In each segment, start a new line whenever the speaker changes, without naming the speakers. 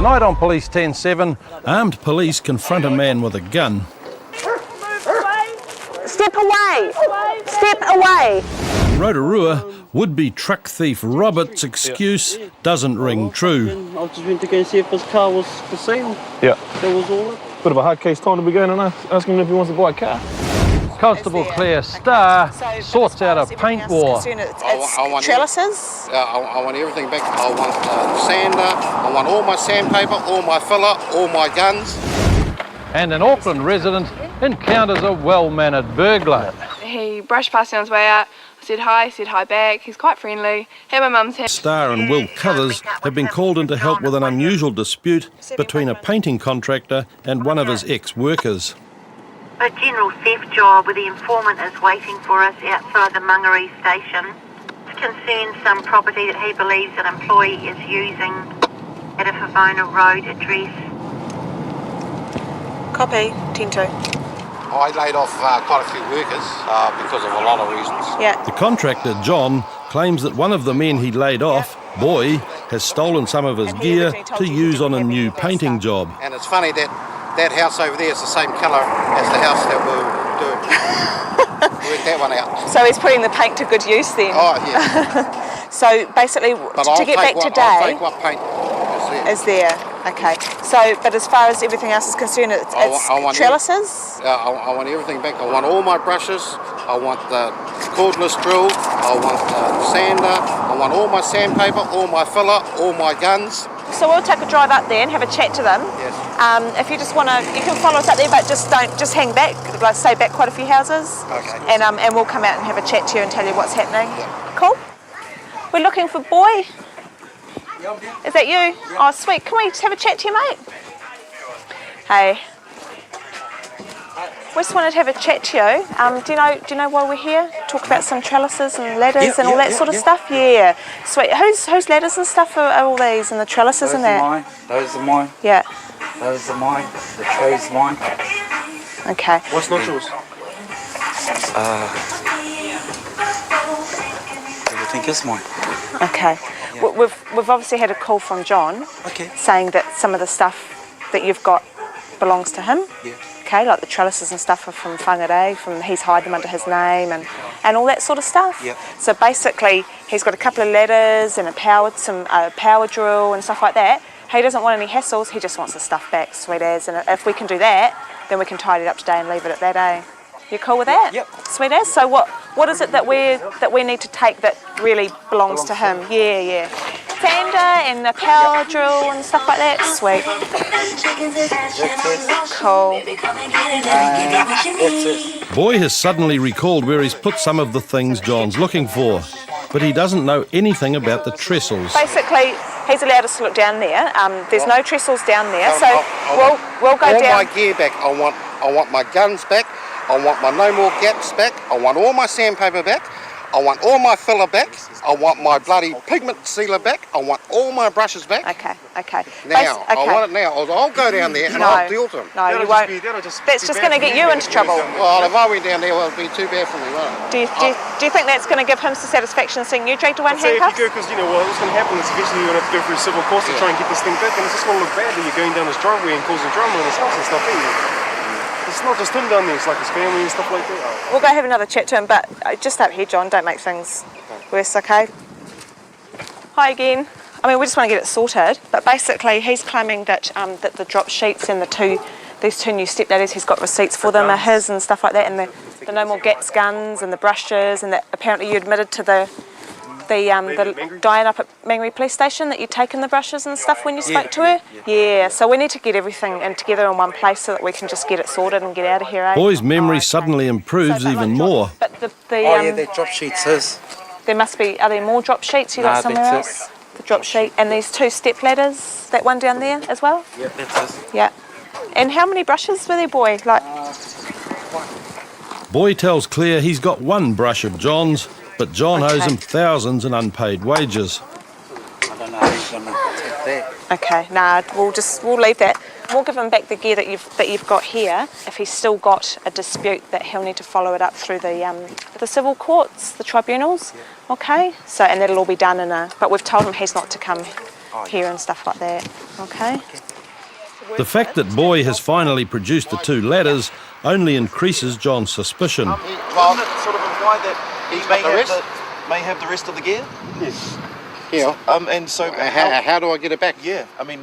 Tonight on Police 10-7, armed police confront a man with a gun.
Step away! Step away!
Rotorua would-be truck thief Robert's excuse doesn't ring true.
I just went to go see if his car was for sale.
Yeah.
That was all.
Bit of a hard case time to be going and asking him if he wants to buy a car.
Constable Claire Starr sorts out a paint war.
It's trellises?
I want everything back. I want the sander, I want all my sandpaper, all my filler, all my guns.
And an Auckland resident encounters a well-mannered burglar.
He brushed past me on his way out. I said hi back. He's quite friendly. Had my mum's hand.
Starr and Will Cuthers have been called in to help with an unusual dispute between a painting contractor and one of his ex-workers.
A general theft job where the informant is waiting for us outside the Mangere station. It concerns some property that he believes an employee is using at a Favona Road address.
Copy, 10-2.
I laid off quite a few workers because of a lot of reasons.
Yeah.
The contractor, John, claims that one of the men he laid off, Boy, has stolen some of his gear to use on a new painting job.
And it's funny that house over there is the same colour as the house that we're doing. Worked that one out.
So he's putting the paint to good use then?
Oh, yeah.
So basically, to get back today...
I'll take what paint is there.
Okay. So, but as far as everything else is concerned, it's trellises?
I want everything back. I want all my brushes. I want the cordless drill. I want the sander. I want all my sandpaper, all my filler, all my guns.
So we'll take a drive up there and have a chat to them.
Yes.
If you just want to, you can follow us up there, but just hang back, like stay back quite a few houses.
Okay.
And we'll come out and have a chat to you and tell you what's happening.
Yeah.
Cool. We're looking for Boy. Is that you? Oh, sweet. Can we just have a chat to you, mate? Hey. We just wanted to have a chat to you. Do you know why we're here? Talk about some trellises and ladders and all that sort of stuff? Yeah. Sweet. Whose ladders and stuff are all these and the trellises and that?
Those are mine.
Yeah.
Those are mine. The tray's mine.
Okay.
What's not yours?
Everything is mine.
Okay. Yeah. We've obviously had a call from John saying that some of the stuff that you've got belongs to him.
Yeah.
Okay, like the trellises and stuff are from Whangarei, he's hiding them under his name and all that sort of stuff.
Yep.
So basically, he's got a couple of ladders and a power drill and stuff like that. He doesn't want any hassles, he just wants the stuff back, sweet as. And if we can do that, then we can tidy it up today and leave it at that, eh? You cool with that?
Yep.
Sweet as. So what is it that we need to take that really belongs to him? Yeah. Sander and the power drill and stuff like that. Sweet. Cool.
Boy has suddenly recalled where he's put some of the things John's looking for, but he doesn't know anything about the trestles.
Basically, he's allowed us to look down there. There's no trestles down there, so we'll go
all
down.
All my gear back. I want my guns back. I want my no more gaps back. I want all my sandpaper back. I want all my filler back. I want my bloody pigment sealer back. I want all my brushes back.
Okay.
Now, I want it now. I'll go down there and I'll deal with them.
No, you won't. That's just going to get you into trouble.
Well, if I went down there, well, it'd be too bad for me, won't it?
Do you think that's going to give him some satisfaction seeing you dragged away in handcuffs?
Because, what's going to happen is eventually you're going to have to go through a civil course to try and get this thing back, and it's just going to look bad that you're going down this driveway and causing drama in his house and stuff, It's not just him down there, it's like his family and stuff like that.
We'll go have another chat to him, but just up here, John, don't make things worse, okay? Hi again. I mean, we just want to get it sorted, but basically he's claiming that that the drop sheets and these two new step ladders, he's got receipts for them, are his and stuff like that, and the no more gaps guns and the brushes, and that apparently you admitted to the Diane up at Mangere Police Station that you'd taken the brushes and stuff when you spoke to her? Yeah, so we need to get everything together in one place so that we can just get it sorted and get out of here, eh?
Boy's memory suddenly improves even more.
But
the drop sheets is.
There must be, are there more drop sheets you got somewhere else? The drop sheet, and these two step ladders, that one down there as well?
Yep, that's it.
Yeah. And how many brushes were there, Boy?
Boy tells Claire he's got one brush of John's, but John owes him thousands in unpaid wages.
I don't know who's going to take that.
Okay, nah, we'll leave that. We'll give him back the gear that you've got here. If he's still got a dispute, that he'll need to follow it up through the civil courts, the tribunals. Okay, so and that'll all be done but we've told him he's not to come here and stuff like that. Okay.
The fact that Boy has finally produced the 2 ladders only increases John's suspicion.
Doesn't it sort of imply that he may have the rest of the gear?
Yes. Yeah.
And so
How do I get it back?
Yeah, I mean,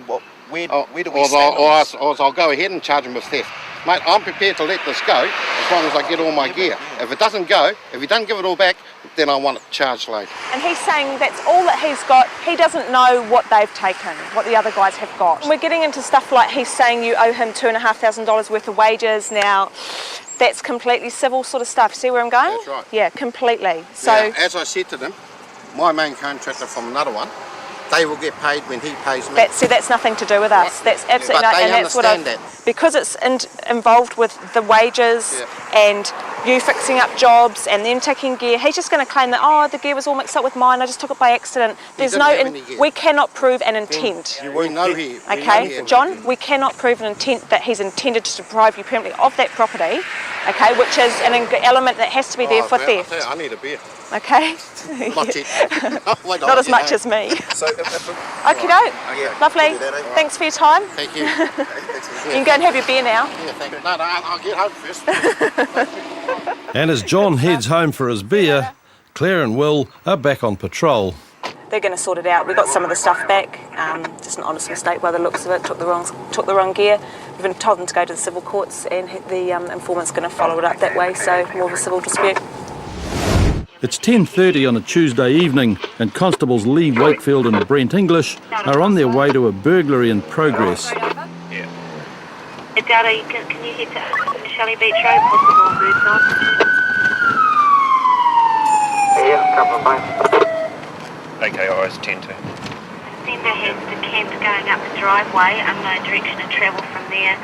where do we stand
Or
on this?
I'll go ahead and charge him with theft. Mate, I'm prepared to let this go as long as I get all my gear. If it doesn't go, if he doesn't give it all back, then I want it charged later.
And he's saying that's all that he's got. He doesn't know what they've taken, what the other guys have got. And we're getting into stuff like he's saying you owe him $2,500 worth of wages. Now, that's completely civil sort of stuff. See where I'm going?
That's right.
Yeah, completely. So,
Now, as I said to them, my main contractor from another one, they will get paid when he pays me.
that's nothing to do with us. That's absolutely
But
not,
they
and that's what
understand
because it's involved with the wages and you fixing up jobs and them taking gear. He's just going to claim that the gear was all mixed up with mine. I just took it by accident. There's
didn't have any gear.
we cannot prove an intent.
We know he.
Okay, John, we cannot prove an intent that he's intended to deprive you permanently of that property. Okay, which is an element that has to be there for theft.
I need a beer.
Okay.
Not yet.
Not as much as me.
So,
Okie doke. Lovely. Thanks for your time.
Thank you.
You can go and have your beer now.
Yeah, thank you. No, I'll get home first.
And as John heads home for his beer, Claire and Will are back on patrol.
They're going to sort it out. We got some of the stuff back. Just an honest mistake by the looks of it. Took the wrong gear. We've been told them to go to the civil courts, and the informant's going to follow it up that way. So more of a civil dispute.
It's 10:30 on a Tuesday evening, and Constables Lee Wakefield and Brent English are on their way to a burglary in progress.
Data, can you head to Shelley Beach Road, possible Birdsong?
Yeah, couple of miles.
Okay, eyes 10-2.
Sender has decamped going up the driveway, unknown direction and travel from there.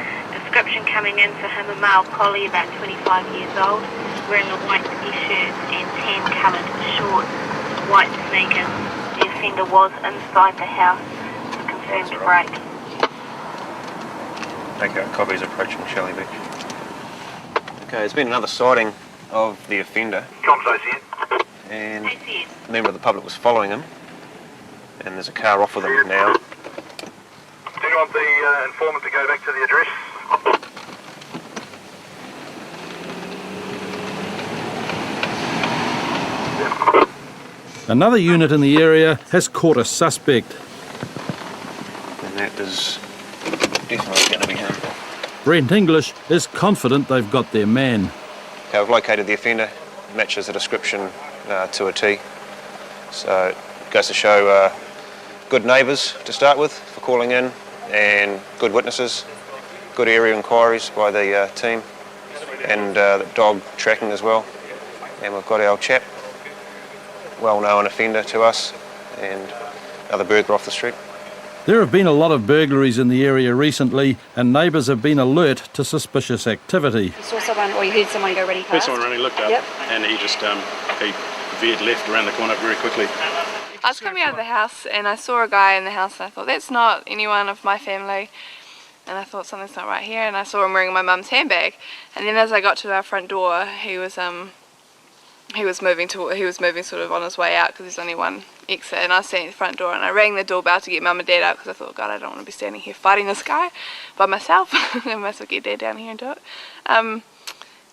Description coming in for him, a male collie about 25 years old, wearing a white t-shirt and tan-coloured shorts, white sneakers. The offender was inside the house. Confirmed break.
Okay, copies approaching Shelley Beach. Okay, there's been another sighting of the offender. And a member of the public was following him. And there's a car off with him now.
Do you want the informant to go back to the address?
Another unit in the area has caught a suspect.
And that is definitely going to be him.
Brent English is confident they've got their man.
Okay, I've located the offender. Matches the description to a T. So it goes to show good neighbours to start with for calling in, and good witnesses, good area inquiries by the team, and the dog tracking as well. And we've got our chap, well-known offender to us, and another burglar off the street.
There have been a lot of burglaries in the area recently, and neighbours have been alert to suspicious activity.
You saw someone, or you heard someone go running past?
Heard someone running, looked up, and he just he veered left around the corner very quickly.
I was coming out of the house and I saw a guy in the house and I thought, that's not anyone of my family. And I thought, something's not right here, and I saw him wearing my mum's handbag. And then as I got to our front door, he was moving sort of on his way out, because there's only one exit, and I was standing at the front door, and I rang the doorbell to get mum and dad out, because I thought, God, I don't want to be standing here fighting this guy by myself. I might as well get dad down here and do it.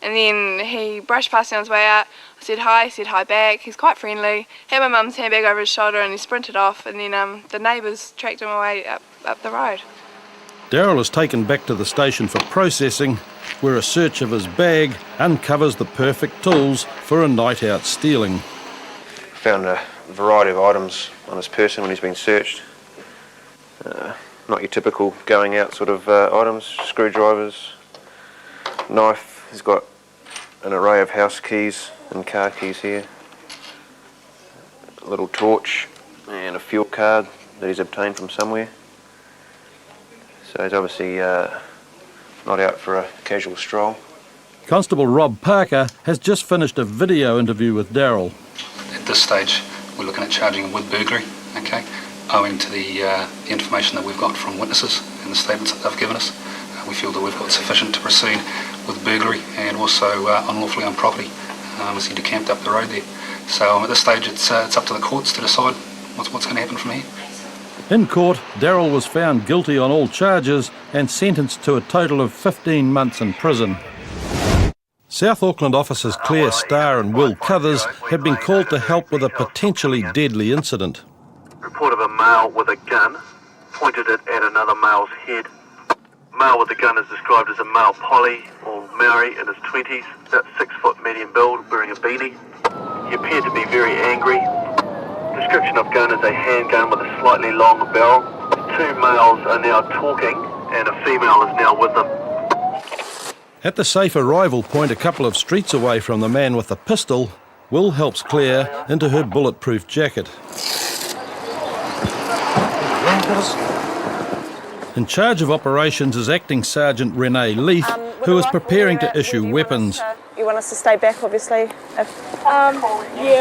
And then he brushed past me on his way out. I said hi back. He's quite friendly. Had my mum's handbag over his shoulder, and he sprinted off, and then the neighbours tracked him away up the road.
Daryl is taken back to the station for processing, where a search of his bag uncovers the perfect tools for a night out stealing.
Found a variety of items on his person when he's been searched. Not your typical going out sort of items, screwdrivers, knife. He's got an array of house keys and car keys here. A little torch and a fuel card that he's obtained from somewhere. So he's obviously not out for a casual stroll.
Constable Rob Parker has just finished a video interview with Daryl.
At this stage, we're looking at charging him with burglary, okay, owing to the information that we've got from witnesses and the statements that they've given us. We feel that we've got sufficient to proceed with burglary and also unlawfully on property, as he decamped up the road there. So at this stage, it's up to the courts to decide what's going to happen from here.
In court, Darryl was found guilty on all charges and sentenced to a total of 15 months in prison. South Auckland officers Claire Starr and Will Cuthers have been called to help with a potentially deadly incident.
Report of a male with a gun pointed it at another male's head. Male with the gun is described as a male Polly or Maori in his 20s, about 6 foot medium build, wearing a beanie. He appeared to be very angry. Description of gun is a handgun with a slightly long barrel. 2 males are now talking and a female is now with them.
At the safe arrival point a couple of streets away from the man with the pistol, Will helps Claire into her bulletproof jacket. In charge of operations is Acting Sergeant Renee Leith, who is preparing to issue weapons.
You want us to stay back, obviously?
Yeah, well, we'll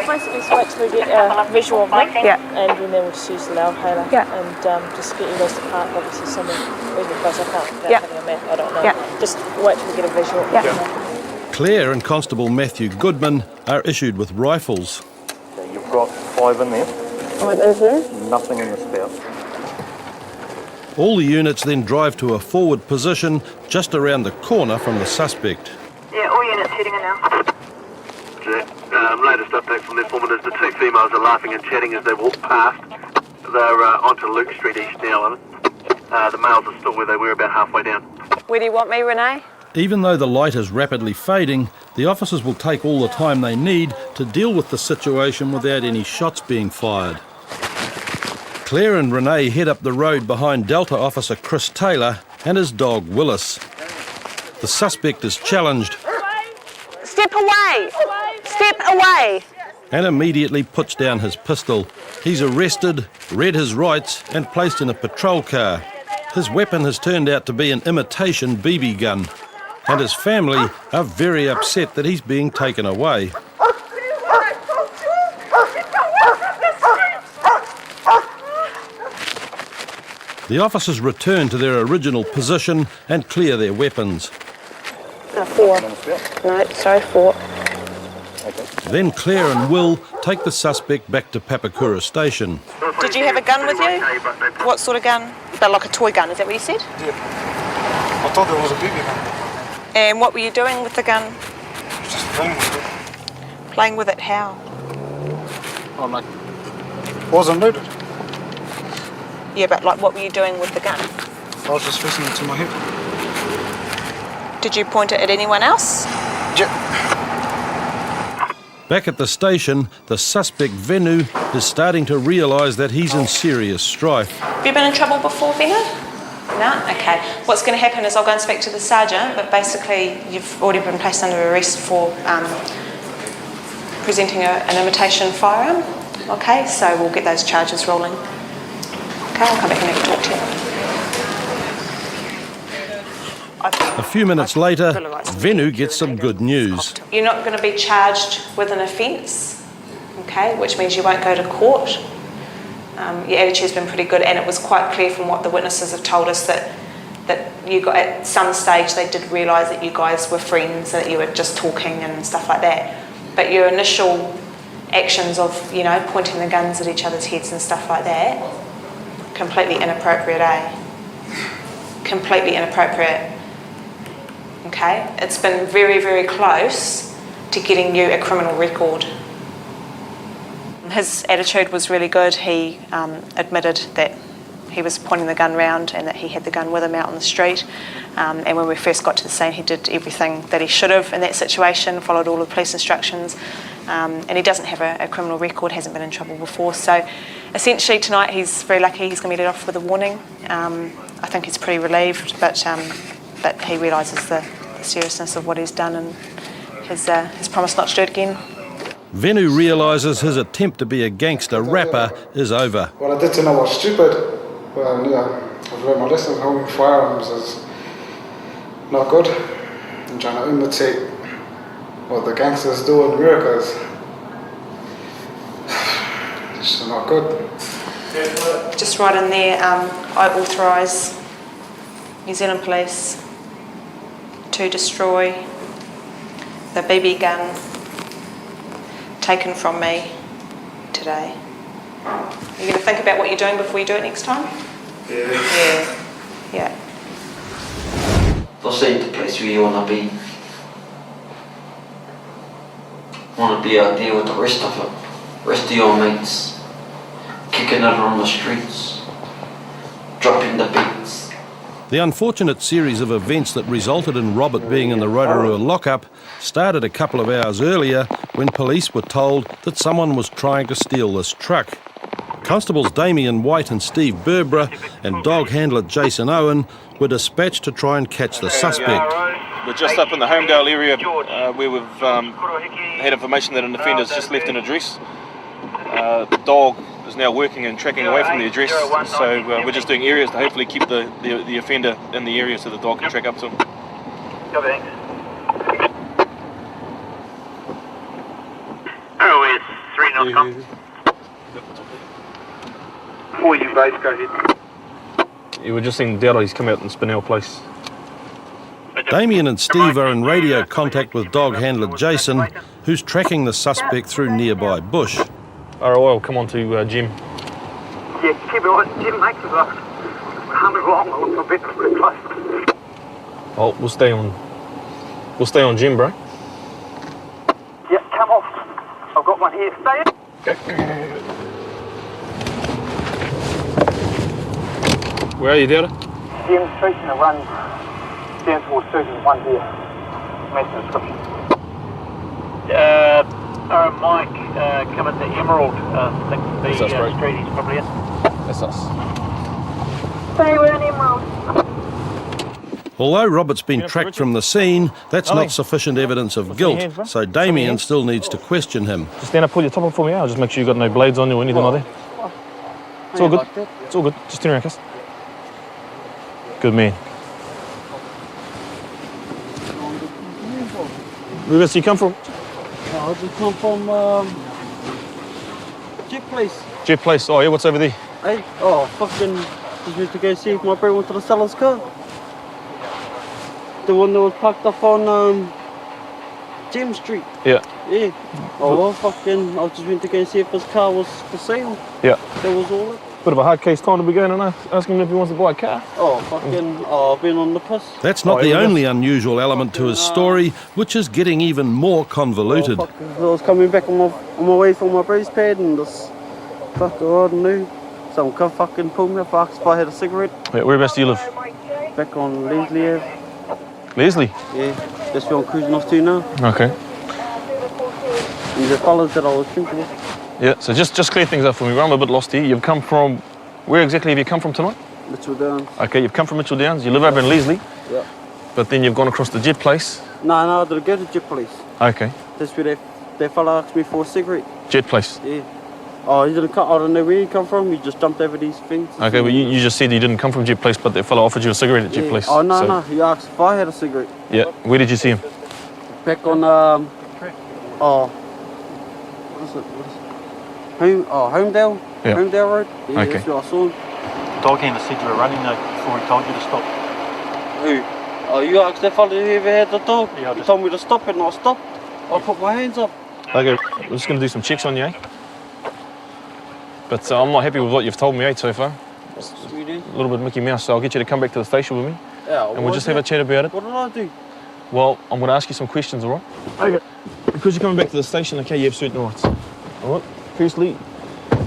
basically just wait till we get a visual of them.
Yeah.
And then we'll just use the loudhailer.
Yeah.
And just get you guys to park, obviously, somewhere reasonably close. I can't, without
Yeah.
having a map, I don't know.
Yeah.
Just wait till we get a visual.
Yeah.
Claire and Constable Matthew Goodman are issued with rifles.
Okay, you've got 5 in there. Nothing in the spout.
All the units then drive to a forward position just around the corner from the suspect.
Yeah, all units heading in now.
Latest update from the informant is the 2 females are laughing and chatting as they walk past. They're onto Luke Street East now. The males are still where they were, about halfway down.
Where do you want me, Renee?
Even though the light is rapidly fading, the officers will take all the time they need to deal with the situation without any shots being fired. Claire and Renee head up the road behind Delta officer Chris Taylor and his dog Willis. The suspect is challenged
Step away! Step away!
and immediately puts down his pistol. He's arrested, read his rights and placed in a patrol car. His weapon has turned out to be an imitation BB gun, and his family are very upset that he's being taken away. The officers return to their original position and clear their weapons.
4. No, sorry, 4.
Then Claire and Will take the suspect back to Papakura Station.
Did you have a gun with you? What sort of gun? Like a toy gun, is that what you said?
Yeah. I thought there was a BB gun.
And what were you doing with the gun?
Just playing with it.
Playing with it how?
I'm like, wasn't loaded.
Yeah, but like what were you doing with the gun?
I was just facing it to my head.
Did you point it at anyone else?
Yeah.
Back at the station, the suspect Venu is starting to realise that he's in serious strife.
Have you been in trouble before, Venu? No? Okay. What's going to happen is I'll go and speak to the sergeant, but basically you've already been placed under arrest for presenting an imitation firearm. Okay, so we'll get those charges rolling. Okay, I'll come back and have a talk to you.
A few minutes later, Venu gets some good news.
You're not going to be charged with an offence, okay, which means you won't go to court. Your attitude's been pretty good, and it was quite clear from what the witnesses have told us that you got, at some stage they did realise that you guys were friends, that you were just talking and stuff like that. But your initial actions of, you know, pointing the guns at each other's heads and stuff like that, completely inappropriate, eh? Completely inappropriate. Okay? It's been very, very close to getting you a criminal record. His attitude was really good. He admitted that he was pointing the gun round and that he had the gun with him out on the street. And when we first got to the scene, he did everything that he should have in that situation, followed all the police instructions. And he doesn't have a criminal record, hasn't been in trouble before. So essentially tonight he's very lucky he's going to be let off with a warning. I think he's pretty relieved, but he realises the seriousness of what he's done and his promise not to do it again.
Venu realises his attempt to be a gangster rapper is over.
What I did to know was stupid. Well, yeah, I've learned my lesson. Holding firearms is not good. I'm trying to imitate what the gangsters do in America. It's not good.
Just right in there, I authorise New Zealand Police to destroy the BB gun taken from me today. You're going to think about what you're doing before you do it next time? Yeah. Yeah.
This ain't the place where you want to be. Want to be out there with the rest of it. Rest of your mates. Kicking it on the streets. Dropping the beats.
The unfortunate series of events that resulted in Robert being in the Rotorua lockup started a couple of hours earlier when police were told that someone was trying to steal this truck. Constables Damien White and Steve Burbra and dog handler Jason Owen were dispatched to try and catch the suspect.
We're just up in the Homedale area where we've had information that an offender's just left an address. The dog is now working and tracking away from the address, so we're just doing areas to hopefully keep the offender in the area so the dog can track up to him.
Thanks. Oh, it's 3 knots come. Before you both go ahead.
Yeah, we're just seeing Dowley's come out in Spinell Place.
Damien and Steve are in radio contact with dog handler Jason, who's tracking the suspect through nearby bush.
ROL, come on to Jim.
Yeah, keep it on. Jim makes it up. 100 long, I look a bit close.
Oh, we'll stay on Jim, bro.
Yeah, come off. I've got one here. Stay in.
Okay. Where are you, Dowley?
Jim's tracing a run down towards Susan, one here. Match the description.
Mike, coming to Emerald. I think the street is probably in.
That's us.
Stay with Emerald.
Although Robert's been tracked from the scene, that's not sufficient evidence of guilt, so Damien still needs to question him.
Just stand up, pull your top up for me out. Just make sure you've got no blades on you or anything like that. It's all good. It's all good. Just turn around, Cass. Good man. Where do you come from?
I just come from Jet Place.
Jet Place. Oh yeah, what's over there?
Hey, fucking just went to go see if my bro went to the seller's car. The one that was parked up on James Street.
Yeah.
Yeah. Oh well, fucking, I just went to go see if his car was for sale.
Yeah.
That was all it.
Bit of a hard case time to be going and asking him if he wants to buy a car.
Oh, fucking, I've been on the piss.
That's not the only unusual element to his story, which is getting even more convoluted.
I was coming back on my way from my bro's pad and this fucking, I don't know, some cunt fucking pulled me up, asked if I had a cigarette.
Yeah, whereabouts do you live?
Back on Leslie Ave.
Leslie?
Yeah, that's where I'm cruising off to now.
Okay.
And the fellas that I was drinking with.
Yeah, so just clear things up for me. I'm a bit lost here. You've come from, where exactly have you come from tonight?
Mitchell Downs.
Okay, you've come from Mitchell Downs. You live over in Leslie.
Yeah.
But then you've gone across to Jet Place.
No, I didn't go to Jet Place.
Okay.
That's where that fella asked me for a cigarette.
Jet Place.
Yeah. Oh, he didn't come, I don't know where he come from. He just jumped over these fences.
Okay, well you just said you didn't come from Jet Place, but that fella offered you a cigarette at Jet Place.
Oh, no, he asked if I had a cigarette.
Yeah, where did you see him?
Back on, what is it? Homedale?
Yeah.
Homedale Road? Yeah,
Okay.
that's where I saw him.
Dog handler said you were running though before he told you to stop.
Who? Oh, you asked that fella who ever had the dog?
Yeah,
he told me to stop and I stopped. I put my hands up.
Okay, we're just going to do some checks on you, eh? But I'm not happy with what you've told me, so far.
Sweet, eh?
A little bit Mickey Mouse, so I'll get you to come back to the station with me.
Yeah,
and we'll just have a chat about it.
What did I do?
Well, I'm going to ask you some questions, all right? Okay. Because you're coming back to the station, okay, you have certain rights. All right? Firstly,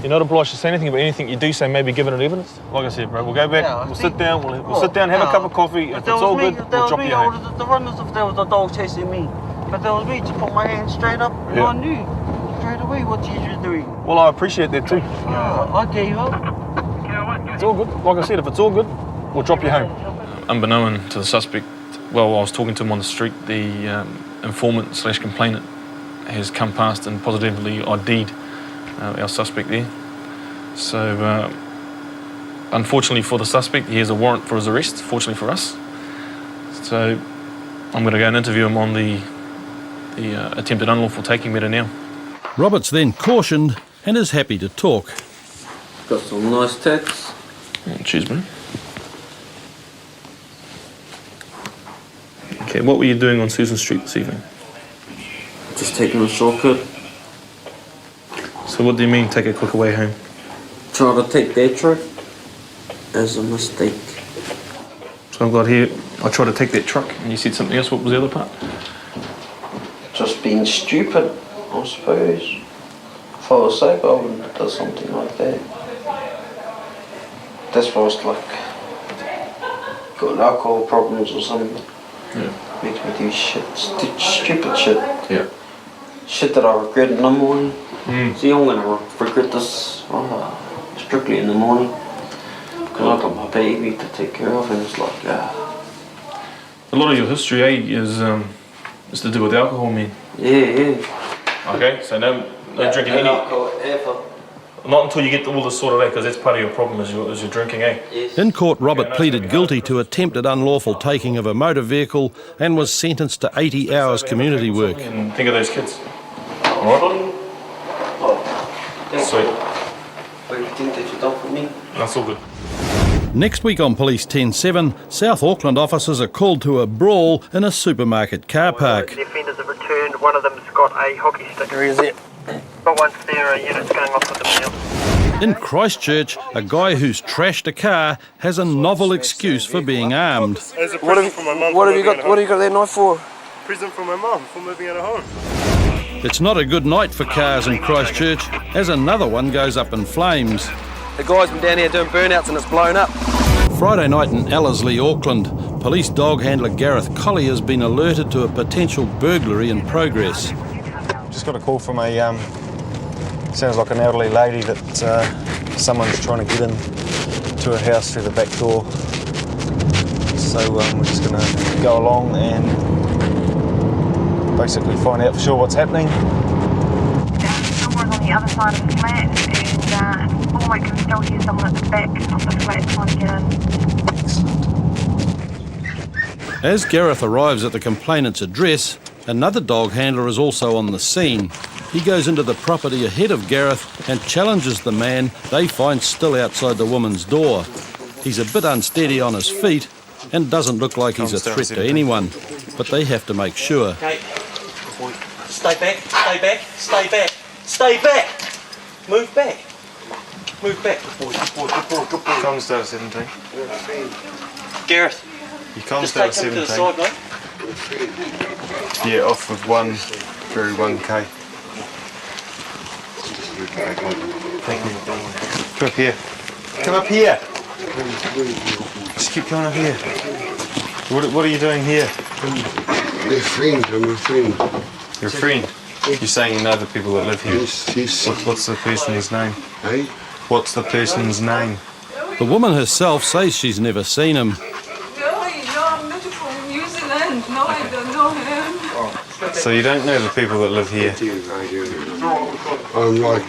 you're not obliged to say anything, but anything you do say may be given in evidence. Like I said, bro, we'll go back, we'll sit down, we'll sit down, have a cup of coffee. If it's all good, we'll drop you home.
The runners, if there was a dog chasing me. But that was me, just put my hands straight up and I knew straight away what you were doing.
Well, I appreciate that too.
Yeah, I gave up.
It's all good. Like I said, if it's all good, we'll drop you home. Unbeknown to the suspect, well, I was talking to him on the street, the informant / complainant has come past and positively ID'd our suspect there. So, unfortunately for the suspect, he has a warrant for his arrest, fortunately for us. So, I'm going to go and interview him on the attempted unlawful taking matter now.
Robert's then cautioned and is happy to talk.
Got some nice tats.
Cheers, man. Okay, what were you doing on Susan Street this evening?
Just taking a shortcut.
So what do you mean, take a quicker way home?
try to take their truck as a mistake.
So I've got here, I tried to take that truck, and you said something else. What was the other part?
Just being stupid, I suppose. If I was sober, I wouldn't have done something like that. That's why I was like, got alcohol problems or something.
Yeah.
Makes me do shit, stupid shit.
Yeah.
Shit that I regret in the morning.
Mm.
See, I'm gonna regret this strictly in the morning. Because I got my baby to take care of, and it's like,
A lot of your history, is to do with alcohol, man.
Yeah.
Okay, so no drinking any
alcohol ever.
Not until you get all this sorted out, because that's part of your problem is your drinking, eh?
In court, Robert pleaded guilty to attempted unlawful taking of a motor vehicle and was sentenced to 80 hours community work.
And think of those kids. All right? Sweet.
Everything that you've done for me.
That's all good.
Next week on Police 10-7, South Auckland officers are called to a brawl in a supermarket car park.
The offenders have returned. One of them's got a hockey stick. Where is it? But once their unit's going off with the mail.
In Christchurch, a guy who's trashed a car has a novel excuse for being armed.
As a present from my mum.
What have you got that knife for?
Present from my mum for moving out of home.
It's not a good night for cars in Christchurch as another one goes up in flames.
The guy's been down here doing burnouts and it's blown up.
Friday night in Ellerslie, Auckland, police dog handler Gareth Colley has been alerted to a potential burglary in progress.
Just got a call from a, sounds like an elderly lady that someone's trying to get in to her house through the back door. So we're just going to go along and basically find out for sure what's happening.
Someone's on the other side of the flat and all I can still hear someone at the back of the flat trying to get in.
As Gareth arrives at the complainant's address, another dog handler is also on the scene. He goes into the property ahead of Gareth and challenges the man they find still outside the woman's door. He's a bit unsteady on his feet and doesn't look like he's a threat to anyone, but they have to make sure.
Okay. Stay back, stay back, stay back, stay back! Move back. Move back. Good boy, good boy, good boy, good boy.
Comms down 17.
Gareth.
You comms
just
down
take him
17.
to the side, mate.
Yeah, off with 1 through 1k. Thank you. Come up here. Come up here. Just keep coming up here. What are you doing here?
I'm a friend.
You're a friend? You're saying you know the people that live here?
Yes.
What's the person's name?
Hey?
What's the person's name?
The woman herself says she's never seen him.
No, I'm not from New Zealand. No, I don't know him.
So you don't know the people that live here?
I'm like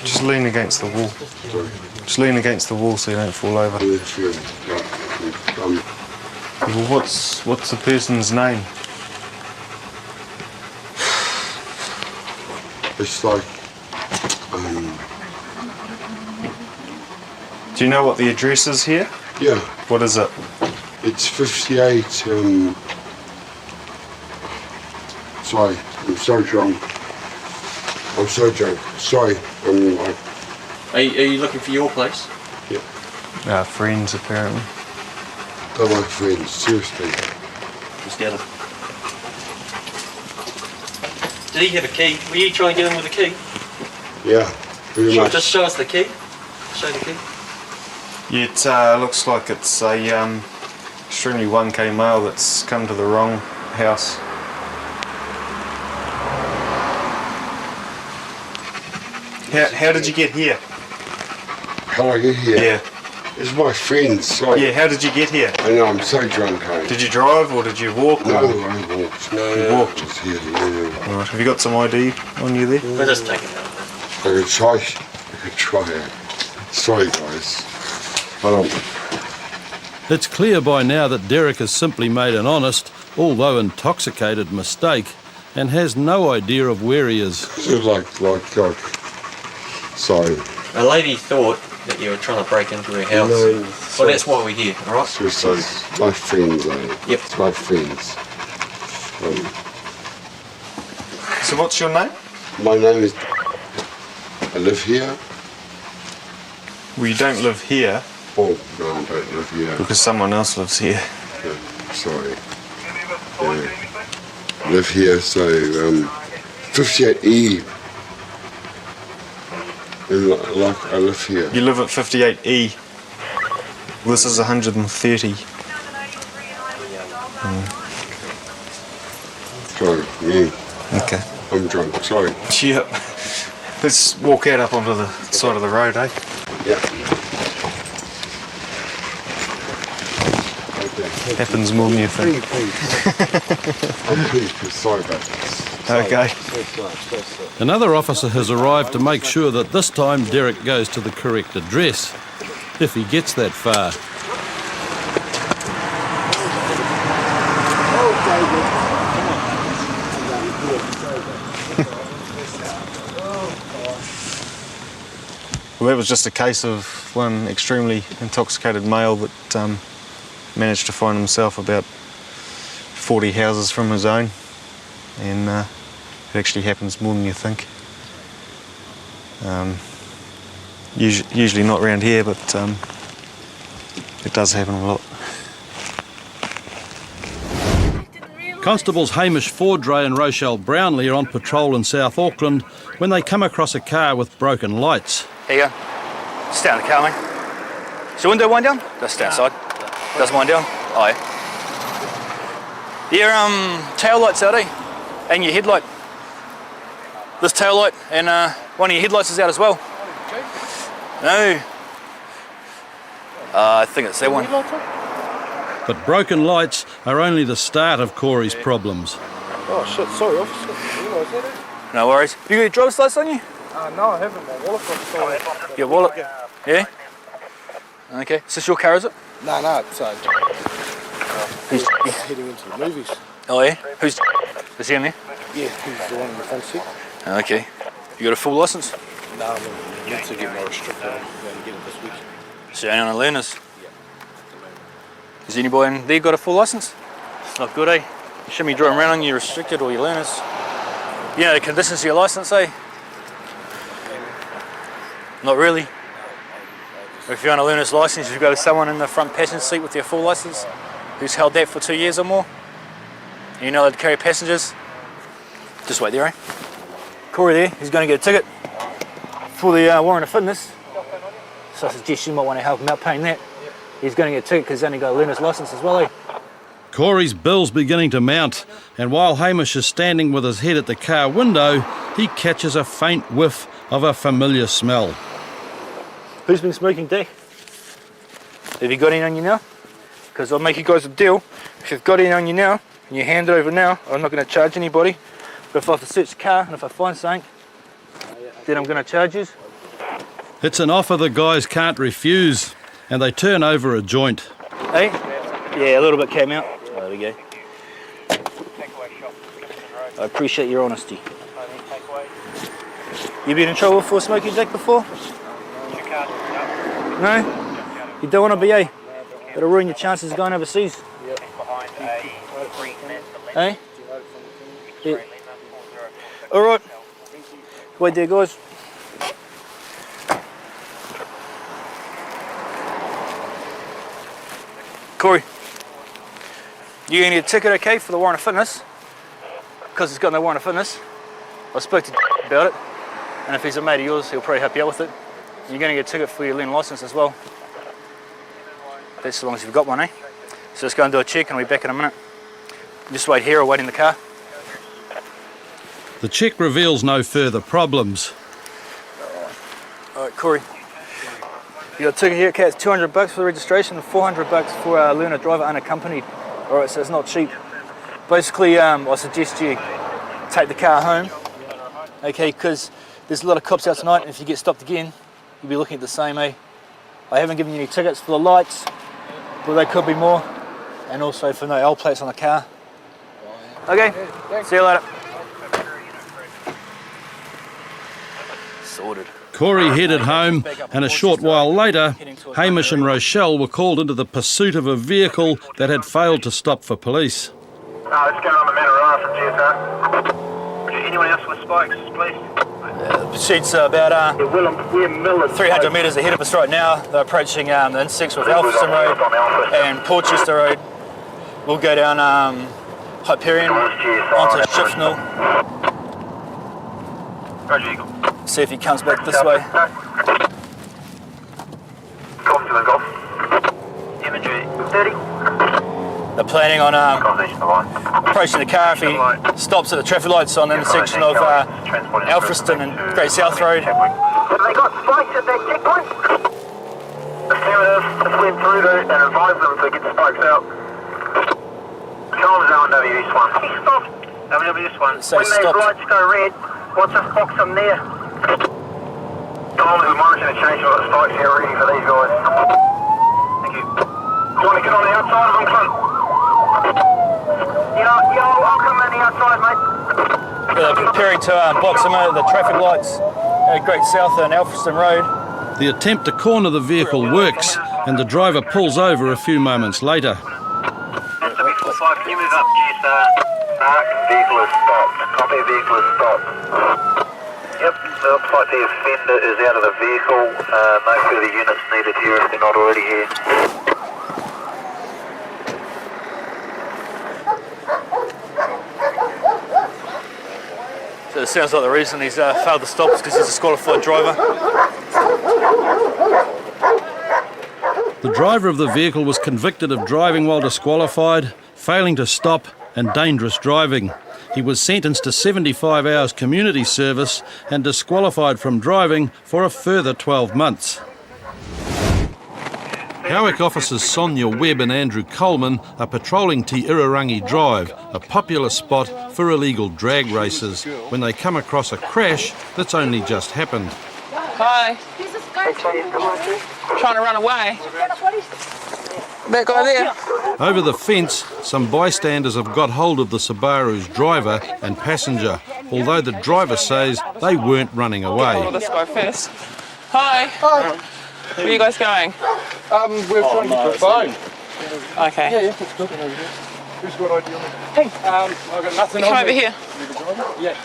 Just lean against the wall. Just lean against the wall so you don't fall over. Well, what's the person's name?
It's like
Do you know what the address is here?
Yeah.
What is it?
It's 58. Sorry, I'm so drunk. Sorry,
Are you looking for your place?
Yeah.
Friends, apparently.
They're my friends, seriously.
Just get him. Did he have a key? Were you trying to get in with a key?
Yeah, pretty much.
Just show us the key. Show the key.
Yeah, it looks like it's a extremely 1k male that's come to the wrong house. How did you get here?
How I get here?
Yeah.
It's my friends. Sorry.
Yeah, how did you get here?
I know, I'm so drunk, hey.
Did you drive or did you walk?
No, I walked.
You walked?
Yeah.
Alright, have you got some ID on you there?
We're just taking it.
I could try it. Sorry, guys.
It's clear by now that Derek has simply made an honest, although intoxicated, mistake and has no idea of where he is.
Sorry.
A lady thought that you were trying to break into her house.
No,
well, that's why we're here, alright?
It's my friends, eh?
Yep.
It's my friends.
So what's your name?
My name is... I live here.
Well, you don't live here.
Oh, no, I don't live here.
Because someone else lives here.
Yeah, sorry. Yeah. Live here, so 58E. Like I live here.
You live at 58E. This is 130.
Sorry, me.
Okay.
I'm drunk, sorry.
Yep. Let's walk out up onto the side of the road, eh?
Yeah.
Happens more than you think.
I'm pleased, sorry about this.
Okay.
Another officer has arrived to make sure that this time Derek goes to the correct address, if he gets that far.
Well, that was just a case of one extremely intoxicated male that managed to find himself about 40 houses from his own, and it actually happens more than you think. Usually not around here, but it does happen a lot.
Constables Hamish Fordray and Rochelle Brownlee are on patrol in South Auckland when they come across a car with broken lights.
Here you go. Stay in the car, mate. Is your window wind down? Just stay outside. Does wind down? Oh, yeah. Your tail light's out, eh? And your headlight. This tail light and one of your headlights is out as well. No. I think it's that one.
But broken lights are only the start of Corey's problems.
Oh shit, sorry officer.
No worries. Have you got your driver's license on you?
No, I haven't. My wallet's on the side.
Your wallet? Yeah? Okay. Is this your car, is it?
No, it's he's heading into the movies.
Oh yeah? Is he in there?
Yeah, he's the one in the front seat.
Okay. You got a full license?
No, I need to get my restricted. I'm going to get it this week.
So you're only on a learners? Has anybody in there got a full license? It's not good, eh? You shouldn't be driving around on your restricted or your learners. You know the conditions of your license, eh? Not really. If you're on a learner's license, you've got someone in the front passenger seat with their full license who's held that for 2 years or more. And you're not allowed to carry passengers. Just wait there, eh? Corey there, he's going to get a ticket for the warrant of fitness. So I suggest you might want to help him out paying that. He's going to get a ticket because he's only got a learner's license as well, eh?
Corey's bill's beginning to mount, and while Hamish is standing with his head at the car window, he catches a faint whiff of a familiar smell.
Who's been smoking, Dick? Have you got any on you now? Because I'll make you guys a deal. If you've got any on you now, and you hand it over now, I'm not going to charge anybody. But if I have to search the car, and if I find something, then I'm going to charge you.
It's an offer the guys can't refuse, and they turn over a joint.
Hey? Yeah, a little bit came out. There we go. I appreciate your honesty. You been in trouble for smoking, Dick, before? No? You don't want to be, eh? It'll ruin your chances of going overseas. Eh? Yeah. Alright. Wait there, guys. Corey, you gonna get a ticket, okay, for the warrant of fitness? Because it's got no warrant of fitness. I spoke to about it, and if he's a mate of yours, he'll probably help you out with it. You're gonna get a ticket for your learning license as well. That's as long as you've got one, eh? So let's go and do a check and we'll be back in a minute. Just wait here or wait in the car.
The check reveals no further problems.
Alright, Corey. You got a ticket here, okay, it's $200 for the registration and $400 for a learner driver unaccompanied. Alright, so it's not cheap. Basically, I suggest you take the car home, okay, because there's a lot of cops out tonight, and if you get stopped again, you'll be looking at the same, eh? I haven't given you any tickets for the lights, but there could be more, and also for no L plates on the car. Okay, see you later. Sorted.
Corey headed home, and a short while later, Hamish and Rochelle were called into the pursuit of a vehicle that had failed to stop for police.
It's going on the Manor from GSR.
anyone else with spikes, please?
The pursuit's about 300 metres ahead of us right now. They're approaching the intersections with Alfriston Road and Portchester Road. We'll go down Hyperion onto Shifnal. See if he comes back this way.
Imagery 30.
They're planning on approaching the car if he stops at the traffic lights on the intersection of Alfriston and Great South Road.
Have they got spikes at that checkpoint? Affirmative. Just went through there and advise them to get the spikes out. Charles on WS1. He stopped. WS1. When those lights go red, what's this box on there? Charles, we're monitoring a change of the spikes here ready for these guys. Thank you. Do you want to get on the outside of them, Clint? Yeah, I'll come on the outside, mate.
They're preparing to box them out at the traffic lights at Great South and Alfriston Road.
The attempt to corner the vehicle works, and the driver pulls over a few moments later.
S07E47, can you move up, GSR? Vehicle is stopped. Copy, vehicle is stopped. Yep, it looks like the offender is out of the vehicle. No further units needed here if they're not already here.
So it sounds like the reason he's failed to stop is because he's a disqualified driver.
The driver of the vehicle was convicted of driving while disqualified, failing to stop and dangerous driving. He was sentenced to 75 hours community service and disqualified from driving for a further 12 months. Howick officers Sonia Webb and Andrew Coleman are patrolling Te Irarangi Drive, a popular spot for illegal drag races, when they come across a crash that's only just happened.
Hi. Trying to run away. That guy there.
Over the fence, some bystanders have got hold of the Subaru's driver and passenger, although the driver says they weren't running away.
Oh, this guy first. Hi. Hi. Where are you guys going?
We're trying to get the phone.
Okay.
Yeah, who's got ID on me? Hey, I've got nothing
you
on
come over
me.
here.
Yeah.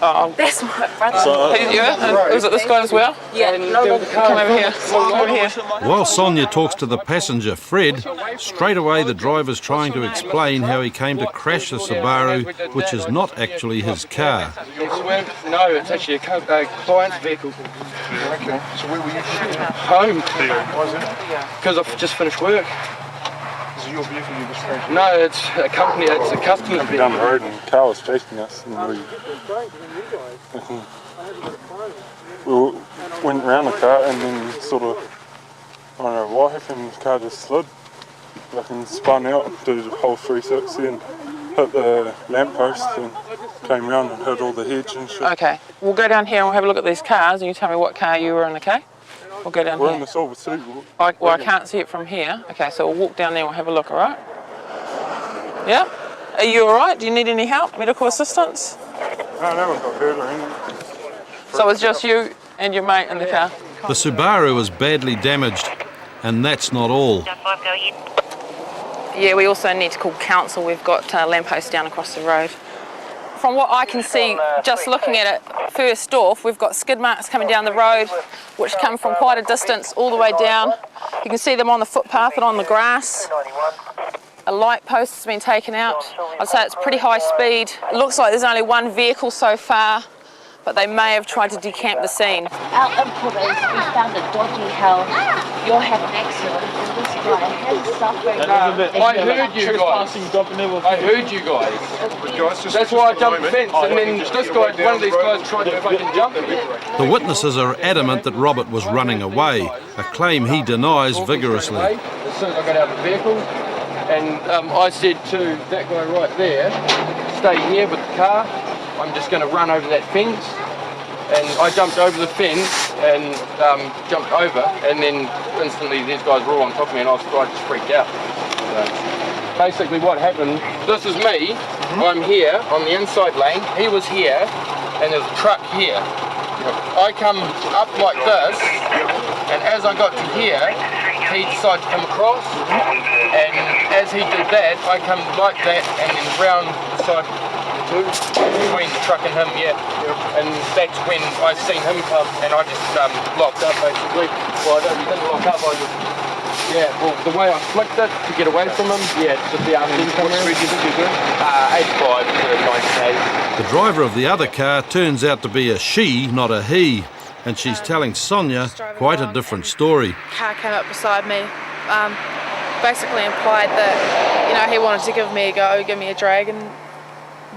Oh, that's my brother. Is it this guy as well?
Yeah.
Come over here. Come over here.
While Sonia talks to the passenger, Fred, straight away the driver's trying to explain how he came to crash the Subaru, which is not actually his car.
No, it's actually a client's vehicle. Okay. So where were you? Home. Why is that? Because I've just finished work. Is it your vehicle you just crashed? No, it's a company, it's a customer's vehicle.
Down the road and a car was chasing us and we went around the car and then sort of, I don't know what happened, the car just slid. Like and spun out, did a whole 360 and hit the lamppost and came round and hit all the hedge and shit.
Okay, we'll go down here and we'll have a look at these cars and you tell me what car you were in, okay? We'll go down
We're
here.
in the silver suit.
I can't see it from here. Okay, so we'll walk down there and we'll have a look, alright? Yeah? Are you alright? Do you need any help? Medical assistance?
No, no one got hurt or anything.
So it's just you and your mate in the car?
The Subaru is badly damaged, and that's not all.
Yeah, we also need to call council. We've got lampposts down across the road. From what I can see, just looking at it, first off, we've got skid marks coming down the road, which come from quite a distance all the way down. You can see them on the footpath and on the grass. A light post has been taken out. I'd say it's pretty high speed. It looks like there's only one vehicle so far, but they may have tried to decamp the scene.
Our input is we found a dodgy how you're having an accident and this guy has suffering.
I heard you guys. I heard you guys. That's why I jumped the fence and then this guy, one of these guys tried to fucking jump me.
The witnesses are adamant that Robert was running away, a claim he denies vigorously.
As soon as I got out of the vehicle, and I said to that guy right there, stay here with the car, I'm just going to run over that fence. And I jumped over the fence and jumped over, and then instantly these guys were all on top of me and I just freaked out. So basically what happened, this is me, I'm here on the inside lane, he was here, and there's a truck here. I come up like this, and as I got to here, he decided to come across, and as he did that, I come like that, and then round the side two, between the truck and him, yeah. And that's when I seen him come, and I just locked up basically. Well, I didn't lock up, I just, yeah, well, the way I flicked it to get away from him, yeah, just the RC come around. What speed do you think you're doing? 85 to 90.
The driver of the other car turns out to be a she, not a he, and she's telling Sonia quite a different story.
Car came up beside me, basically implied that, you know, he wanted to give me a go, give me a drag, and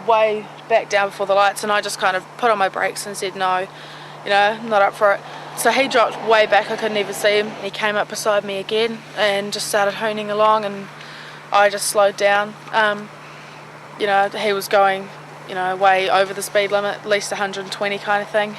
way back down before the lights, and I just kind of put on my brakes and said no, you know, not up for it. So he dropped way back, I couldn't even see him. He came up beside me again and just started hooning along, and I just slowed down. You know, he was going, you know, way over the speed limit, at least 120 kind of thing.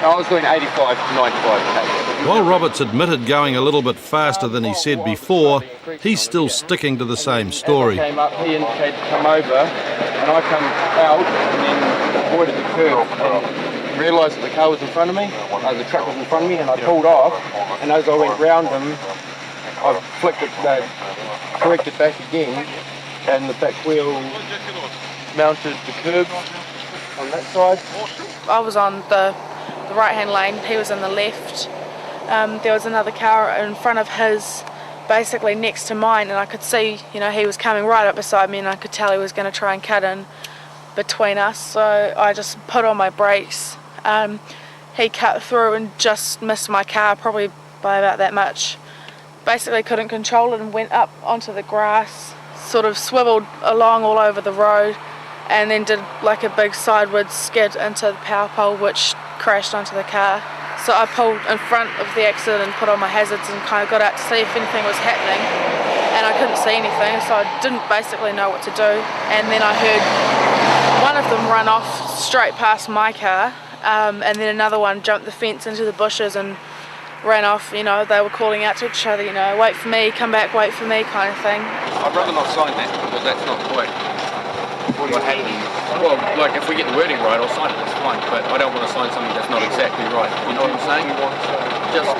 I was doing 85 to 95.
While Roberts admitted going a little bit faster than he said before, he's still sticking to the same story.
As I came up, he indicated to come over, and I come out and then avoided the curve and realised that the car was in front of me, the truck was in front of me, and I pulled off, and as I went round him, I flicked it, corrected back again, and the back wheel mounted the curb on that side.
I was on the right hand lane, he was in the left. There was another car in front of his, basically next to mine, and I could see, you know, he was coming right up beside me, and I could tell he was going to try and cut in between us, so I just put on my brakes. He cut through and just missed my car, probably by about that much. Basically couldn't control it and went up onto the grass, sort of swiveled along all over the road, and then did like a big sideways skid into the power pole, which crashed onto the car. So I pulled in front of the accident and put on my hazards and kind of got out to see if anything was happening, and I couldn't see anything, so I didn't basically know what to do. And then I heard one of them run off straight past my car, and then another one jumped the fence into the bushes and ran off. You know, they were calling out to each other, you know, wait for me, come back, wait for me, kind of thing.
I'd rather not sign that, because that's not quite what happened. Well, like, if we get the wording right, I'll sign it, that's fine, but I don't want to sign something that's not exactly right. You know what I'm saying? Just,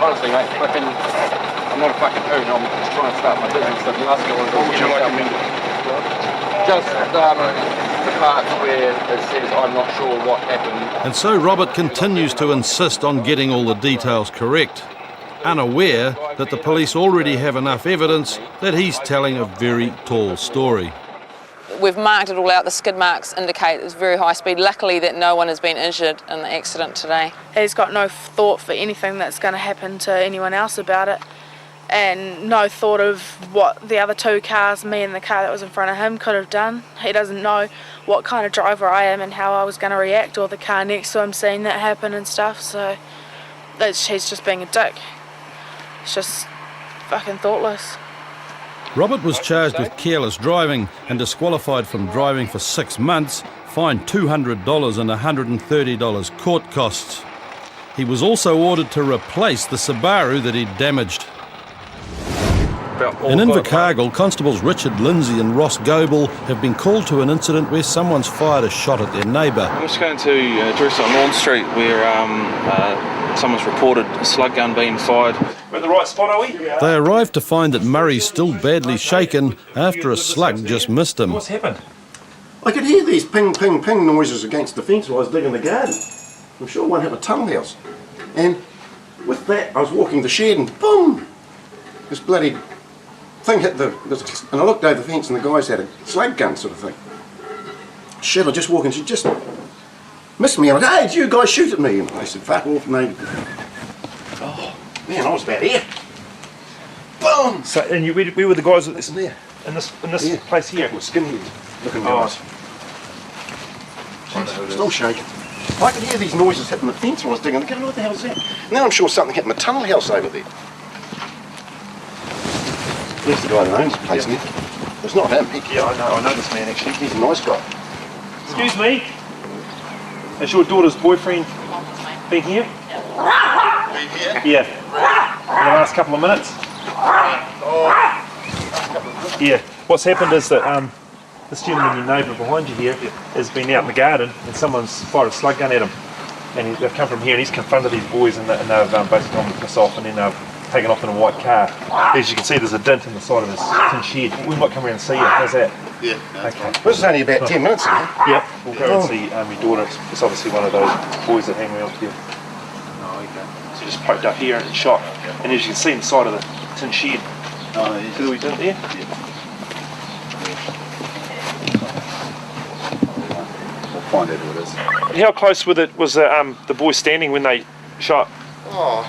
honestly, mate, I'm not a fucking hoon, I'm just trying to start my business. If you ask me what would you like me to do? Just, the parts where it says I'm not sure what happened.
And so Robert continues to insist on getting all the details correct, unaware that the police already have enough evidence that he's telling a very tall story.
We've marked it all out, the skid marks indicate it's very high speed. Luckily that no one has been injured in the accident today. He's got no thought for anything that's going to happen to anyone else about it, and no thought of what the other two cars, me and the car that was in front of him, could have done. He doesn't know what kind of driver I am and how I was going to react, or the car next to him seeing that happen and stuff, so he's just being a dick. It's just fucking thoughtless.
Robert was charged with careless driving and disqualified from driving for 6 months, fined $200 and $130 court costs. He was also ordered to replace the Subaru that he'd damaged. In Invercargill, Constables Richard Lindsay and Ross Goebel have been called to an incident where someone's fired a shot at their neighbour.
I'm just going to Jerusalem Lawn Street where someone's reported a slug gun being fired.
We're in the right spot, are we?
They arrived to find that Murray's still badly shaken after a slug just missed him.
What's happened?
I could hear these ping, ping, ping noises against the fence while I was digging the garden. I'm sure one hit a tunnel house. And with that, I was walking the shed and boom! This bloody thing hit and I looked over the fence and the guys had a slug gun sort of thing. Shit, I just walked and she just missed me. I went, hey, did you guys shoot at me? And they said, fuck off, and they... Oh, man, I was about here. Boom!
So, and we were the guys in this
yeah.
place here?
With skinheads looking guys. Still shaking. I could hear these noises hitting the fence when I was digging. I what the hell is that? And then I'm sure something hit my tunnel house over there. There's the guy that owns the place, Nick. It's not him.
I know this man actually.
He's a nice guy.
Excuse me? Has your daughter's boyfriend been here? Yeah. In the last couple of minutes? Yeah. What's happened is that this gentleman, your neighbour behind you here, has been out in the garden and someone's fired a slug gun at him. And they've come from here and he's confronted these boys and they've basically gone with us off, and then they've taken off in a white car. As you can see, there's a dent in the side of his tin shed. We might come around and see you. How's that?
Yeah.
Okay.
This is only about 10 minutes ago.
Yep. We'll go and see your daughter. It's obviously one of those boys that hang around here.
Oh, okay.
So just poked up here and shot. And as you can see inside of the tin shed.
Oh, yeah.
See the wee dent there?
Yeah. We'll find out who it is.
How close with it was the boy standing when they shot?
Oh,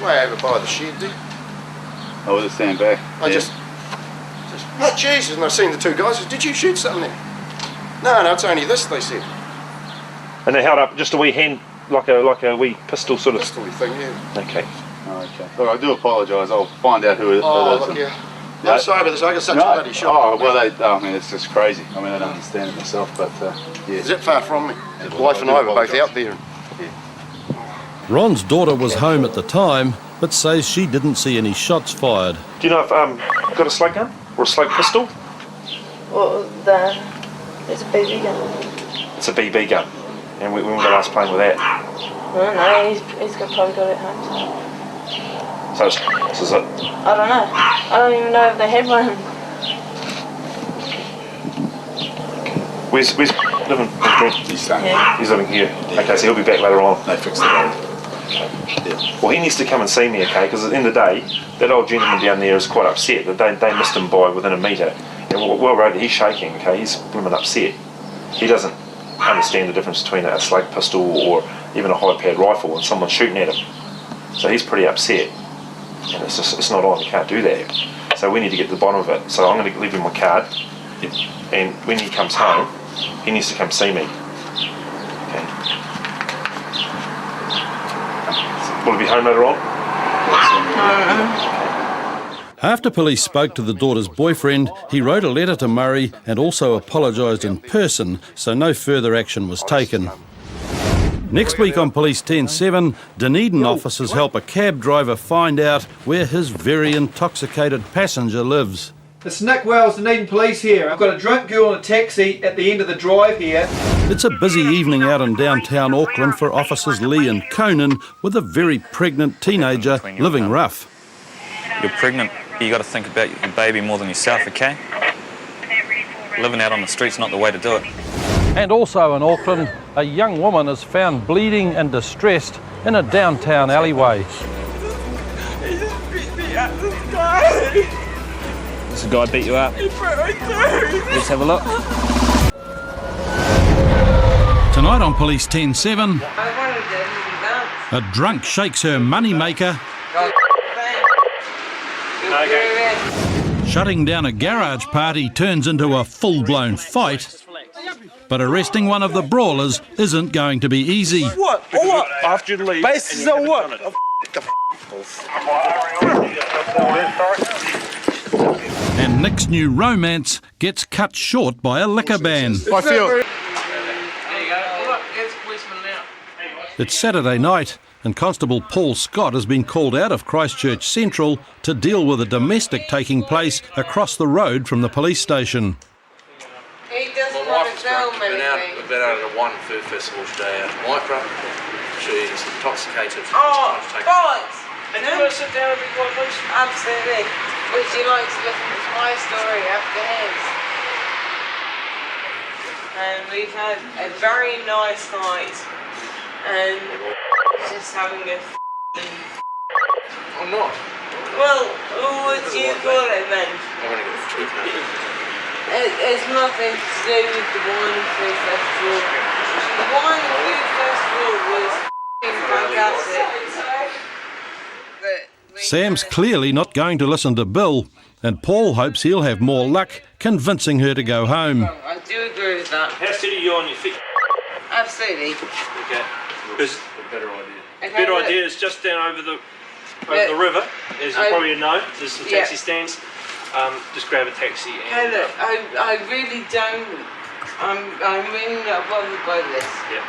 way over by the shed there.
Oh, was it stand back?
I just oh Jesus, and I seen the two guys. I said, did you shoot something there? No, it's only this, they said.
And they held up just a wee hand, like a wee pistol sort of...
Pistol thing, yeah.
Okay.
Oh, okay. Look, I do apologise. I'll find out who it is.
Look here. I'm sorry about this. I got such a bloody shot.
Oh, well, I mean, it's just crazy. I mean, I don't understand it myself, but yeah.
Is it far from me? The wife and I were both out there.
Ron's daughter was home at the time, but says she didn't see any shots fired.
Do you know if got a slug gun or a slug pistol?
Well, it's a BB gun.
It's a BB gun, and we won't get us playing with that.
No, he's probably got it at home.
So this is it.
I don't know. I don't even know if they had one.
Where's living? He's living here. Okay, so he'll be back later on.
They fixed the road.
Well, he needs to come and see me, okay? Because at the end of the day, that old gentleman down there is quite upset that they missed him by within a metre. And well, he's shaking, okay? He's blooming upset. He doesn't understand the difference between a slug pistol or even a high-powered rifle and someone shooting at him. So he's pretty upset. And it's not on, you can't do that. So we need to get to the bottom of it. So I'm going to leave him my card. And when he comes home, he needs to come see me. Okay. Will he be home later on?
After police spoke to the daughter's boyfriend, he wrote a letter to Murray and also apologised in person, so no further action was taken. Next week on Police 10-7, Dunedin officers help a cab driver find out where his very intoxicated passenger lives.
It's Nick Wells, Dunedin Police here. I've got a drunk girl in a taxi at the end of the drive here.
It's a busy evening out in downtown Auckland for officers Lee and Conan with a very pregnant teenager living rough.
You're pregnant, you got to think about your baby more than yourself, okay? Living out on the street's not the way to do it.
And also in Auckland, a young woman is found bleeding and distressed in a downtown alleyway.
This guy beat you up. Let's have a look.
Tonight on Police 10-7, a drunk shakes her moneymaker, shutting down a garage party turns into a full-blown fight, but arresting one of the brawlers isn't going to be easy.
What? Or what? After you leave.
Basis on what?
And Nick's new romance gets cut short by a liquor ban.
I feel.
It's Saturday night, and Constable Paul Scott has been called out of Christchurch Central to deal with a domestic taking place across the road from the police station.
He doesn't want to film anything. We've been out at a one food festival today at Micro. She's intoxicated.
Oh, bollocks!
And you want to sit down and be quiet, please?
Absolutely. Would you like to listen to my story after his? And we've had a very nice night. And just having a
Or not?
well, what would you call it then?
I'm going to get a treatment.
It's nothing to do with the Wine Food Festival. The Wine Food Festival was fantastic.
Sam's clearly not going to listen to Bill, and Paul hopes he'll have more luck convincing her to go home.
I do agree with that.
How steady are you on your feet?
Absolutely.
Okay. Because
a better idea.
Okay,
better
look.
idea is just down over the river, as you probably know. There's some taxi stands. Just grab a taxi and...
Hey look, I really don't, I'm really not bothered by this.
Yeah.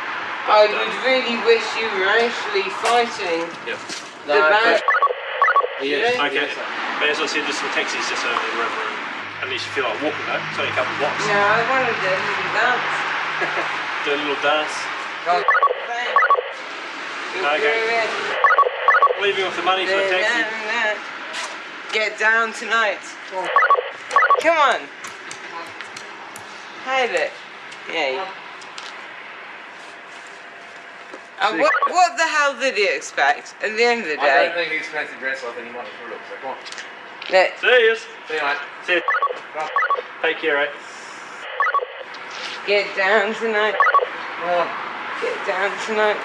I would really wish you were actually fighting the bad...
Yes. Okay. But as I said, there's some taxis just over the river, and unless you feel like walking though, it's only a couple of blocks.
No, I want to do a little dance.
Do a little dance.
God,
Okay.
leaving with the money for a taxi.
No. Get down tonight. Come on. Hide it. Yeah. What the hell did he expect at the end of the day?
I don't think he expected to dress like any money for it, so come on.
See
you. See you, mate. See you. Take care, right?
Get down tonight. Get down tonight.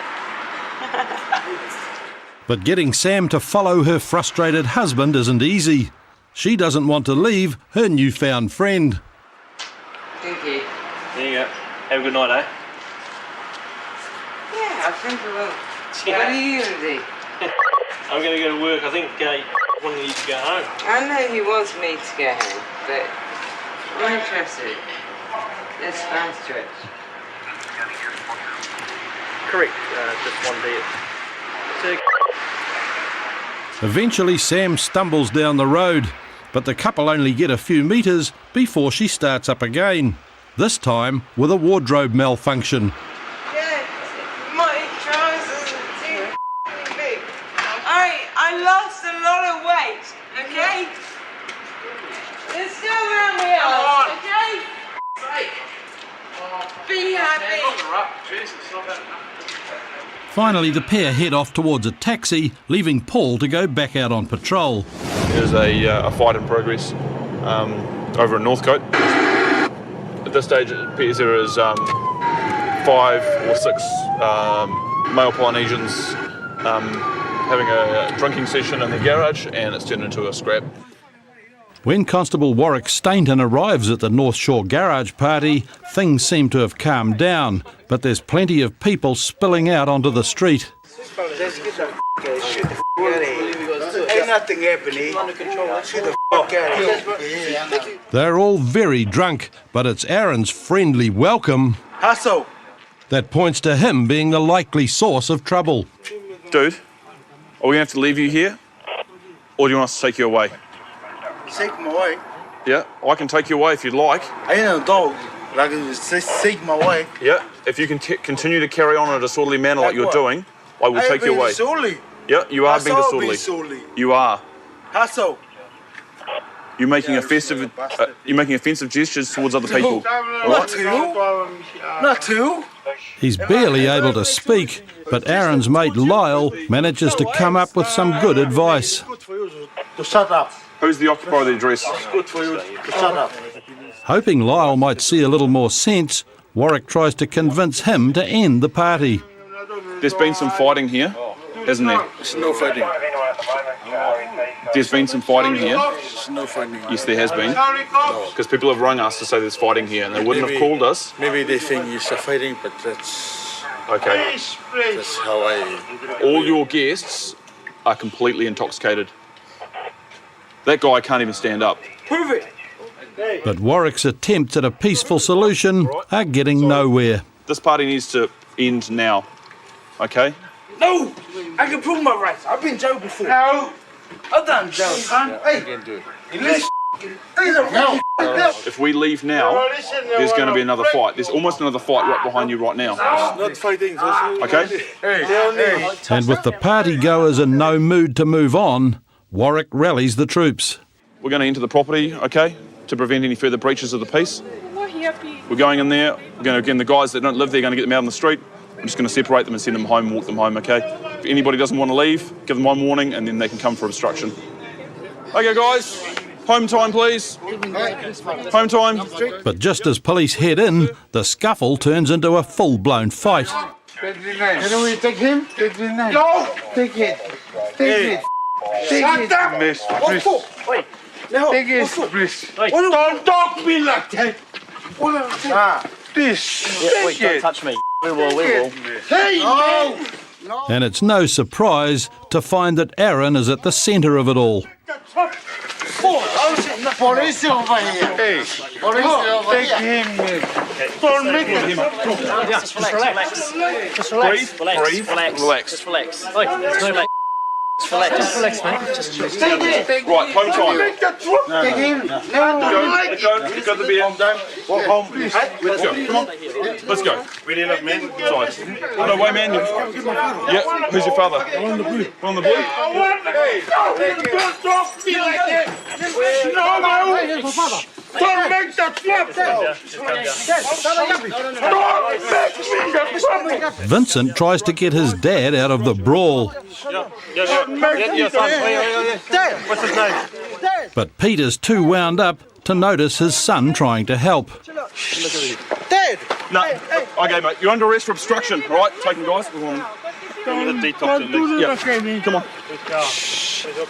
But getting Sam to follow her frustrated husband isn't easy. She doesn't want to leave her newfound friend.
Thank you.
There you go. Have a good night, eh?
Yeah, I think I will. What are you going to do?
I'm going to go to work. I think wanting you to go home.
I know he wants me to go home, but I'm interested. Let's fast stretch.
Correct. Just one day.
Eventually Sam stumbles down the road, but the couple only get a few metres before she starts up again, this time with a wardrobe malfunction.
My trousers are too big. I lost a lot of weight, okay? They're still around me out, okay? Be happy.
Finally, the pair head off towards a taxi, leaving Paul to go back out on patrol.
There's a fight in progress over in Northcote. At this stage, it appears there is 5 or 6 male Polynesians having a drinking session in the garage, and it's turned into a scrap.
When Constable Warwick Stainton arrives at the North Shore garage party, things seem to have calmed down, but there's plenty of people spilling out onto the street.
Let's get the shit the out of here. Ain't nothing happening. Shoot the out of here.
They're all very drunk, but it's Aaron's friendly welcome
Hustle.
that points to him being the likely source of trouble.
Dude, are we going to have to leave you here? Or do you want us to take you away?
Take my way.
Yeah, I can take you away if you'd like.
I ain't a dog. Like, take my way.
Yeah, if you can continue to carry on in a disorderly manner like you're doing, I will take you away.
Disorderly.
Yeah, you are being disorderly. You are.
Hustle.
You're making offensive gestures towards other people.
Not to. Not to.
He's barely able to speak, but Aaron's mate Lyle manages to come up with some good advice.
To shut up.
Who's the occupier of the address?
It's good for you to shut up.
Hoping Lyle might see a little more sense, Warwick tries to convince him to end the party.
There's been some fighting here, hasn't there?
There's no fighting.
There's been some fighting here?
There's no fighting.
Yes, there has been. Because people have rung us to say there's fighting here, and they wouldn't have called us.
Maybe they think it's a fighting, but that's...
Okay.
That's how I...
All your guests are completely intoxicated. That guy can't even stand up.
Prove it!
But Warwick's attempts at a peaceful solution are getting nowhere.
This party needs to end now, okay?
No! I can prove my rights. I've been jailed before. No! I've done jail, son. Hey!
If we leave now, there's going to be another fight. There's almost another fight right behind you right now.
Not fighting,
okay?
And with the party goers in no mood to move on, Warwick rallies the troops.
We're going to enter the property, okay, to prevent any further breaches of the peace. We're going in there. We're going to, again, the guys that don't live there, are going to get them out on the street. I'm just going to separate them and send them home, walk them home, okay? If anybody doesn't want to leave, give them one warning, and then they can come for obstruction. Okay, guys, home time, please. Home time.
But just as police head in, the scuffle turns into a full-blown fight.
Can we take him? No! Take it. Take it. Shut up!
Miss,
What for? Wait. No.
Take it,
please.
Don't talk me like that.
Wait, don't touch me. We will.
Hey, no!
And it's no surprise to find that Aaron is at the centre of it all.
Police over here. Hey, police over here. Take him. Don't make him.
Just relax. Just relax.
Breathe.
Relax.
Relax.
Just relax. Just relax. Just relax, mate. Just chill.
Stay there. Right, home time. Let's go to the beer. Walk home. Let's go. Come on. Let's go. Ready enough, man? Sides. No way, man. Yeah. Who's your father? On the blue. On the blue?
Hey, don't talk to me like that. No. Don't make that flip.
Vincent tries to get his dad out of the brawl,
What's his name?
but Peter's too wound up to notice his son trying to help.
Dad!
No. Okay, mate. You're under arrest for obstruction. All right? Take him, guys. We're going to detox it next. Yeah. Come on.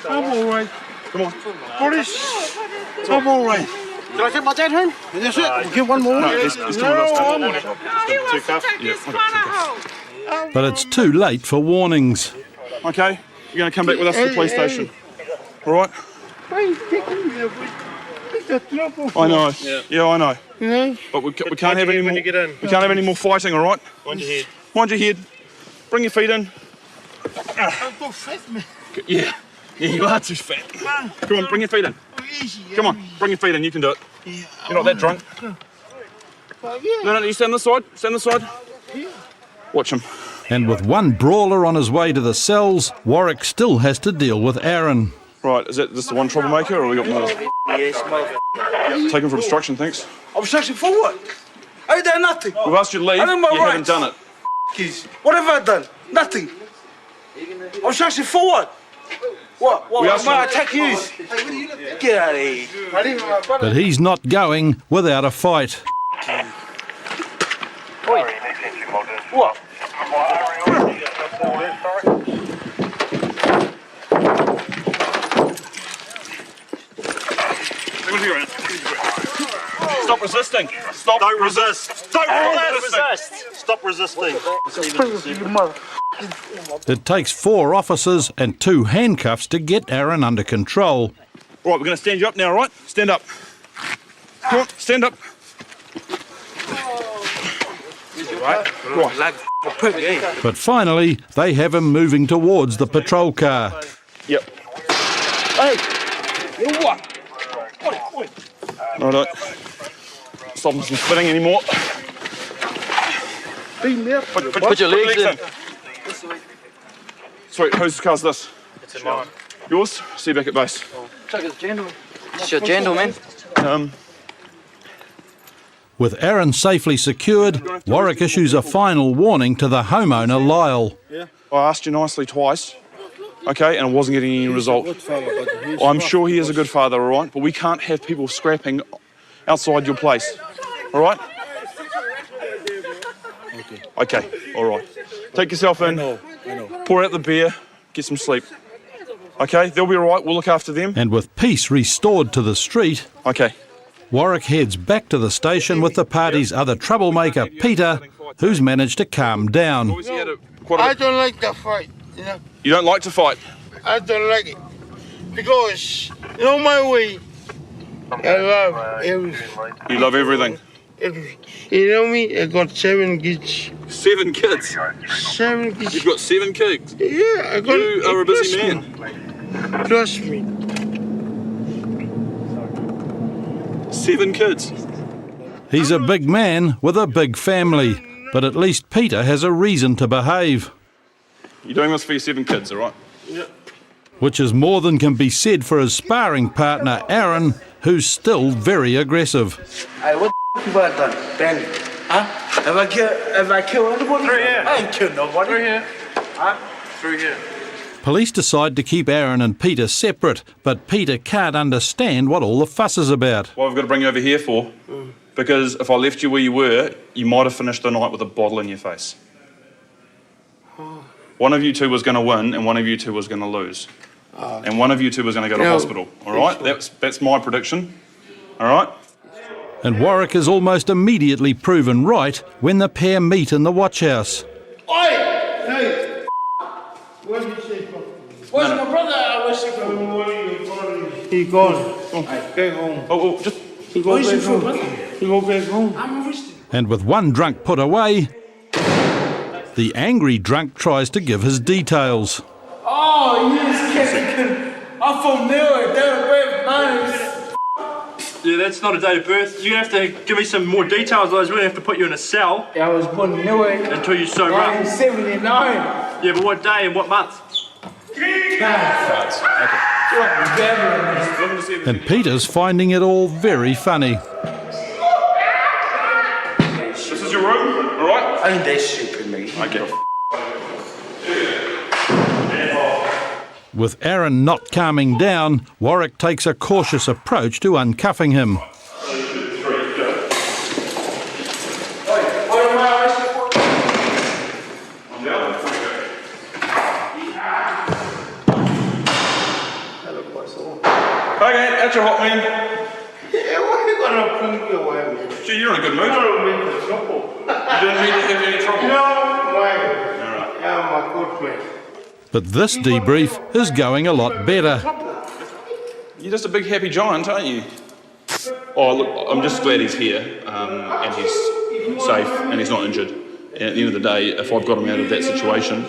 I'm all right.
Come on.
Police, I'm all right. Can I take my dad home? That's it. We'll give one more.
No, there's two of us. Two cuffs. Yeah.
But it's too late for warnings.
Okay. You're going to come back with us to the police station. All right?
Why are you taking me away?
I know. Yeah, I know.
You know?
But we can't have any more. We can't have any more fighting. All right?
Mind your head.
Mind your head. Bring your feet in.
I'm so fat, man.
Yeah. Yeah, you are too fat. Come on, bring your feet in. Come on, bring your feet in. You can do it. You're not that drunk. No, you stand on this side. Stand on this side. Watch him.
And with one brawler on his way to the cells, Warwick still has to deal with Aaron.
Right, is that just the one troublemaker, or we got more?
Yes, motherfucker.
Take him for obstruction, thanks.
Obstruction for what? I done nothing.
We've asked you to leave.
I done my
You haven't done it.
What have I done? Nothing. Obstruction for what? What?
We asked
I
you-
attack you? Get out of here.
But he's not going without a fight.
What?
Stop resisting. Stop. Don't resist. Don't resist.
Stop resisting.
It takes 4 officers and 2 handcuffs to get Aaron under control.
Right, we're going to stand you up now, all right? Stand up. Come on, stand up. Right.
But finally, they have him moving towards the patrol car.
Yep. Hey! You what? Righto. Stop him from spinning anymore. Put your legs in. Sweet, whose car's this?
It's mine.
Yours? See you back at base.
Check it's gentleman.
It's your gentleman.
With Aaron safely secured, Warwick issues a final warning to the homeowner, Lyle.
I asked you nicely twice, okay, and I wasn't getting any result. I'm sure he is a good father, all right, but we can't have people scrapping outside your place, all right? Okay, all right. Take yourself in, pour out the beer, get some sleep. Okay, they'll be all right, we'll look after them.
And with peace restored to the street,
okay,
Warwick heads back to the station with the party's other troublemaker, Peter, who's managed to calm down.
I don't like the fight. You know?
You don't like to fight?
I don't like it. Because, you know my way, I love everything.
You love everything?
Everything. You know me, I got 7 kids.
7 kids?
7 kids.
You've got 7 kids?
Yeah, I got.
You are a busy man.
Trust me.
7 kids?
He's a big man with a big family, but at least Peter has a reason to behave.
You're doing this for your 7 kids, all right?
Yeah.
Which is more than can be said for his sparring partner, Aaron, who's still very aggressive.
Hey, what the have I done? Bandit? Huh? Have I killed anybody?
Through here.
I ain't killed nobody.
Through here.
Huh?
Through here.
Police decide to keep Aaron and Peter separate, but Peter can't understand what all the fuss is about.
What I've got to bring you over here for, because if I left you where you were, you might have finished the night with a bottle in your face. One of you two was going to win and one of you two was going to lose. And one of you two was going to go to hospital, all right? That's my prediction, all right?
And Warwick is almost immediately proven right when the pair meet in the watch house.
Oi! Hey! What did you say? Where's my brother? I was sick of him. He gone. Back home.
Oh, just...
He go back home. He go back home. I'm arrested.
And with one drunk put away, the angry drunk tries to give his details.
Oh, yes. I'm from Newark, down the way.
Yeah, that's not a date of birth. You have to give me some more details, otherwise we're going to have to put you in a cell.
Yeah, I was born in Newark.
Until you sober up.
1979.
Yeah, but what day and what month?
And Peter's finding it all very funny.
This is your room, alright?
I think they stupid me.
Okay.
With Aaron not calming down, Warwick takes a cautious approach to uncuffing him.
Okay, that's your hot man.
Yeah, why are you gonna pull me away, man?
Gee, you're in a good mood.
I don't mean for trouble.
You didn't mean to have any trouble?
No, man. Yeah, I'm a good man.
But this debrief is going a lot better.
You're just a big happy giant, aren't you? Oh, look, I'm just glad he's here and he's safe and he's not injured. And at the end of the day, if I've got him out of that situation,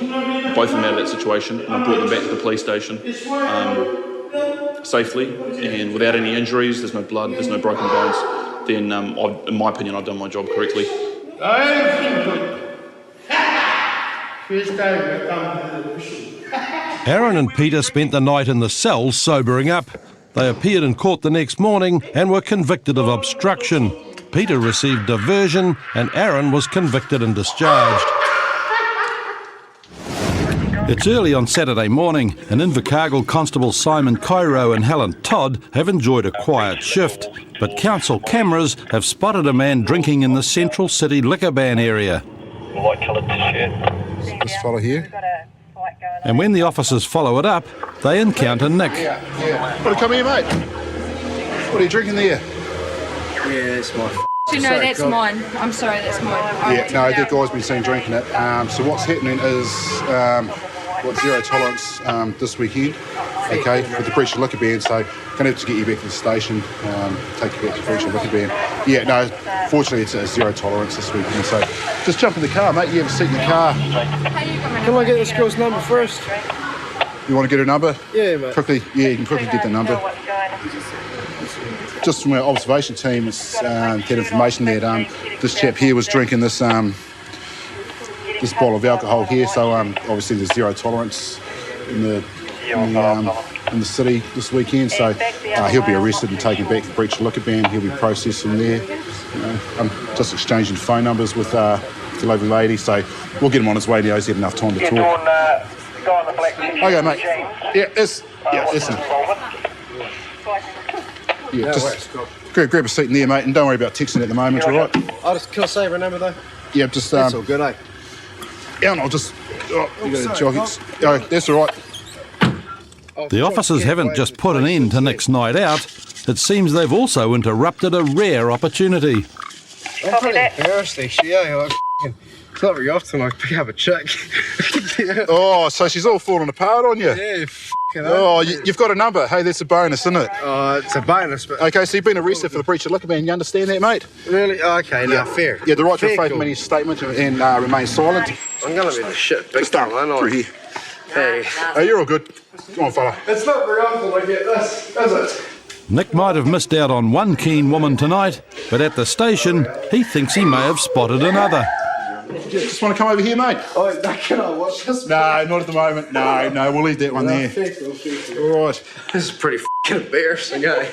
both of them out of that situation, and I brought them back to the police station safely and without any injuries, there's no blood, there's no broken bones, then in my opinion, I've done my job correctly.
Aaron and Peter spent the night in the cell sobering up. They appeared in court the next morning and were convicted of obstruction. Peter received diversion and Aaron was convicted and discharged. It's early on Saturday morning and Invercargill Constable Simon Cairo and Helen Todd have enjoyed a quiet shift, but council cameras have spotted a man drinking in the central city liquor ban area.
White coloured t-shirt.
This fella here.
And when the officers follow it up, they encounter Nick.
Well, come here, mate. What are you drinking there?
Yeah, it's my
No, that's mine. I'm sorry, that's mine.
Yeah, no, that guy's been seen drinking it. So what's happening is zero tolerance this weekend, okay, with the breach of liquor ban. So gonna have to get you back to the station, take you back to the breach of liquor ban. Yeah, no, fortunately it's a zero tolerance this weekend. So just jump in the car, mate. You have a seat in the car.
Can I get this girl's number first?
You want to get her number?
Yeah, mate.
Quickly, yeah, you can quickly get the number. Just from our observation team, get information that this chap here was drinking this this bottle of alcohol here. So obviously there's zero tolerance in the city this weekend. So he'll be arrested and taken back for breach of liquor ban. He'll be processed from there. I'm just exchanging phone numbers with the lovely lady. So we'll get him on his way now. He's had enough time to talk. Okay, mate. Yeah, it's yeah, just grab a seat in there, mate, and don't worry about texting at the moment, all right?
Can I say her number, though?
Yeah, just...
That's all good, eh?
Yeah, and I'll just... Oh, you got a joggers. Oh, that's all right.
The officers haven't just put an end to Nick's night out. It seems they've also interrupted a rare opportunity.
I'm pretty embarrassed, actually, eh? It's not very often I pick up a chick.
Oh, so she's all falling apart on you?
Yeah,
oh, you've got a number. Hey, that's a bonus, isn't it?
Oh, it's a bonus, but...
Okay, so you've been arrested for the breach of liquor ban. You understand that, mate?
Really? Okay,
yeah.
No, fair.
Yeah, the right to refrain from any statement and remain silent.
I'm going to be the shit big time, aren't I?
Through here.
Hey.
Oh, you're all good. Come on, fella.
It's not very often I get this, is it?
Nick might have missed out on one keen woman tonight, but at the station, he thinks he may have spotted another.
Just want to come over here, mate?
Oh, can I watch this?
No, not at the moment. No, we'll leave that one there. All right.
This is pretty embarrassing, eh?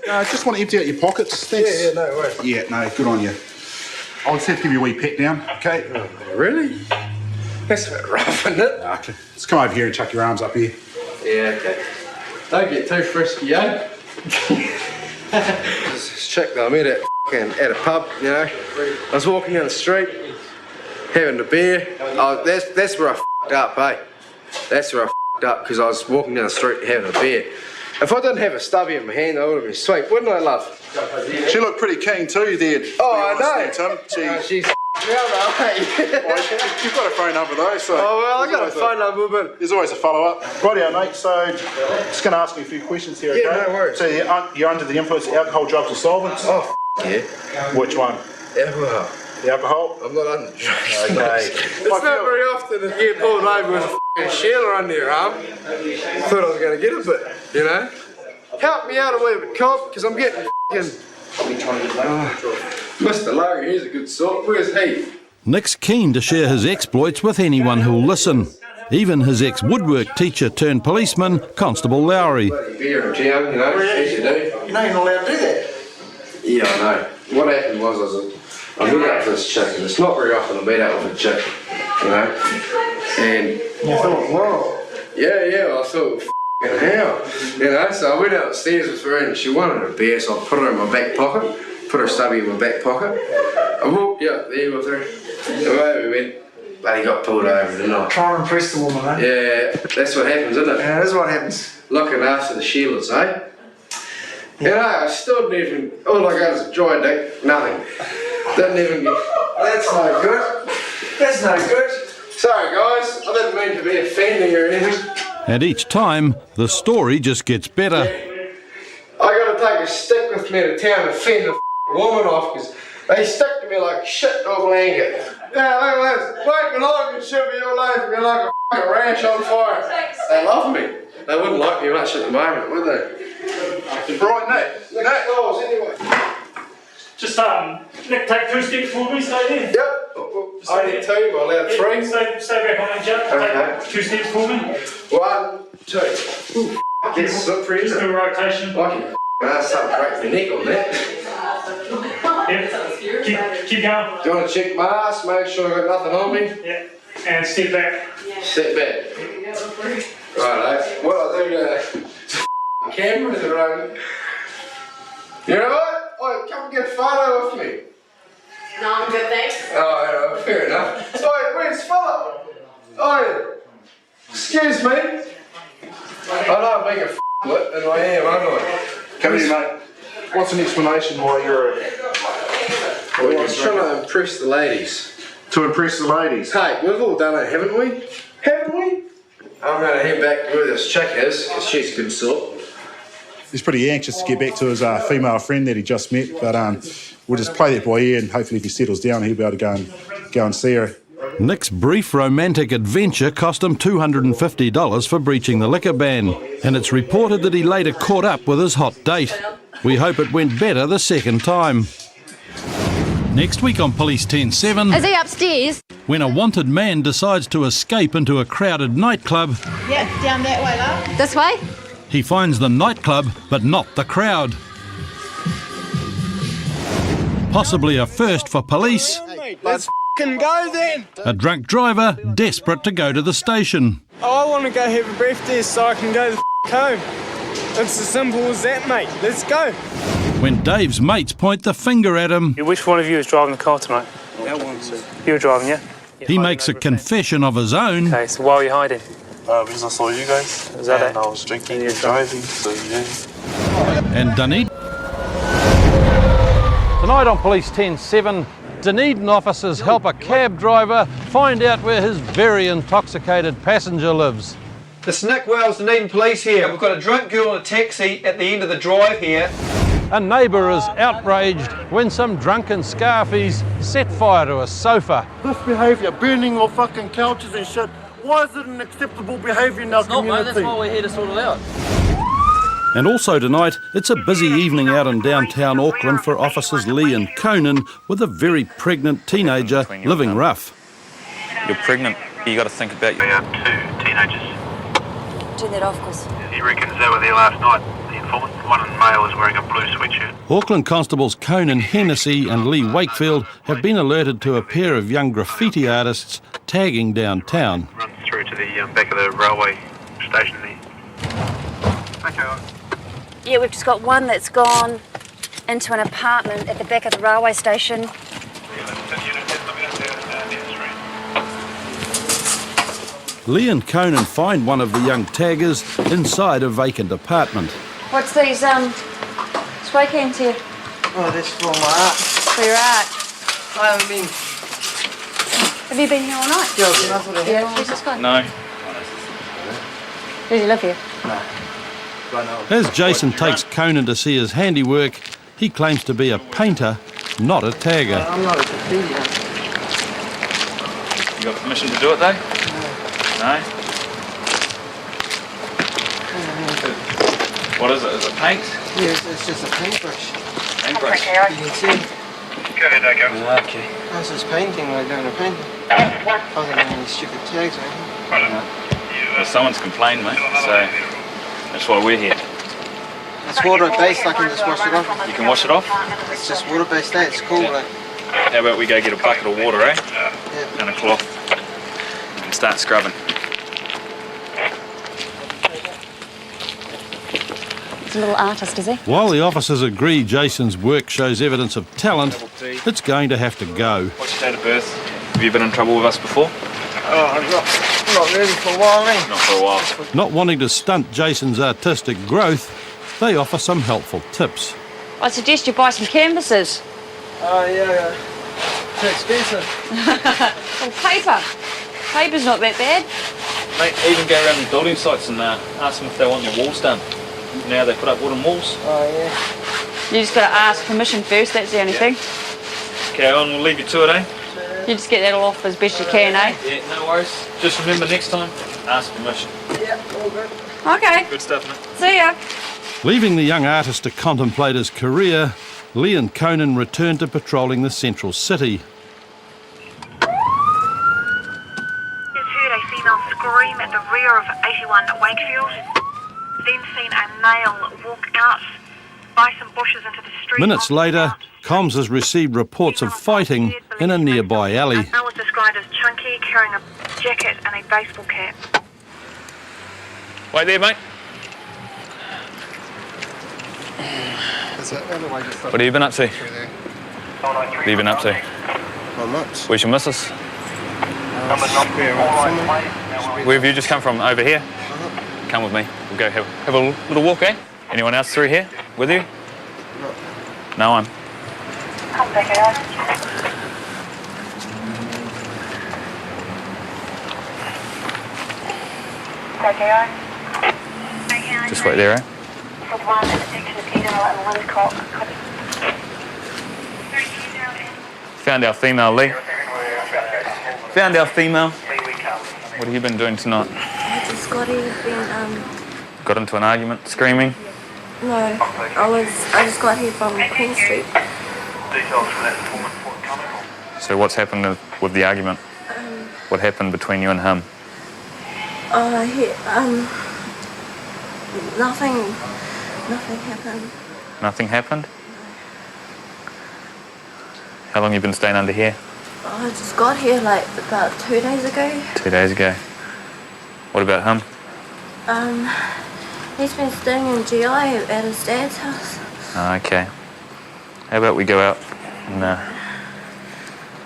I just want to empty out your pockets. Thanks.
Yeah, no worries.
Yeah, no, good on you. I'll just have to give you a wee pat down, okay?
Oh, really? That's a bit rough, isn't it?
Okay. Let's come over here and chuck your arms up here.
Yeah, okay. Don't get too frisky, eh? This chick that I met at a pub, you know. I was walking down the street, having a beer. That's where I f***ed up, eh? That's where I f***ed up, because I was walking down the street having a beer. If I didn't have a stubby in my hand, I would have been sweet, wouldn't I, love?
She looked pretty keen too there.
Oh, I know.
Tim.
She's well,
you've got a phone number though, so...
Oh, well, I got a phone number, but...
There's always a follow-up. Rightio, mate, so just going to ask you a few questions here, okay?
Yeah, no worries.
So you're under the influence of alcohol, drugs or solvents?
Oh, yeah.
Which one?
Alcohol.
The alcohol?
I'm not under drugs.
Okay.
It's not very often that you get pulled over with a Sheila under your arm. Thought I was going to get a bit, you know. Help me out a wee bit, cop, because I'm getting Mr. Larry, he's a good sort. Where's he?
Nick's keen to share his exploits with anyone who'll listen. Even his ex-woodwork teacher turned policeman, Constable Lowry.
Beer in town, you know, as you do.
You know you're not allowed to do that.
Yeah, I know. What happened was I met up with this chick, and it's not very often I meet up with a chick, you know. And
you thought, whoa.
Yeah, I thought, f***ing hell. You know, so I went upstairs with her and she wanted a beer, so I put her in my back pocket, put her stubby in my back pocket. I walked out there with her, and away we went. But he got pulled over, didn't I?
Try and impress the woman, eh?
Yeah, that's what happens, isn't it?
Yeah, that's what happens.
Looking after the Sheilas, eh? You know, I still didn't even, all I got is a dry dick, nothing. Didn't even get, that's no good. That's no good. Sorry guys, I didn't mean to be offending or anything.
And each time, the story just gets better.
I gotta take a stick with me to town and fend the woman off because they stick to me like shit or blanket. Yeah, look at this. Wait, when I can shove me all over me like a ranch on fire. They love me. They wouldn't like me much at the moment, would they? Right, Nick. Next doors, anyway.
Just Nick, take 2 steps for me, stay there.
Yep. I need 2, I'm allowed 3.
Stay back on that jump.
Okay.
Take 2 steps for me.
1, 2. Get slippery.
Just do a rotation.
I can ask something break my neck on that.
Yep. Keep going.
Do you want to check my ass, make sure I got nothing on me?
Yeah. And step back.
Step back. Right, what I do cameras are running. You know what? Oh, come get a photo with me.
No, I'm good, thanks.
Oh, yeah, fair enough. Oi, where's Philip? Oi, excuse me. I know I'm being a f***lit, and I am, aren't I?
Come here, mate. What's an explanation why you're...
Well, I was trying to impress the ladies.
To impress the ladies?
Hey, we've all done it, haven't we? Haven't we? I'm going to head back where this chick is, because she's a good sort.
He's pretty anxious to get back to his female friend that he just met, but we'll just play that by ear, and hopefully if he settles down, he'll be able to go and see her.
Nick's brief romantic adventure cost him $250 for breaching the liquor ban, and it's reported that he later caught up with his hot date. We hope it went better the second time. Next week on Police 10-7...
Is he upstairs?
When a wanted man decides to escape into a crowded nightclub...
Yeah, down that way, love. This way?
He finds the nightclub, but not the crowd. Possibly a first for police.
Let's f***ing go then.
A drunk driver desperate to go to the station.
I want to go have a breath test so I can go the f*** home. It's as simple as that, mate. Let's go.
When Dave's mates point the finger at him...
Which one of you is driving the car tonight?
That one, sir.
You were driving, yeah?
He makes a confession of his own.
Okay, so why are you hiding?
Because I saw you guys.
Is that
and I was drinking and driving, so yeah.
And Dunedin. Tonight on Police 10-7, Dunedin officers help a cab driver find out where his very intoxicated passenger lives.
This is Nick Wells, Dunedin Police here. We've got a drunk girl in a taxi at the end of the drive here.
A neighbour is outraged when some drunken scarfies set fire to a sofa.
This behaviour, burning of fucking couches and shit, why is it an acceptable behaviour in our community?
Mate, that's why we're here to sort it out.
And also tonight, it's a busy evening out in downtown Auckland for officers Lee and Conan with a very pregnant teenager living rough.
You're pregnant, you got to think about your...
2 teenagers.
Turn that off, Chris.
He reckons they were there last night. The informant, one in male, is wearing a blue sweatshirt.
Auckland constables Conan Hennessy and Lee Wakefield have been alerted to a pair of young graffiti artists tagging downtown.
Runs through to the back of the railway station there. Okay.
Yeah, we've just got one that's gone into an apartment at the back of the railway station.
Lee and Conan find one of the young taggers inside a vacant apartment.
What's these spray cans here?
Oh, that's for my art.
For your art?
I haven't been.
Have you been here all night?
Yeah, that's what I
Yeah, where's this guy?
No.
Does he live here?
No.
As Jason takes Conan to see his handiwork, he claims to be a painter, not a tagger.
I'm not a graffiti.
You got permission to do it though? No. What is it? Is it paint?
Yeah, it's just a paintbrush.
Paintbrush?
You can see.
Go ahead, Echo.
Okay.
That's just painting, like doing a painting. Other than any stupid tags or anything.
Well, someone's complained, mate, so that's why we're here.
It's water-based, I can just wash it off.
You can wash it off?
It's just water-based, it's cool, like.
How about we go get a bucket of water, eh?
Yeah.
And a cloth. And start scrubbing.
He's a little artist, is he?
While the officers agree Jason's work shows evidence of talent, it's going to have to go.
What's your date of birth? Have you been in trouble with us before?
Oh, not really for a while, eh?
Not for a while.
Not wanting to stunt Jason's artistic growth, they offer some helpful tips.
I suggest you buy some canvases.
Oh, yeah. Too expensive.
Well, paper. Paper's not that bad.
Mate, even go around the building sites and ask them if they want their walls done. Now they put up wooden walls.
Oh, yeah.
You just got to ask permission first, that's the only thing.
Okay, on, we'll leave you to it, eh?
You just get that all off as best you can, eh?
Yeah, no worries. Just remember next time, ask permission.
Yeah, all good.
Okay.
Good stuff, mate.
See ya.
Leaving the young artist to contemplate his career, Lee and Conan returned to patrolling the central city.
Has heard a female scream at the rear of 81 Wakefield, then seen a male walk out by some bushes into the street.
Minutes later, Comms has received reports of fighting in a nearby alley.
The male was described as chunky, carrying a jacket and a baseball cap.
Wait there, mate. What have you been up to? What have you been up to?
Not much.
Where's your missus? Where have you just come from? Over here? Come with me. We'll go have a little walk, eh? Anyone else through here with you? No one.
Come back out.
Just wait there, eh? Found our female, Lee. Found our female. What have you been doing tonight?
I just got here,
Got into an argument, screaming?
no, I just got here from Queen Street.
So what's happened with the argument? What happened between you and him?
Nothing happened.
Nothing happened? How long you been staying under here?
I just got here like about 2 days ago.
2 days ago. What about him?
He's been staying in GI at his dad's house.
Oh, okay. How about we go out and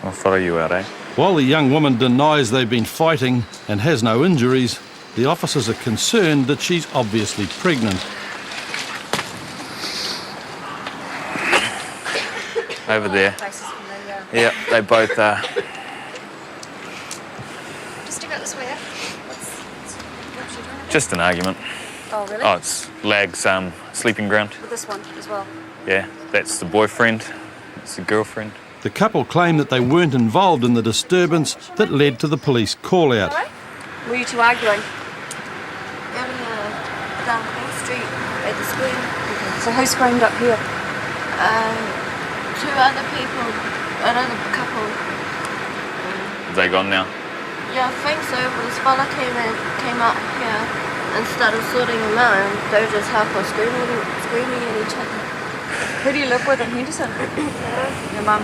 I'll follow you out, eh?
While the young woman denies they've been fighting and has no injuries, the officers are concerned that she's obviously pregnant.
Over there. Yeah, they both are.
Just about this way. What's she doing?
Just an argument.
Oh, really?
Oh, it's Lag's sleeping ground.
With this one as well.
Yeah, that's the boyfriend. That's the girlfriend.
The couple claim that they weren't involved in the disturbance that led to the police call-out.
Were you two arguing?
Down Queen Street at the square.
So who screamed up here?
Two other people, another couple.
Have they gone now?
Yeah, I think so. But this fella came up here and started sorting them out, and they were just halfway screaming at each other.
Who do you live with in Henderson? Your mum.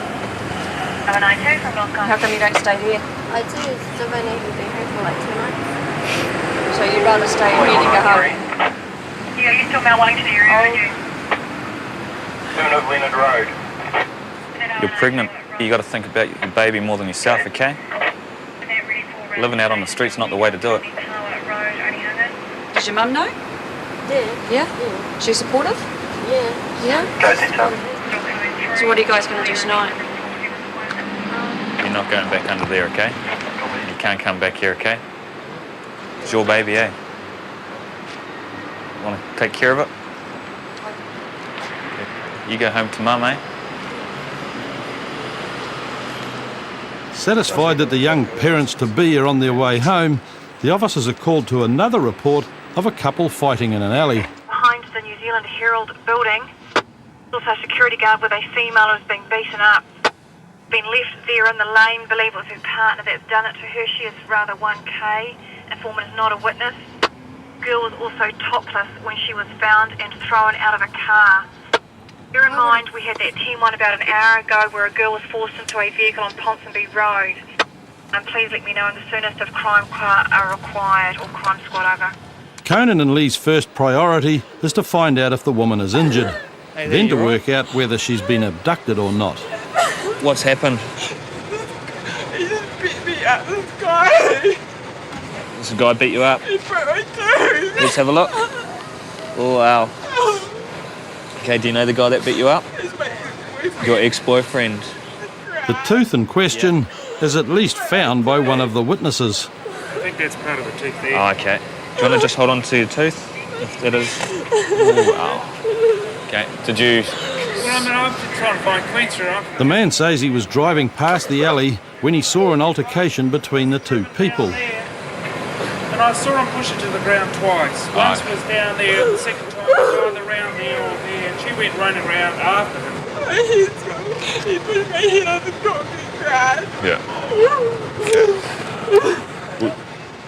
792 from Northcote.
How come you don't stay here?
I do. Still only been here for like 2 months.
So you'd rather stay here than go home?
Yeah, you're still Mount Wellington area, aren't you?
7 Leonard Road.
You're pregnant. You got to think about your baby more than yourself, okay? Living out on the street's not the way to do it.
Does your mum know?
Yeah.
Yeah? She's supportive?
Yeah.
Yeah?
Go centre.
So what are you guys going to do tonight?
You're not going back under there, okay? You can't come back here, okay? It's your baby, eh? Want to take care of it? You go home to mum, eh?
Satisfied that the young parents-to-be are on their way home, the officers are called to another report of a couple fighting in an alley.
Behind the New Zealand Zealand Herald building. Also a security guard with a female who's been beaten up. Been left there in the lane, believe it was her partner that's done it to her. She is rather 1K. Informant is not a witness. Girl was also topless when she was found and thrown out of a car. Bear in mind we had that 10-1 about an hour ago where a girl was forced into a vehicle on Ponsonby Road. Please let me know the soonest if crime are required or crime squad over.
Conan and Lee's first priority is to find out if the woman is injured, then to work out whether she's been abducted or not.
What's happened?
He just beat me up, this guy.
This guy beat you up?
He broke my tooth.
Let's have a look. Oh, wow. Okay, do you know the guy that beat you up? Your ex-boyfriend.
The tooth in question is at least found by one of the witnesses.
I think that's part of the tooth there.
Oh, okay. Do you want to just hold on to your tooth? If that is... Oh, wow. Okay, did you...
Well, I mean, I'm just trying to find clean through.
The man says he was driving past the alley when he saw an altercation between the two people.
And I saw him push it to the ground twice. Once was down there, the second time was either around there or there, and she went running around after him.
He put my head on the concrete grass.
Yeah.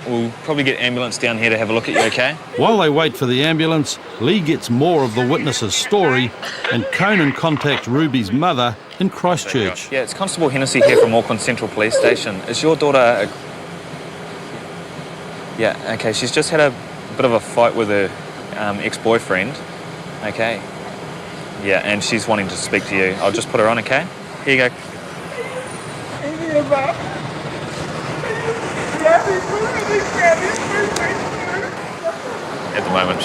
We'll probably get ambulance down here to have a look at you, okay?
While they wait for the ambulance, Lee gets more of the witness's story and Conan contacts Ruby's mother in Christchurch.
Yeah, it's Constable Hennessy here from Auckland Central Police Station. Is your daughter... Yeah, okay, she's just had a bit of a fight with her ex-boyfriend. Okay. Yeah, and she's wanting to speak to you. I'll just put her on, okay? Here you go. At the moment,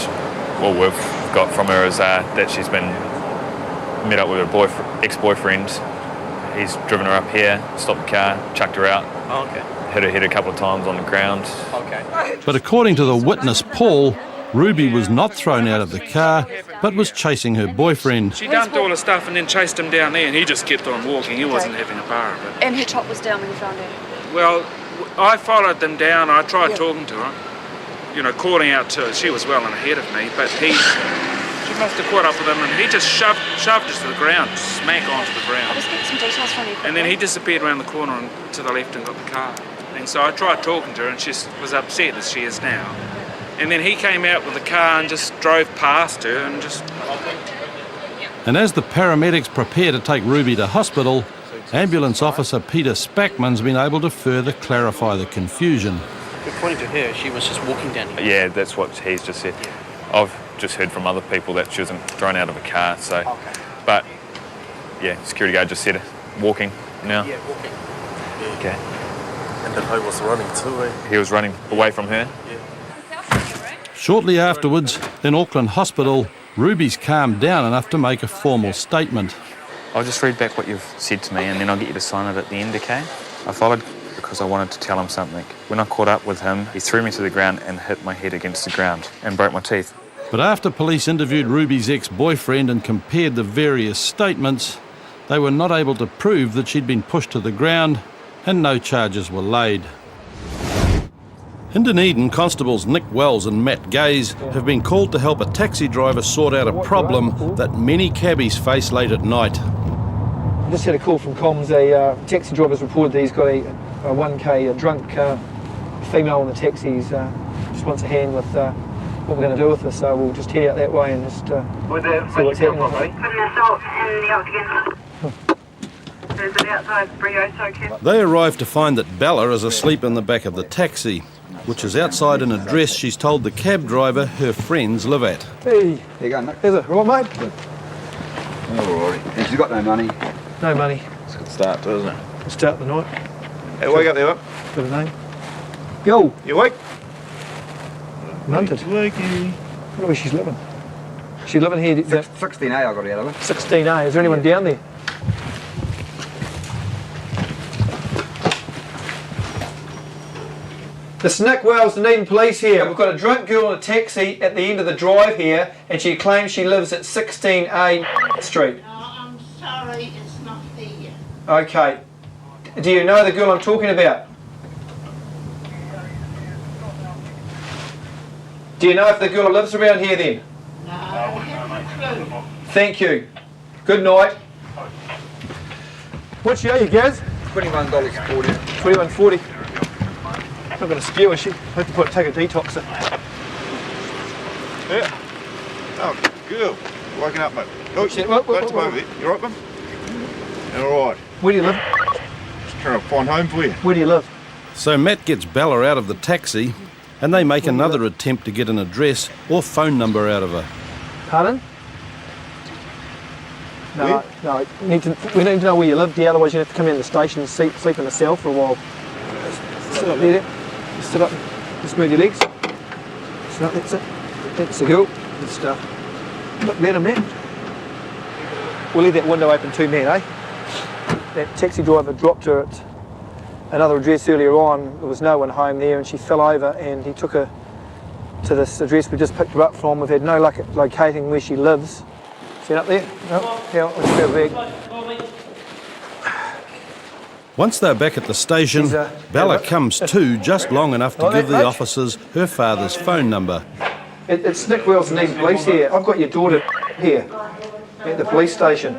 all we've got from her is that she's been met up with her ex-boyfriend. He's driven her up here, stopped the car, chucked her out.
Oh, okay.
Hit her head a couple of times on the ground.
Okay.
But according to the witness, Paul, Ruby was not thrown out of the car, but was chasing her boyfriend.
She dumped all the stuff and then chased him down there, and he just kept on walking. He wasn't having a bar of it.
And her top was down when you found her?
Well, I followed them down. I tried talking to her, you know, calling out to her. She was well and ahead of me, but she must have caught up with him, and he just shoved us to the ground, smack onto the ground.
I'll just get some details from you.
And then he disappeared around the corner and to the left and got the car. And so I tried talking to her, and she was upset as she is now. And then he came out with the car and just drove past her and just...
And as the paramedics prepare to take Ruby to hospital, ambulance officer Peter Spackman's been able to further clarify the confusion.
According to her, she was just walking down here.
Yeah, that's what he's just said. I've just heard from other people that she wasn't thrown out of a car, so...
Okay.
But, yeah, security guard just said walking now.
Yeah, walking.
Yeah. Okay.
And then he was running too, eh?
He was running away from her?
Shortly afterwards, in Auckland Hospital, Ruby's calmed down enough to make a formal statement.
I'll just read back what you've said to me and then I'll get you to sign it at the end, okay? I followed because I wanted to tell him something. When I caught up with him, he threw me to the ground and hit my head against the ground and broke my teeth.
But after police interviewed Ruby's ex-boyfriend and compared the various statements, they were not able to prove that she'd been pushed to the ground and no charges were laid. In Dunedin, constables Nick Wells and Matt Gaze have been called to help a taxi driver sort out a problem that many cabbies face late at night.
I just had a call from comms. A taxi driver's reported that he's got a 1K drunk female in the taxi. He's just wants a hand with what we're going to do with this, so we'll just head out that way and just see what's happening.
They arrive to find that Bella is asleep in the back of the taxi, which is outside an address she's told the cab driver her friends live at.
Hey, there you go, Nick. Is it? All right, mate?
Oh, all right. And she's got no money.
No money.
It's a good start too, isn't it?
We'll start the night.
Hey, wake up there, up.
Got a name. Yo.
You awake?
Munted. Wakey. I wonder where she's living. She's living here.
16A I got out of it.
16A. Is there anyone down there? This is Nick Wells, Dunedin Police here. We've got a drunk girl in a taxi at the end of the drive here, and she claims she lives at 16A Street.
No, I'm sorry, it's not there.
Okay. Do you know the girl I'm talking about? Do you know if the girl lives around here then?
No, I haven't
Thank you. Good night. What she owe you, Gaz?
$21.40.
$21.40. Not going to skewer, she. Have to take a detoxer.
Yeah. Oh, good. Waking up, mate. Oh, shit. You right, mum? All right.
Where do you live?
Just trying to find home for you.
Where do you live?
So Matt gets Bella out of the taxi and they make another attempt to get an address or phone number out of her.
Pardon? No, no. We need to know where you live, dear, otherwise you have to come in the station and sleep in the cell for a while. Sit up there. Just sit up. Just move your legs. Sit up, that's it. That's the girl. Just look, let him in. We'll leave that window open too, man, eh? That taxi driver dropped her at another address earlier on. There was no one home there and she fell over and he took her to this address we just picked her up from. We've had no luck at locating where she lives. See it up there? No? Yeah, let's go big.
Once they're back at the station, Bella comes to just long enough to give the officers her father's phone number.
It's Nick Wells and Eden Police here. I've got your daughter here at the police station.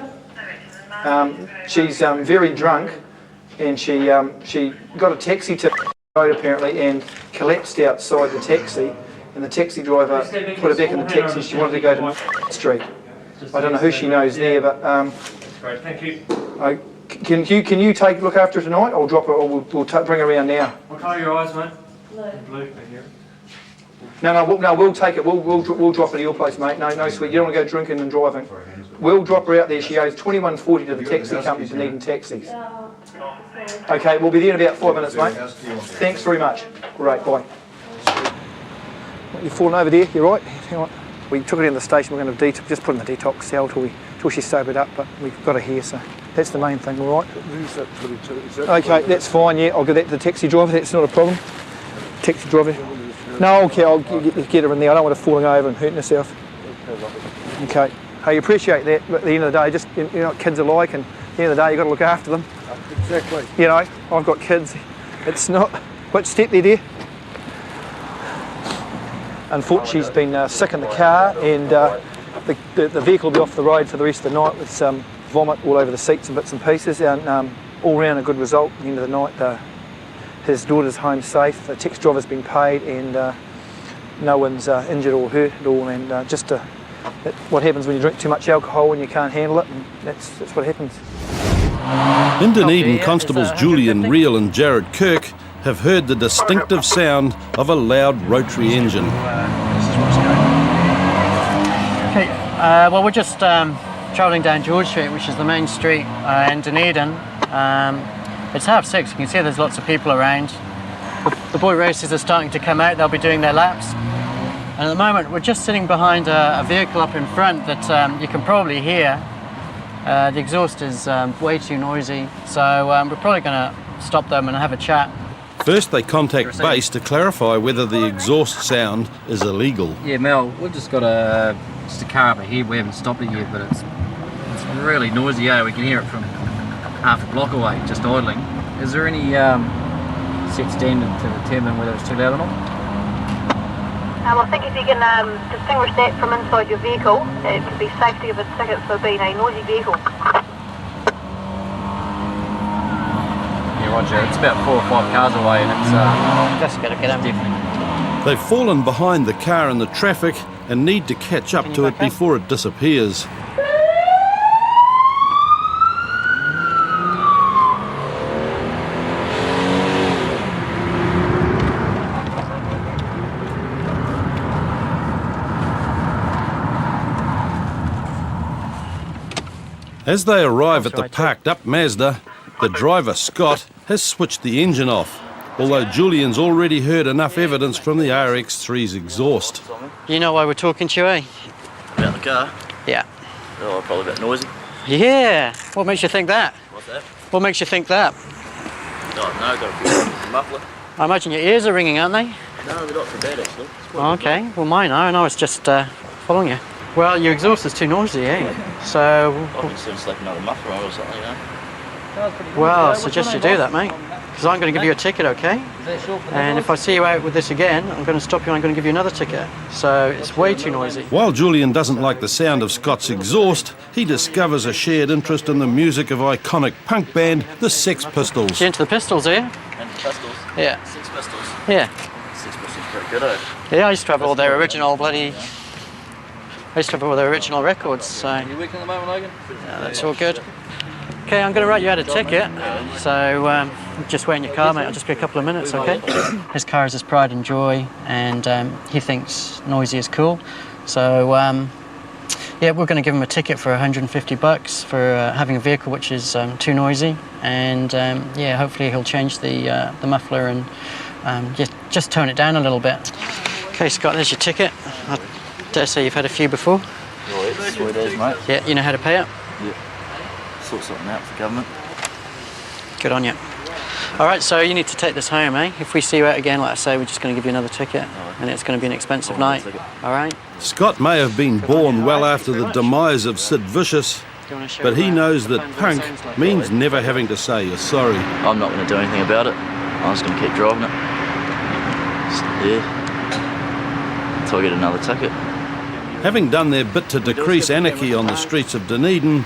She's very drunk and she got a taxi to the road apparently and collapsed outside the taxi and the taxi driver put her back in the taxi. She wanted to go to Street. I don't know who she knows there, but
Great, thank you.
Can you look after her tonight? I'll drop her, or we'll bring her around now.
What colour are your eyes, mate? Blue.
No, we'll take it. We'll drop her to your place, mate. No, sweet. You don't want to go drinking and driving. We'll drop her out there. She owes $21.40 to the taxi company for needing taxis. Okay, we'll be there in about 5 minutes, mate. Thanks very much. Great, bye. You're falling over there. You're right. Hang on. We took her in the station. We're going to just put her in the detox cell till she's sobered up. But we've got her here, so that's the main thing. All right. Okay, that's fine. Yeah, I'll give that to the taxi driver. That's not a problem. Taxi driver. No, okay, I'll get her in there. I don't want her falling over and hurting herself. Okay. I appreciate that, but at the end of the day, just you know what kids are like, and at the end of the day, you've got to look after them.
Exactly.
You know, I've got kids. It's not. Which step there, dear? Unfortunately, she's been sick in the car, and the vehicle will be off the road for the rest of the night with some vomit all over the seats and bits and pieces. And all round a good result. At the end of the night, his daughter's home safe. The taxi driver's been paid, and no one's injured or hurt at all. And what happens when you drink too much alcohol and you can't handle it, and that's what happens.
In Dunedin, Constables Julian Reel and Jared Kirk have heard the distinctive sound of a loud rotary engine.
Okay, well, we're just travelling down George Street, which is the main street in Dunedin. It's 6:30. You can see there's lots of people around. The boy racers are starting to come out. They'll be doing their laps. And at the moment, we're just sitting behind a vehicle up in front that you can probably hear. The exhaust is way too noisy, so we're probably going to stop them and have a chat.
First, they contact base to clarify whether the exhaust sound is illegal.
Yeah, Mel, we've just got a car up ahead. We haven't stopped it yet, but it's really noisy. We can hear it from half a block away, just idling. Is there any set standard to determine whether it's too loud or not?
I think if you can distinguish that from inside your vehicle, it would be safe to give a ticket for being a noisy vehicle.
Yeah, Roger. It's about 4 or 5 cars away, and it's
just got to get up.
Definitely.
They've fallen behind the car in the traffic and need to catch up to it before it disappears. As they arrive at the parked-up Mazda, the driver, Scott, has switched the engine off, although Julian's already heard enough evidence from the RX-3's exhaust.
You know why we're talking to you, eh?
About the car?
Yeah.
Oh, probably a bit noisy.
Yeah. What makes you think that?
What's that?
What makes you think that?
Oh, no, got a few muffler.
I imagine your ears are ringing, aren't they?
No, they're not so bad, actually.
Okay. Well, mine are, and I was just following you. Well, your exhaust is too noisy, eh? So...
I can still slap another muffler on or something, you know.
Well, I suggest you do that, mate. Because I'm going to give you a ticket, okay? And if I see you out with this again, I'm going to stop you and I'm going to give you another ticket. So it's way too noisy.
While Julian doesn't like the sound of Scott's exhaust, he discovers a shared interest in the music of iconic punk band, the Sex Pistols.
You into the Pistols, are you?
Into Pistols?
Yeah.
Sex Pistols?
Yeah.
Sex Pistols pretty good, eh?
Yeah, I used to have all their original records, so...
Are you working at the moment, Logan?
Yeah, that's all good. Okay, I'm going to write you out a ticket, so just wait in your car, mate. I'll just be a couple of minutes, okay? His car is his pride and joy, and he thinks noisy is cool. So, yeah, we're going to give him a ticket for $150 for having a vehicle which is too noisy, and yeah, hopefully he'll change the muffler and just tone it down a little bit. Okay, Scott, there's your ticket. I dare say you've had a few before.
Oh, it's sweet as, mate.
Yeah, you know how to pay it?
Yeah. Sort something out for government.
Good on you. All right, so you need to take this home, eh? If we see you out again, like I say, we're just going to give you another ticket, and it's going to be an expensive night. All right?
Scott may have been born well after the demise of Sid Vicious, but he knows that punk means never having to say you're sorry.
I'm not going to do anything about it. I'm just going to keep driving it. Yeah. Until I get another ticket.
Having done their bit to decrease anarchy on the streets of Dunedin,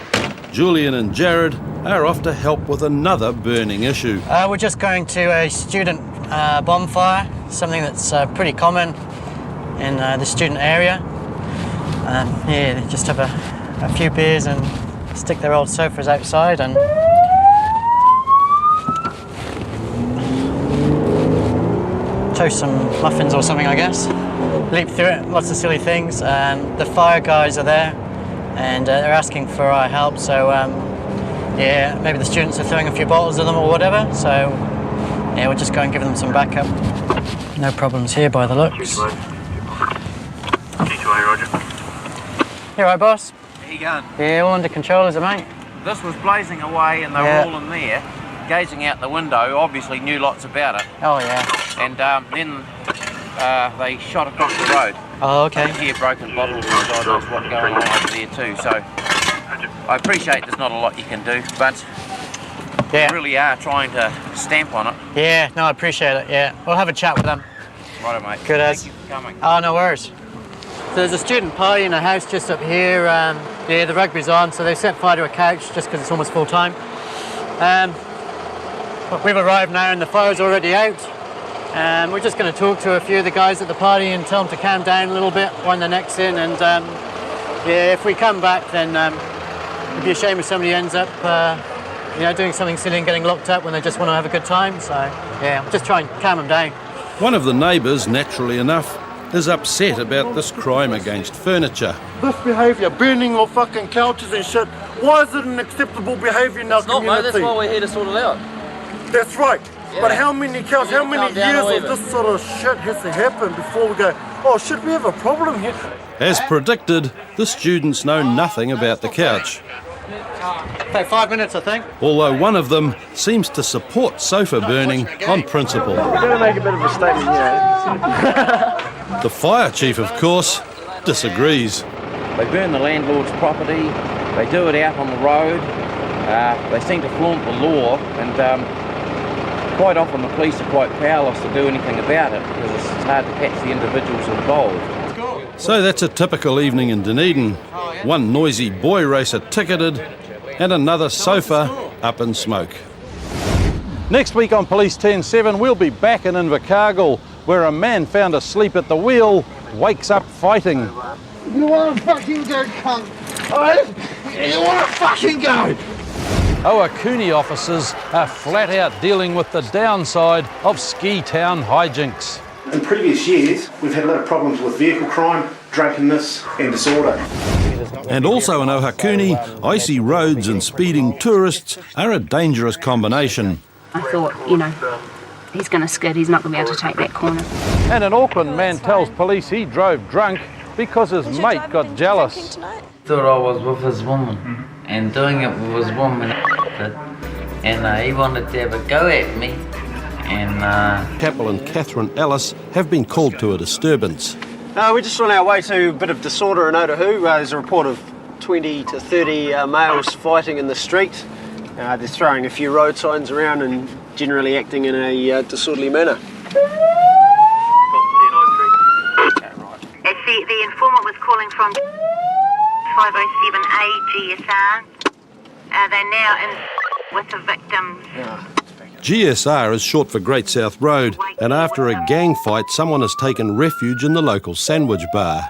Julian and Jared are off to help with another burning issue.
We're just going to a student bonfire, something that's pretty common in the student area. Yeah, they just have a few beers and stick their old sofas outside and toast some muffins or something, I guess. Leap through it, lots of silly things. The fire guys are there and they're asking for our help, so yeah, maybe the students are throwing a few bottles at them or whatever, so yeah, we'll just go and give them some backup. No problems here by the looks. You alright, boss?
How you going?
Yeah, all under control, is it, mate?
This was blazing away and they were all in there, gazing out the window, obviously knew lots about it.
Oh, yeah.
And then they shot across the road.
Oh, okay.
I could hear broken bottles and God knows what going on over there too, so I appreciate there's not a lot you can do, but
yeah,
you really are trying to stamp on it.
Yeah, no, I appreciate it, yeah. We'll have a chat with them.
Righto, mate.
Good as.
Thank you for coming.
Oh, no worries. So there's a student party in a house just up here. Yeah, the rugby's on, so they set fire to a couch just because it's almost full time. We've arrived now and the fire's already out. We're just going to talk to a few of the guys at the party and tell them to calm down a little bit, wind their necks in, and yeah, if we come back, then it'd be a shame if somebody ends up, you know, doing something silly and getting locked up when they just want to have a good time. So yeah, we'll just try and calm them down.
One of the neighbours, naturally enough, is upset about this crime against furniture.
This behaviour, burning of fucking couches and shit, why is it an acceptable behaviour in our community?
Mate, that's why we're here to sort it out.
That's right.
Yeah.
But how many couches, how many years of this sort of shit has to happen before we go, oh shit, we have a problem here?
As predicted, the students know nothing about the couch.
About 5 minutes, I think.
Although one of them seems to support sofa burning on principle.
We're going to make a bit of a statement here.
The fire chief, of course, disagrees.
They burn the landlord's property, they do it out on the road, they seem to flaunt the law, and quite often the police are quite powerless to do anything about it because it's hard to catch the individuals involved.
So that's a typical evening in Dunedin. One noisy boy racer ticketed and another sofa up in smoke. Next week on Police 10-7, we'll be back in Invercargill, where a man found asleep at the wheel wakes up fighting.
You want to fucking go, cunt? Alright? You want to fucking go?
Oakuni officers are flat out dealing with the downside of ski town hijinks.
In previous years, we've had a lot of problems with vehicle crime, drunkenness and disorder.
And also in Oakuni, icy roads and speeding tourists are a dangerous combination.
I thought, you know, he's going to skid, he's not going to be able to take that corner.
And an Auckland man tells police he drove drunk because his mate got jealous.
Thought I was with his woman and doing it with his woman, and he wanted to have a go at me. And
Capel and Catherine Ellis have been called to a disturbance.
We're just on our way to a bit of disorder in Otahu. There's a report of 20 to 30 males fighting in the street. They're throwing a few road signs around and generally acting in a disorderly manner.
The informant was calling from 507A GSR. They're now in with the victims.
GSR is short for Great South Road, and after a gang fight, someone has taken refuge in the local sandwich bar.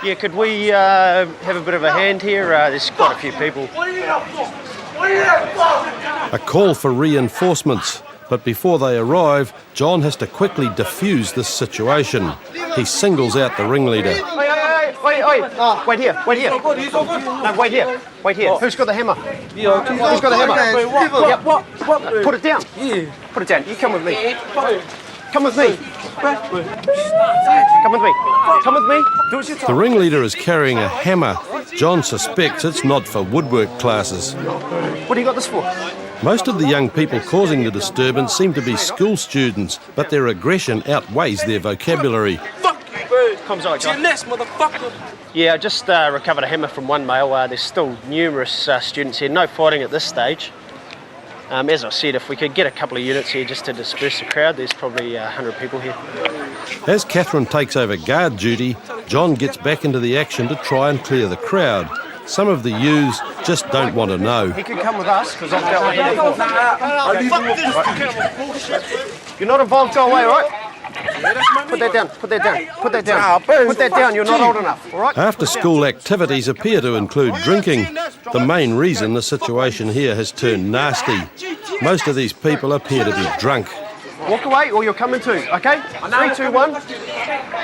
Yeah, could we have a bit of a hand here? There's quite a few people.
A call for reinforcements, but before they arrive, John has to quickly defuse this situation. He singles out the ringleader.
Wait here. No, wait here. Who's got the hammer? Who's got the hammer? Yeah, what? Put it down. Yeah. Put it down. You come with me. Come with me. Come with me. Come with me.
The ringleader is carrying a hammer. John suspects it's not for woodwork classes.
What do you got this for?
Most of the young people causing the disturbance seem to be school students, but their aggression outweighs their vocabulary.
Yeah, I just recovered a hammer from one male. There's still numerous students here. No fighting at this stage. As I said, if we could get a couple of units here just to disperse the crowd, there's probably 100 people here.
As Catherine takes over guard duty, John gets back into the action to try and clear the crowd. Some of the youths just don't want to know.
He could come with us, because I've dealt with him before. You're not involved, go away, all right? Put that down. Put that down, you're not old enough, all right?
After-school activities appear to include drinking. The main reason the situation here has turned nasty. Most of these people appear to be drunk.
Walk away or you're coming too, okay? 3, 2, 1.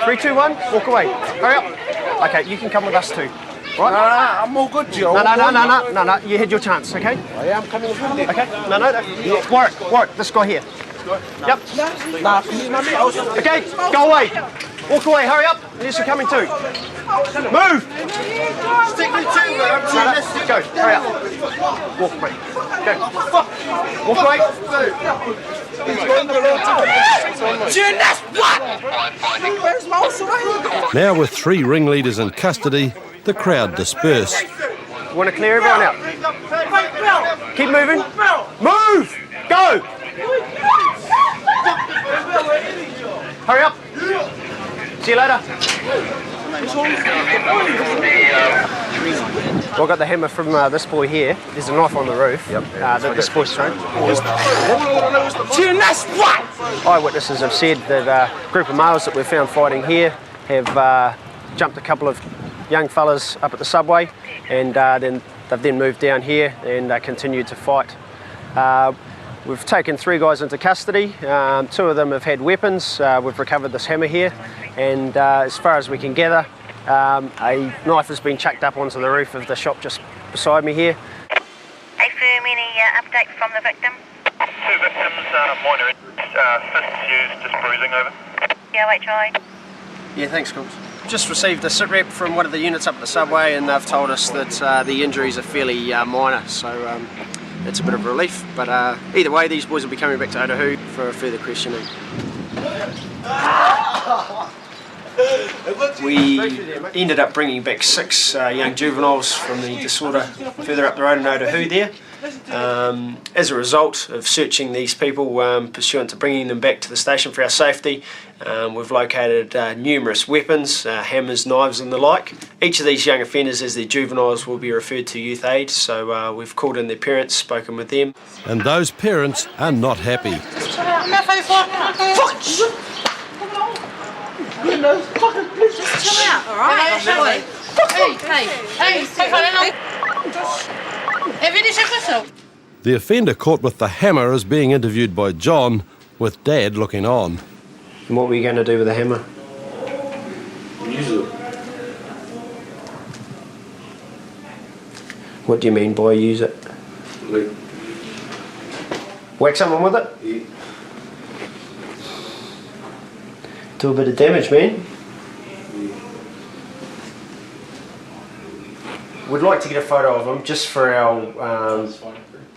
3, 2, 1, walk away. Hurry up. Okay, you can come with us too. Right?
I'm all good, Joe.
No, you had your chance, okay?
I am coming with you.
Okay, no. Warwick, this guy here. Yep. Okay, go away. Walk away, hurry up, unless you're coming too. Move!
Stick me too, man.
Go, hurry up. Walk away. Go. Walk away.
Now with 3 ringleaders in custody, the crowd disperse.
You want to clear everyone out? Keep moving. Move! Go! Hurry up. See you later. Well, I got the hammer from this boy here. There's a knife on the roof. Yep. This boy's thrown. Eyewitnesses have said that a group of males that we've found fighting here have jumped a couple of young fellas up at the subway, and then they've moved down here and continued to fight. We've taken 3 guys into custody. 2 of them have had weapons. We've recovered this hammer here, and as far as we can gather, a knife has been chucked up onto the roof of the shop just beside me here.
Hey, firm, any update from the victim?
2 victims, minor fists used, just bruising, over.
POHI.
Yeah, thanks, Combs. Just received a sit rep from one of the units up at the subway, and they've told us that the injuries are fairly minor, so it's a bit of a relief. But either way, these boys will be coming back to Otahu for further questioning. We ended up bringing back 6 young juveniles from the disorder further up the road in Otahu there. As a result of searching these people pursuant to bringing them back to the station for our safety, we've located numerous weapons, hammers, knives and the like. Each of these young offenders as their juveniles will be referred to youth aid, so we've called in their parents, spoken with them.
And those parents are not happy.
Just chill out, alright? Hey,
The offender caught with the hammer is being interviewed by John, with Dad looking on.
And what were you going to do with the hammer?
Use it.
What do you mean by use it?
Like,
whack someone with it?
Yeah.
Do a bit of damage, man. We'd like to get a photo of him just for our,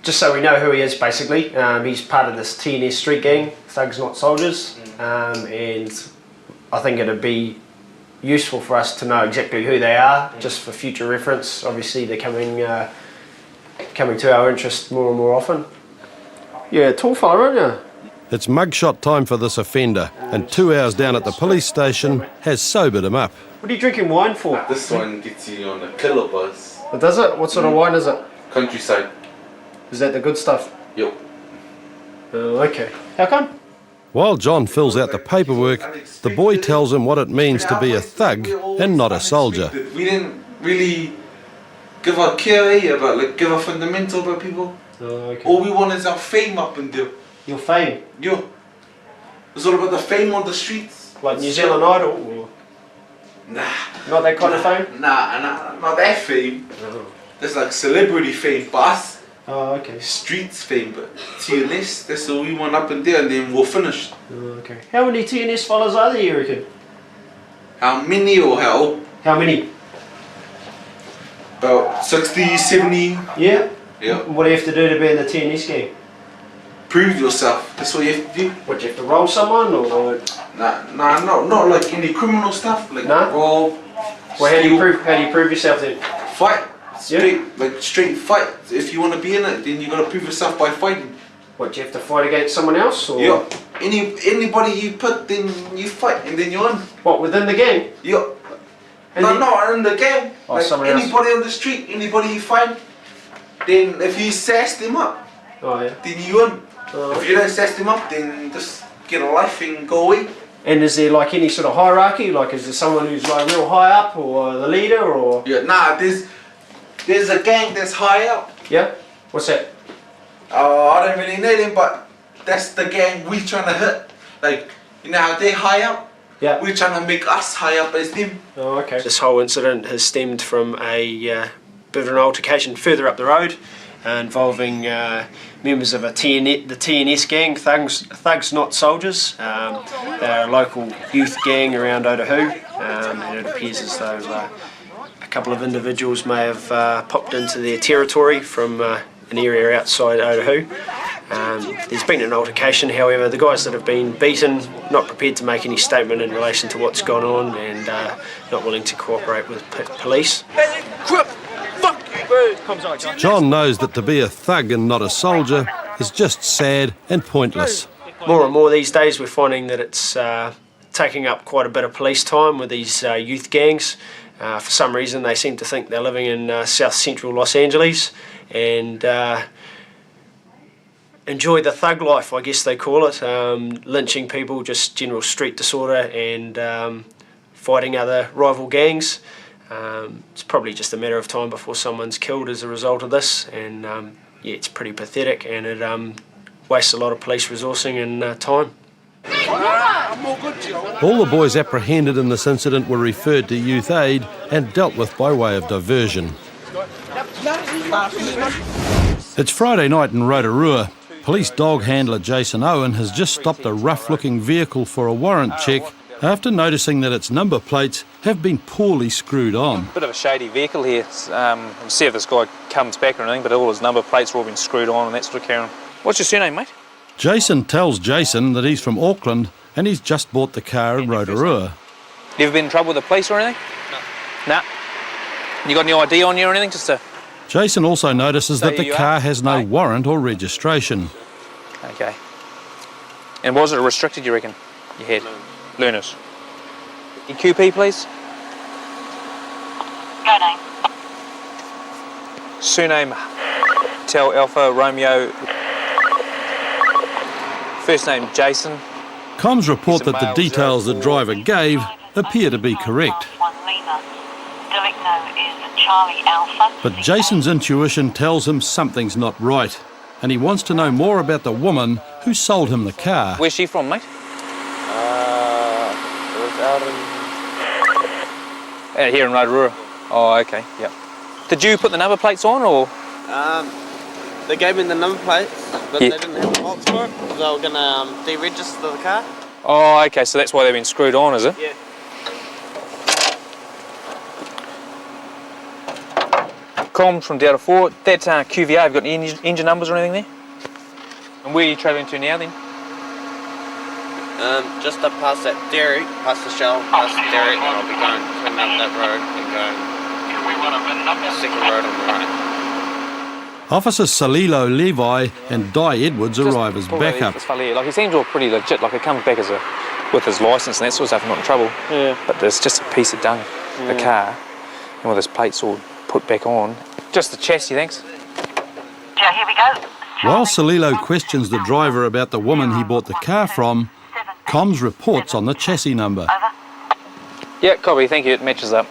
just so we know who he is basically. He's part of this TNS street gang, Thugs Not Soldiers, and I think it'd be useful for us to know exactly who they are, just for future reference. Obviously they're coming coming to our interest more and more often. Yeah, tall fella, aren't you?
It's mugshot time for this offender, and 2 hours down at the police station has sobered him up.
What are you drinking wine for?
This one gets you on a killer buzz.
It does it? What sort of wine is it?
Countryside.
Is that the good stuff?
Yep.
Oh, okay. How come?
While John fills out the paperwork, the boy tells him what it means to be a thug and not a soldier.
We didn't really give a care about, like, give a fundamental about people.
Oh, okay.
All we want is our fame up and there.
Your fame?
Yeah. It's all about the fame on the streets.
Like New Zealand Idol? Or?
Nah.
Not that kind of fame?
Nah, not that fame. That's like celebrity fame, boss.
Oh, okay.
Streets fame, but TNS, that's all we want up and there, and then we're finished.
Oh, okay. How many TNS fellas are there, you reckon?
How many or how?
How many?
About 60, 70.
Yeah?
Yeah.
What do you have to do to be in the TNS gang?
Prove yourself. That's what you have to do.
What, you have to roll someone or?
Nah, not like any criminal stuff. Like roll.
Well, how do you prove yourself then?
Fight. Straight fight. If you want to be in it, then you got to prove yourself by fighting.
What, do you have to fight against someone else? Or?
Yeah. Anybody you put, then you fight, and then you're in.
What, within the gang?
Yeah. Not in the gang.
Oh,
like
else.
anybody on the street, anybody you find, then if you sass them up, then you in. If you don't sass them up, then just get a life and go away.
And is there like any sort of hierarchy? Like, is there someone who's like real high up, or the leader, or?
Yeah, nah. There's a gang that's high up.
Yeah. What's that?
I don't really know them, but that's the gang we trying to hit. Like, you know how they high up?
Yeah.
We're trying to make us high up as them.
Oh, okay. This whole incident has stemmed from a bit of an altercation further up the road involving members of the TNS gang, Thugs Not Soldiers. They're a local youth gang around Otahu, and it appears as though a couple of individuals may have popped into their territory from an area outside Otahu. There's been an altercation, however, the guys that have been beaten not prepared to make any statement in relation to what's gone on, and not willing to cooperate with police.
John knows that to be a thug and not a soldier is just sad and pointless.
More and more these days we're finding that it's taking up quite a bit of police time with these youth gangs. For some reason they seem to think they're living in south central Los Angeles and enjoy the thug life, I guess they call it, lynching people, just general street disorder, and fighting other rival gangs. It's probably just a matter of time before someone's killed as a result of this, and yeah, it's pretty pathetic, and it wastes a lot of police resourcing and time.
All the boys apprehended in this incident were referred to Youth Aid and dealt with by way of diversion. It's Friday night in Rotorua. Police dog handler Jason Owen has just stopped a rough-looking vehicle for a warrant check after noticing that its number plates have been poorly screwed on.
Bit of a shady vehicle here. We'll see if this guy comes back or anything, but all his number plates have all been screwed on and that sort of carry on. What's your surname, mate?
Jason tells Jason that he's from Auckland and he's just bought the car in Rotorua.
You ever been in trouble with the police or anything? No. Nah. You got any ID on you or anything? Just to...
Jason also notices that the car has no warrant or registration.
Okay. And was it restricted, you reckon? You had? Learners. QP, please.
Go name.
Surname, Tel Alpha Romeo. First name, Jason.
Comms report that the details the driver gave appear to be correct. But Jason's intuition tells him something's not right, and he wants to know more about the woman who sold him the car.
Where's she from, mate? Out here in Rotorua. Oh, okay, yep. Did you put the number plates on, or?
They gave me the number plates, but they didn't have a box for it. They were going to deregister the car.
Oh, okay, so that's why they've been screwed on, is it?
Yeah.
Comms from Delta 4. That QVR, have you got any engine numbers or anything there? And where are you travelling to now then?
Just up past that dairy, past the shell, past the dairy, and I'll be going turning up that road and going second road on the right.
Officers Salilo Levi and Di Edwards arrive as backup.
Like, he seems all pretty legit, like he comes back as with his licence and that sort of stuff, not in trouble.
Yeah.
But there's just a piece of dung, the car, and with his plates all put back on. Just the chassis, thanks.
Yeah, here we go.
While Salilo questions the driver about the woman he bought the car from, comms reports on the chassis number.
Yeah, copy, thank you, it matches up.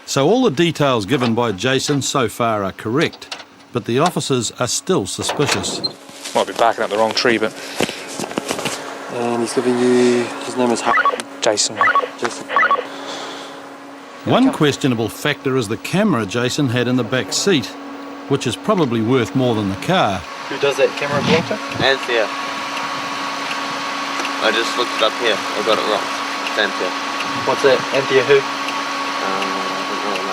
So all the details given by Jason so far are correct, but the officers are still suspicious.
Might be barking up the wrong tree, but...
And he's giving you... his name is
Jason.
One questionable factor is the camera Jason had in the back seat, which is probably worth more than the car.
Who does that camera belong to?
Anthea. I just looked it up here. I got it wrong. It's Anthea.
What's that? Anthea who?
I don't know.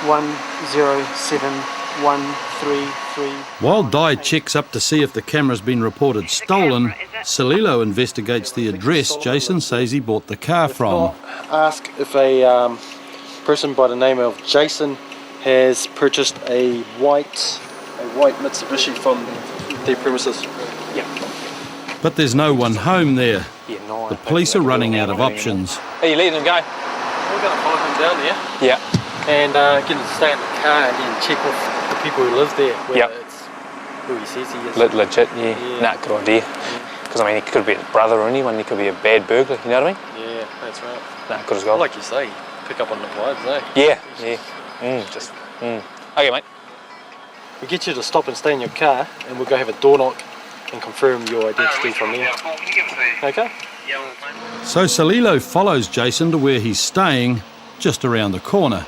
107133.
While Di checks up to see if the camera's been reported stolen, Salilo investigates the address Jason says he bought the car from.
Ask if a person by the name of Jason has purchased a white Mitsubishi from their premises.
Yeah.
But there's no one home there. The police are running out of options.
Are you letting him go?
We're going to follow him down there.
Yeah.
And get him to stay in the car and then check with the people who live there.
Yep.
It's who he says he is.
Legit, yeah. Nah, good idea. Because, I mean, he could be his brother or anyone. He could be a bad burglar, you know what I mean?
Yeah, that's right.
Nah, good as well.
Like you say, pick up on the vibes, eh?
Yeah. Okay, mate.
We'll get you to stop and stay in your car and we'll go have a door knock and confirm your identity from there. Okay?
So Salilo follows Jason to where he's staying, just around the corner.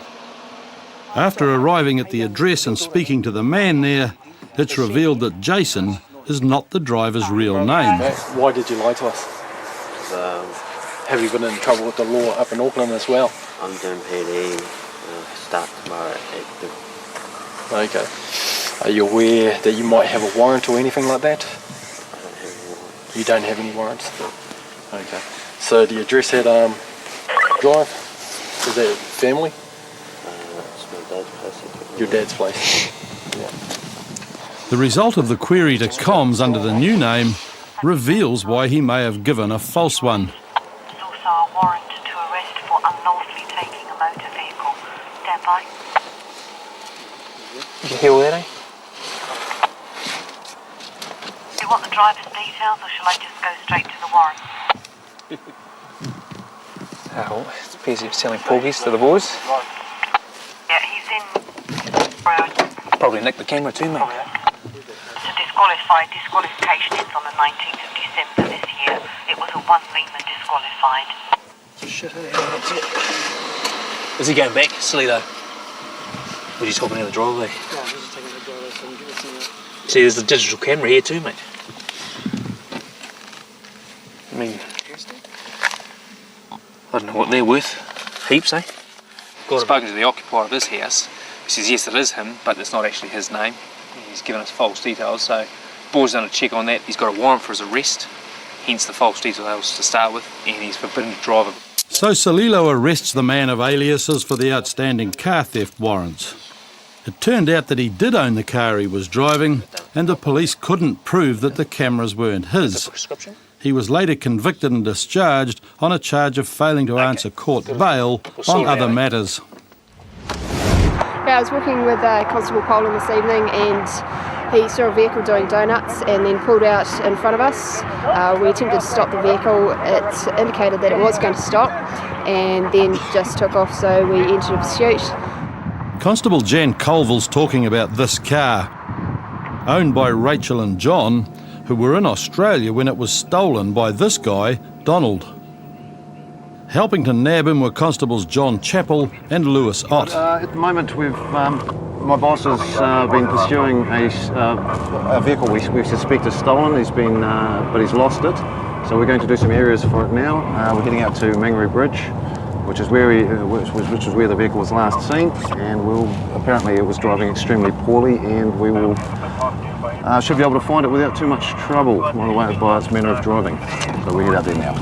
After arriving at the address and speaking to the man there, it's revealed that Jason is not the driver's real name.
Why did you lie to us? Have you been in trouble with the law up in Auckland as well?
I'm doing PD. Start tomorrow at 8.
Okay. Are you aware that you might have a warrant or anything like that? You don't have any warrants? Okay. So the address at Drive, is that family?
It's my dad's place.
Your dad's place. Yeah.
The result of the query to comms under the new name reveals why he may have given a false one.
There's also a warrant to arrest for unlawfully taking a motor vehicle. Stand by.
You can hear all that, eh?
Do you want the driver's details or shall I just go straight to the warrant?
Oh, it's busy selling porgies to the boys.
Yeah, he's in.
Probably nicked the camera too, mate.
To disqualification ends on the 19th of December this year. It was a 1 Lehman disqualified.
Shit, is he going back, Salito? Or just hopping out the driveway?
No, I'm just taking the driveway so I can get this in there.
See, there's a digital camera here too, mate. I mean, I don't know what they're worth. Heaps, eh?
I've spoken to the occupier of this house. He says, yes, it is him, but it's not actually his name. He's given us false details, so boys done a check on that. He's got a warrant for his arrest, hence the false details to start with, and he's forbidden to drive.
So Salilo arrests the man of aliases for the outstanding car theft warrants. It turned out that he did own the car he was driving, and the police couldn't prove that the cameras weren't his. He was later convicted and discharged on a charge of failing to answer court bail on other matters.
Yeah, I was walking with Constable Poland this evening and he saw a vehicle doing donuts and then pulled out in front of us. We attempted to stop the vehicle. It indicated that it was going to stop and then just took off, so we entered a pursuit.
Constable Jan Colville's talking about this car, owned by Rachel and John, who were in Australia when it was stolen by this guy, Donald. Helping to nab him were Constables John Chappell and Lewis Ott.
At the moment, my boss has been pursuing a vehicle we suspect is stolen. But he's lost it. So we're going to do some areas for it now. We're heading out to Mangere Bridge, which is where which was where the vehicle was last seen. And apparently it was driving extremely poorly, and we will should be able to find it without too much trouble by its manner of driving. So we head out there now.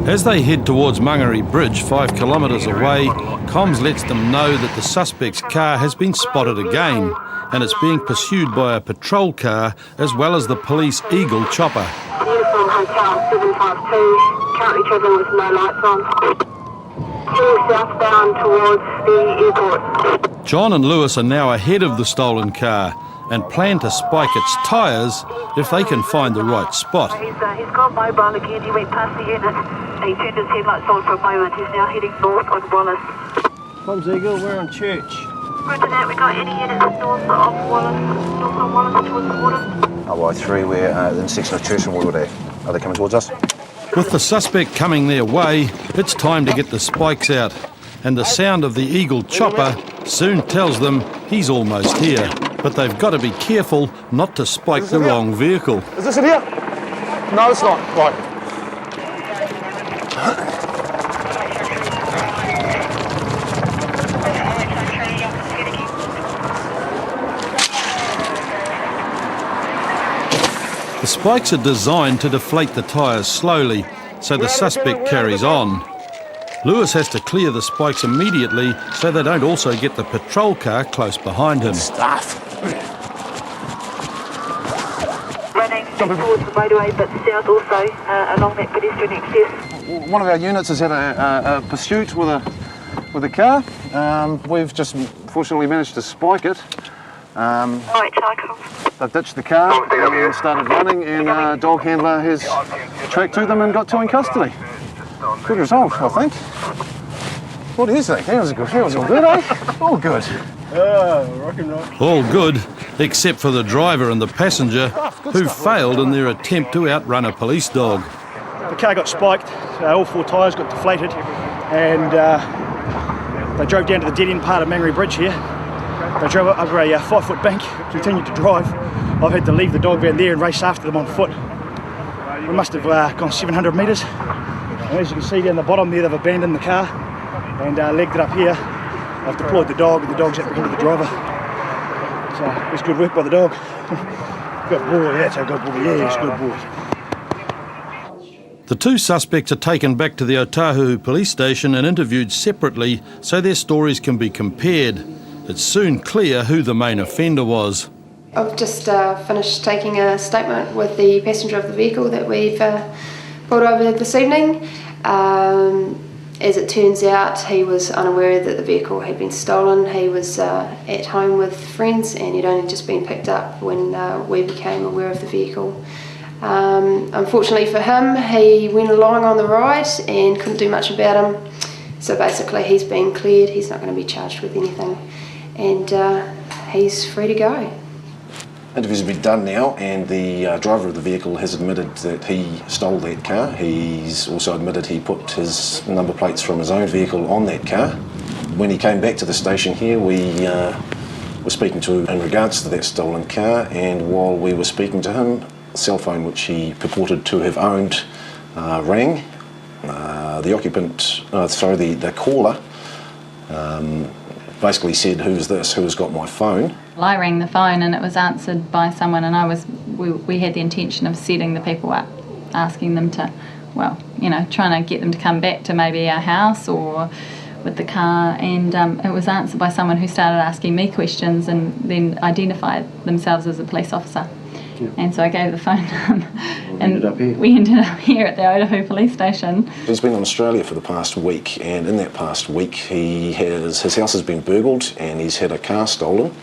As they head towards Mangere Bridge, 5 kilometres away, comms lets them know that the suspect's car has been spotted again and it's being pursued by a patrol car as well as the police Eagle chopper.
Uniform Hotel 752, currently travelling with no lights on. Heading southbound towards the airport.
John and Lewis are now ahead of the stolen car and plan to spike its tyres if they can find the right spot.
He's gone mobile again. He went past the unit. He turned his headlights on for a moment. He's now heading north on Wallace.
Comms Eagle, we're on Church.
Roger that. We got any units north of Wallace, north on Wallace towards the water.
RY3, we're in the section of Church and Water there. Are they coming towards us?
With the suspect coming their way, it's time to get the spikes out, and the sound of the Eagle chopper soon tells them he's almost here. But they've got to be careful not to spike the wrong vehicle.
Is this in here? No, it's not. Right.
The spikes are designed to deflate the tyres slowly, so the suspect carries on. Lewis has to clear the spikes immediately so they don't also get the patrol car close behind him.
Running towards the motorway, but south also along that pedestrian access.
One of our units has had a pursuit with a car. We've just fortunately managed to spike it.
Right, Charcoal.
They've ditched the car and started running, and a dog handler has tracked to them and got two in custody. Good result, I think. What do you think? That was all good, eh? All good.
Rock and roll.
All good, except for the driver and the passenger, who failed in their attempt to outrun a police dog.
The car got spiked, all 4 tyres got deflated, and they drove down to the dead-end part of Mangere Bridge here. They drove over a 5-foot bank, continued to drive. I've had to leave the dog van there and race after them on foot. We must have gone 700 metres. And as you can see down the bottom there, they've abandoned the car and legged it up here. I've deployed the dog, and the dog's apprehended the driver. So it was good work by the dog. Good boy, that's a good boy, yeah, he's a good boy.
The 2 suspects are taken back to the Otahuhu police station and interviewed separately so their stories can be compared. It's soon clear who the main offender was.
I've just finished taking a statement with the passenger of the vehicle that we've pulled over this evening. As it turns out, he was unaware that the vehicle had been stolen. He was at home with friends, and he'd only just been picked up when we became aware of the vehicle. Unfortunately for him, he went along on the ride and couldn't do much about him. So basically he's been cleared, he's not going to be charged with anything, and he's free to go.
Interviews have been done now, and the driver of the vehicle has admitted that he stole that car. He's also admitted he put his number plates from his own vehicle on that car. When he came back to the station here, we were speaking to him in regards to that stolen car, and while we were speaking to him, the cell phone which he purported to have owned rang. The occupant, the caller, basically said, "Who's this? Who has got my phone?"
Well, I rang the phone and it was answered by someone, and we had the intention of setting the people up, asking them to, well, you know, trying to get them to come back to maybe our house or with the car, and it was answered by someone who started asking me questions and then identified themselves as a police officer. Yeah. And so I gave the phone and we ended up here at the Otahuhu police station.
He's been in Australia for the past week, and in that past week his house has been burgled and he's had a car stolen.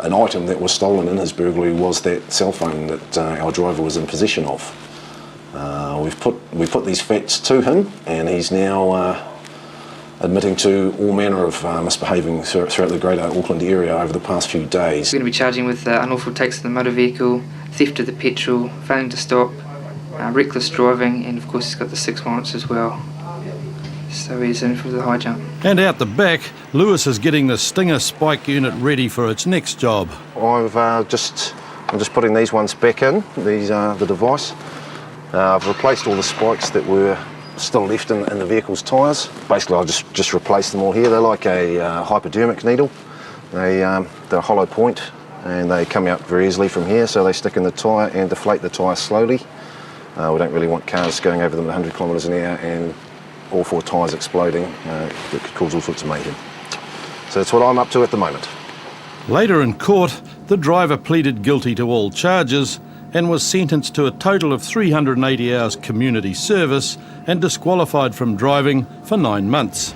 An item that was stolen in his burglary was that cell phone that our driver was in possession of. We put these facts to him, and he's now admitting to all manner of misbehaving throughout the greater Auckland area over the past few days.
We're going to be charging with unlawful takes of the motor vehicle, theft of the petrol, failing to stop, reckless driving, and of course he's got the 6 warrants as well. So he's in for the high jump.
And out the back, Lewis is getting the Stinger spike unit ready for its next job.
I'm just putting these ones back in. These are the device. I've replaced all the spikes that were still left in the vehicle's tyres. Basically, I'll just replace them all here. They're like a hypodermic needle. They're a hollow point, and they come out very easily from here, so they stick in the tyre and deflate the tyre slowly. We don't really want cars going over them at 100 kilometres an hour and all 4 tyres exploding. It could cause all sorts of mayhem. So that's what I'm up to at the moment.
Later in court, the driver pleaded guilty to all charges and was sentenced to a total of 380 hours community service and disqualified from driving for 9 months.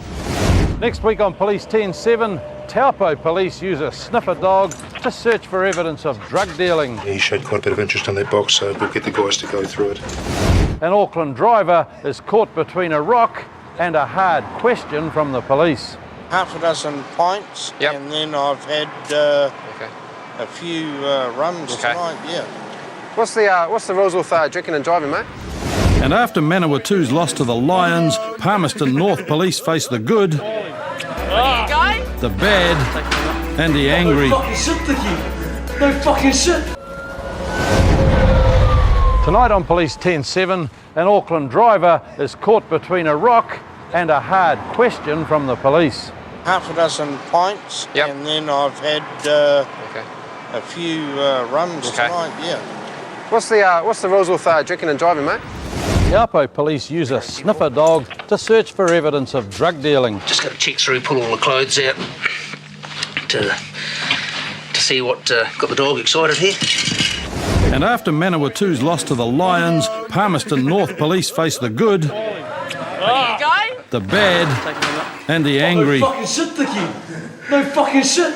Next week on Police 10-7, Taupo police use a sniffer dog to search for evidence of drug dealing.
He showed quite a bit of interest in that box, so we'll get the guys to go through it.
An Auckland driver is caught between a rock and a hard question from the police.
Half a dozen pints, and then I've had a few rums tonight, yeah.
What's the rules with drinking and driving, mate?
And after Manawatu's loss to the Lions, Palmerston North police face the good, the bad and the angry.
No fucking shit, Dickie. No fucking shit.
Tonight on Police 10-7, an Auckland driver is caught between a rock and a hard question from the police.
Half a dozen pints, and then I've had a few rums tonight, yeah.
What's the rules with drinking and driving, mate?
Taupo police use a sniffer dog to search for evidence of drug dealing.
Just got to check through, pull all the clothes out to see what got the dog excited here.
And after Manawatu's loss to the Lions, Palmerston North police face the good, the bad and the angry.
No fucking shit, Dickie. No fucking shit.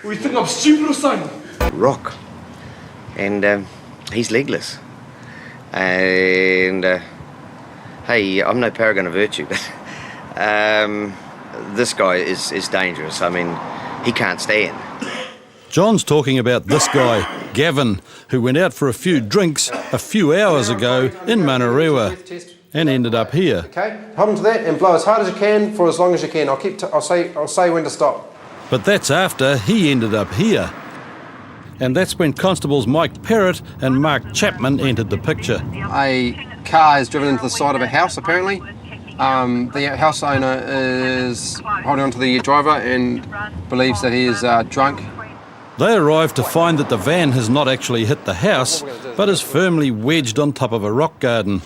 We think I'm stupid or something.
Rock. And he's legless. And hey, I'm no paragon of virtue, but this guy is dangerous. I mean, he can't stand.
John's talking about this guy, Gavin, who went out for a few drinks a few hours ago in Manarewa and ended up here.
Okay, hold on to that and blow as hard as you can for as long as you can. I'll say when to stop.
But that's after he ended up here. And that's when Constables Mike Perrott and Mark Chapman entered the picture.
A car has driven into the side of a house, apparently. The house owner is holding on to the driver and believes that he is drunk.
They arrived to find that the van has not actually hit the house, but is firmly wedged on top of a rock garden.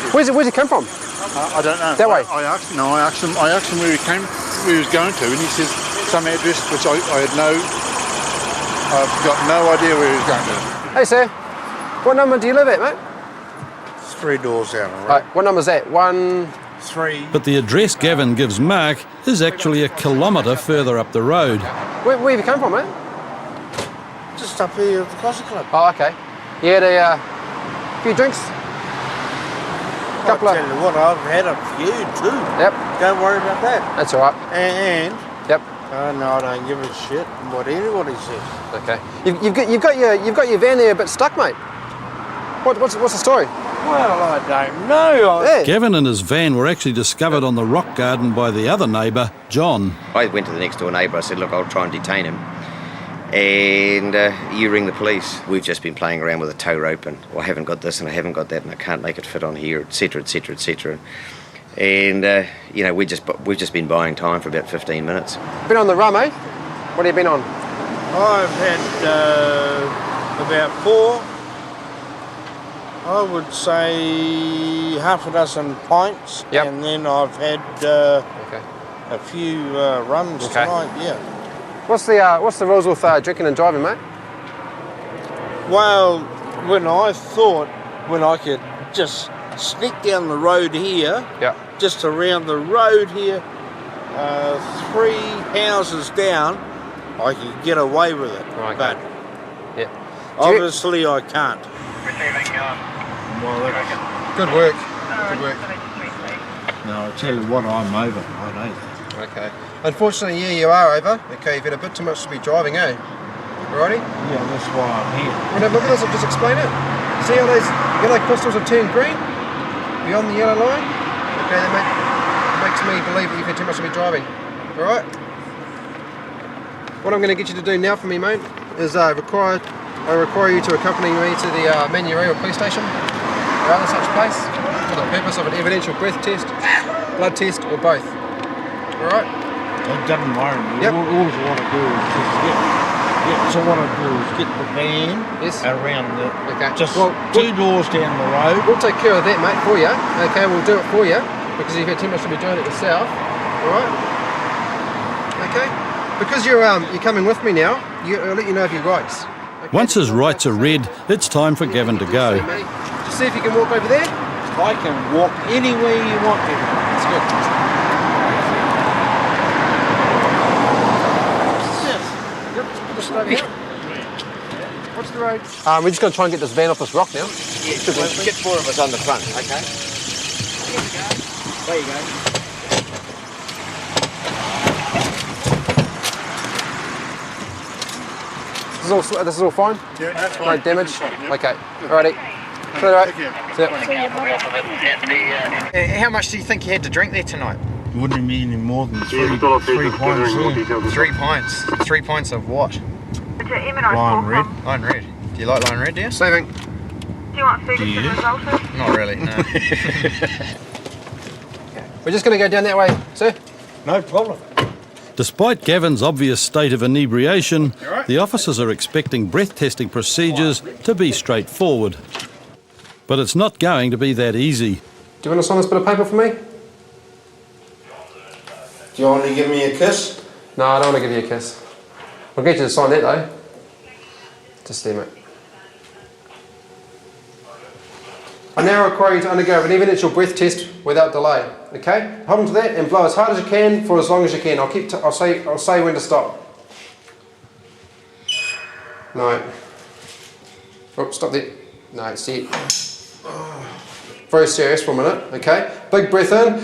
Where's it come from?
I don't know.
That way?
I asked him where he was going to, and he says some address which I've got no idea where he was going to.
Hey, sir. What number do you live at, mate?
It's 3 doors down, all right?
Right, what number's that? 1...
3.
But the address Gavin gives Mark is actually a kilometre further up the road.
Where have you come from, mate?
Just up here at the Cosy Club.
Oh, okay. You had a few drinks?
I'll tell you what, I've had a few too.
Yep.
Don't worry about that.
That's all right.
And
yep.
No, I don't give a shit what anybody says.
Okay. You've got your van there a bit stuck, mate. What's the story?
Well, I don't know.
Yeah.
Gavin and his van were actually discovered on the rock garden by the other neighbour, John.
I went to the next door neighbour. I said, look, I'll try and detain him. And you ring the police. We've just been playing around with a tow rope and I haven't got this and I haven't got that and I can't make it fit on here, etc, etc, etc. And you know, we've just been buying time for about 15 minutes.
Been on the rum, eh? What have you been on?
I've had about 4. I would say half a dozen pints, and then I've had a few rums tonight. Yeah.
What's the rules with drinking and driving, mate?
Well, when I could just sneak down the road here, just around the road here, 3 houses down, I could get away with it.
Right.
But obviously I can't.
Well, good work. Good work. No, I'll tell you what, I'm over. I know that.
Okay. Unfortunately, yeah, you are over. Okay, you've had a bit too much to be driving, eh? Alrighty?
Yeah, that's why I'm here.
Well, now look at this, I'll just explain it. See how those yellow crystals have turned green? Beyond the yellow line? Okay, that makes me believe that you've had too much to be driving. Alright? What I'm going to get you to do now for me, mate, is I require you to accompany me to the Manarewa police station or other such place for the purpose of an evidential breath test, blood test, or both. Alright?
It doesn't worry me.
Yep.
All I want to do is just get
Yeah, so what I do is get the van around just 2 doors down the road.
We'll take care of that, mate, for you. Okay, we'll do it for you because you've had too much to be doing it yourself. All right? Okay? Because you're coming with me now, I'll let you know of your rights.
Once his rights are read, it's time for Gavin to go.
Just see if you can walk over there.
I can walk anywhere you want me.
That's good. Just over here. What's the road? We're just going to try and get this van off this rock now.
Yeah, we'll get 4 of us on the front, okay? There you go.
This is all fine?
Yeah, that's fine.
No damage? Okay. Alrighty.
How much do you think you had to drink there tonight?
Wouldn't be any more than 3 pints.
3 pints? 3 pints of what?
Lion red.
Lion red. Do you like lion red, do you?
Saving.
Do you want Ferguson resulted?
Not really, no.
We're just going to go down that way, sir.
No problem.
Despite Gavin's obvious state of inebriation, the officers are expecting breath testing procedures to be straightforward. But it's not going to be that easy.
Do you want to sign this bit of paper for me?
Do you want to give me a kiss?
No, I don't want to give you a kiss. I'll get you to sign that though. Just there, mate. I now require you to undergo an evidential breath test without delay. Okay? Hold on to that and blow as hard as you can for as long as you can. I'll say when to stop. No. Oh, stop there. No, see it. Very serious for a minute. Okay? Big breath in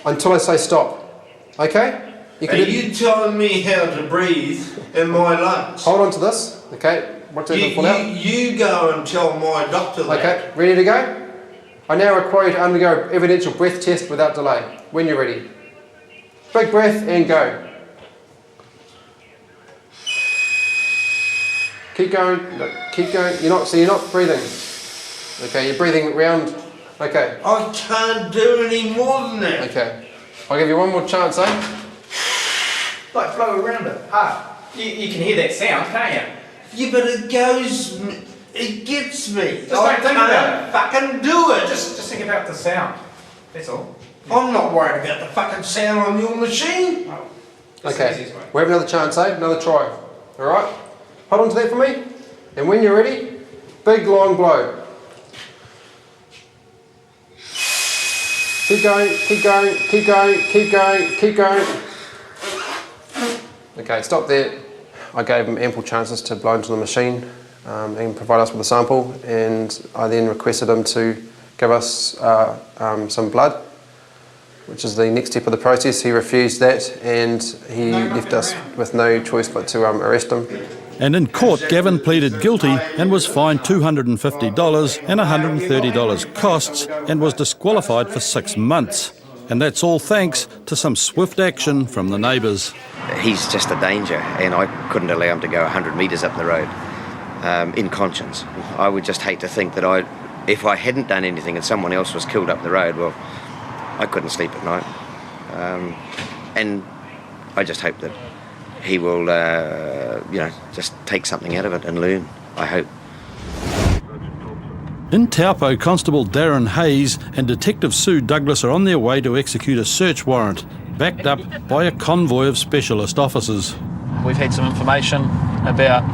until I say stop. Okay?
Are you telling me how to breathe in my lungs?
Hold on to this. Okay? What's that for now?
You go and tell my doctor that.
Okay, ready to go? I now require you to undergo an evidential breath test without delay. When you're ready. Big breath and go. Keep going. No, keep going. You're not breathing. Okay, you're breathing round. Okay.
I can't do any more than that.
Okay. I'll give you one more chance, eh?
Like blow around it, hard. You can hear that sound, can't you?
Yeah, but it goes, it gets me.
Just don't think about it.
Fucking do it.
Just think about the sound. That's all.
I'm not worried about the fucking sound on your machine.
Oh,
okay. We have another chance, eh? Another try. Alright? Hold on to that for me. And when you're ready, big long blow. Keep going, keep going, keep going, keep going, keep going. Okay, stop there. I gave them ample chances to blow into the machine and provide us with a sample, and I then requested him to give us some blood, which is the next step of the process. He refused that, and he left us with no choice but to arrest him.
And in court, Gavin pleaded guilty and was fined $250 and $130 costs and was disqualified for 6 months. And that's all thanks to some swift action from the neighbours.
He's just a danger, and I couldn't allow him to go 100 metres up the road in conscience. I would just hate to think that if I hadn't done anything and someone else was killed up the road, well, I couldn't sleep at night. And I just hope that he will, just take something out of it and learn, I hope.
In Taupo, Constable Darren Hayes and Detective Sue Douglas are on their way to execute a search warrant, backed up by a convoy of specialist officers.
We've had some information about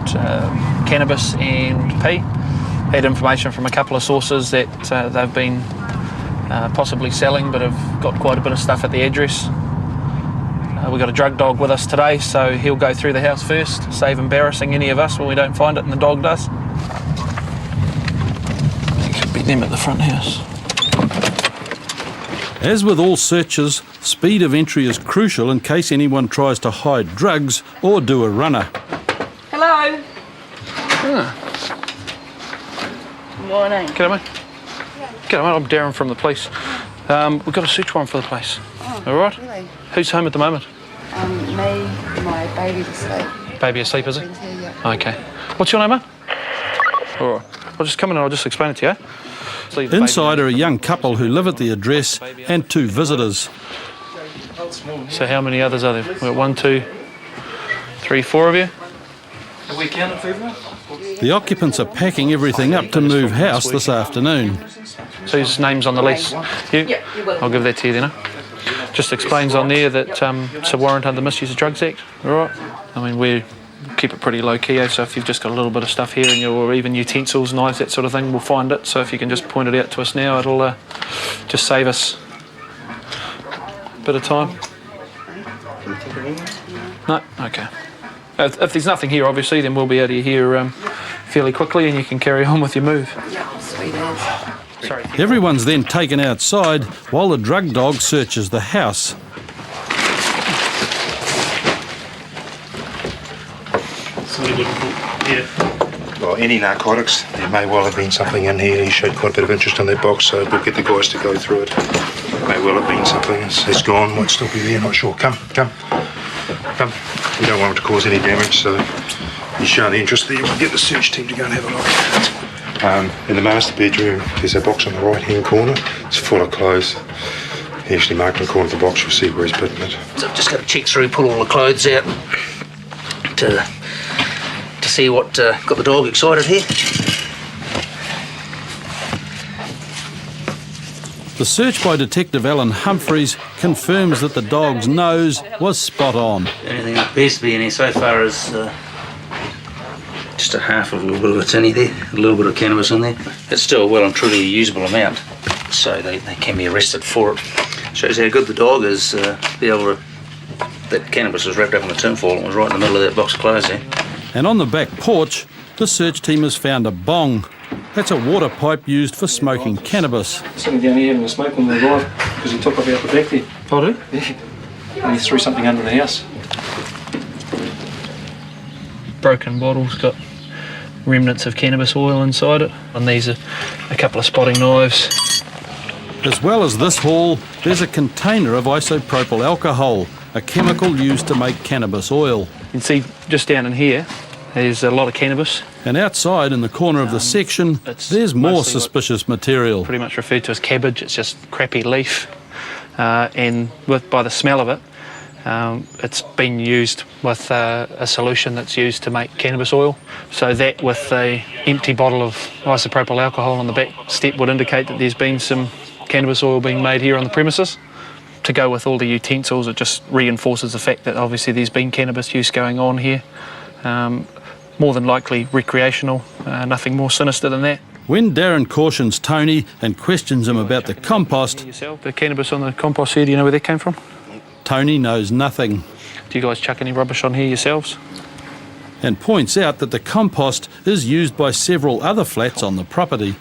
cannabis and pee. Had information from a couple of sources that they've been possibly selling, but have got quite a bit of stuff at the address. We've got a drug dog with us today, so he'll go through the house first, save embarrassing any of us when we don't find it and the dog does. It could be them at the front house.
As with all searches, speed of entry is crucial in case anyone tries to hide drugs or do a runner.
Hello. Morning.
G'day, mate. G'day, mate. I'm Darren from the police. We've got a search warrant for the place. All right?
Really?
Who's home at the moment?
Me, my baby's asleep.
Baby asleep, is it?
Yeah.
Okay. What's your name, mate? All right. I'll just come in and I'll just explain it to you.
Inside are a young couple who live at the address and 2 visitors.
So how many others are there? We've got 1, 2, 3, 4 of you. Have we counted for everyone?
The occupants are packing everything up to move house this afternoon.
So whose name's on the lease? You? I'll give that to you then. Just explains on there that it's a warrant under the Misuse of Drugs Act. All right. I mean, we keep it pretty low key, so if you've just got a little bit of stuff here and or even utensils, knives, that sort of thing, we'll find it. So if you can just point it out to us now, it'll just save us a bit of time. No? Okay. If there's nothing here, obviously, then we'll be out of here fairly quickly and you can carry on with your move.
Yeah, sweet as.
Sorry.
Everyone's then taken outside while the drug dog searches the house.
Well, any narcotics, there may well have been something in here. He showed quite a bit of interest in that box, so we'll get the guys to go through it. May well have been something. It's gone, might still be there, not sure. Come. We don't want him to cause any damage, so he's shown interest there. We'll get the search team to go and have a look. In the master bedroom, there's a box on the right-hand corner. It's full of clothes. He actually marked in the corner of the box. You'll see where he's putting it.
So I've just got to check through, pull all the clothes out to see what got the dog excited here.
The search by Detective Alan Humphreys confirms that the dog's nose was spot on.
Anything that appears to be in here so far is just a half of a little bit of a tinny there, a little bit of cannabis in there. It's still well and truly a usable amount, so they can be arrested for it. Shows how good the dog is, be able to. That cannabis was wrapped up in the tinfoil and was right in the middle of that box of clothes there.
And on the back porch, the search team has found a bong. That's a water pipe used for smoking cannabis.
Sitting down here having a smoke on the drive because he took off out the back there.
Oh, do?
Yeah. And he threw something under the house.
Broken bottle's got remnants of cannabis oil inside it, and these are a couple of spotting knives.
As well as this haul, there's a container of isopropyl alcohol, a chemical used to make cannabis oil.
You can see just down in here, there's a lot of cannabis.
And outside in the corner of the section, there's more suspicious material.
Pretty much referred to as cabbage, it's just crappy leaf. And by the smell of it, it's been used with a solution that's used to make cannabis oil. So that with the empty bottle of isopropyl alcohol on the back step would indicate that there's been some cannabis oil being made here on the premises. To go with all the utensils, it just reinforces the fact that obviously there's been cannabis use going on here. More than likely recreational, nothing more sinister than that.
When Darren cautions Tony and questions him about the compost,
the cannabis on the compost here, do you know where that came from?
Tony knows nothing.
Do you guys chuck any rubbish on here yourselves?
And points out that the compost is used by several other flats on the property.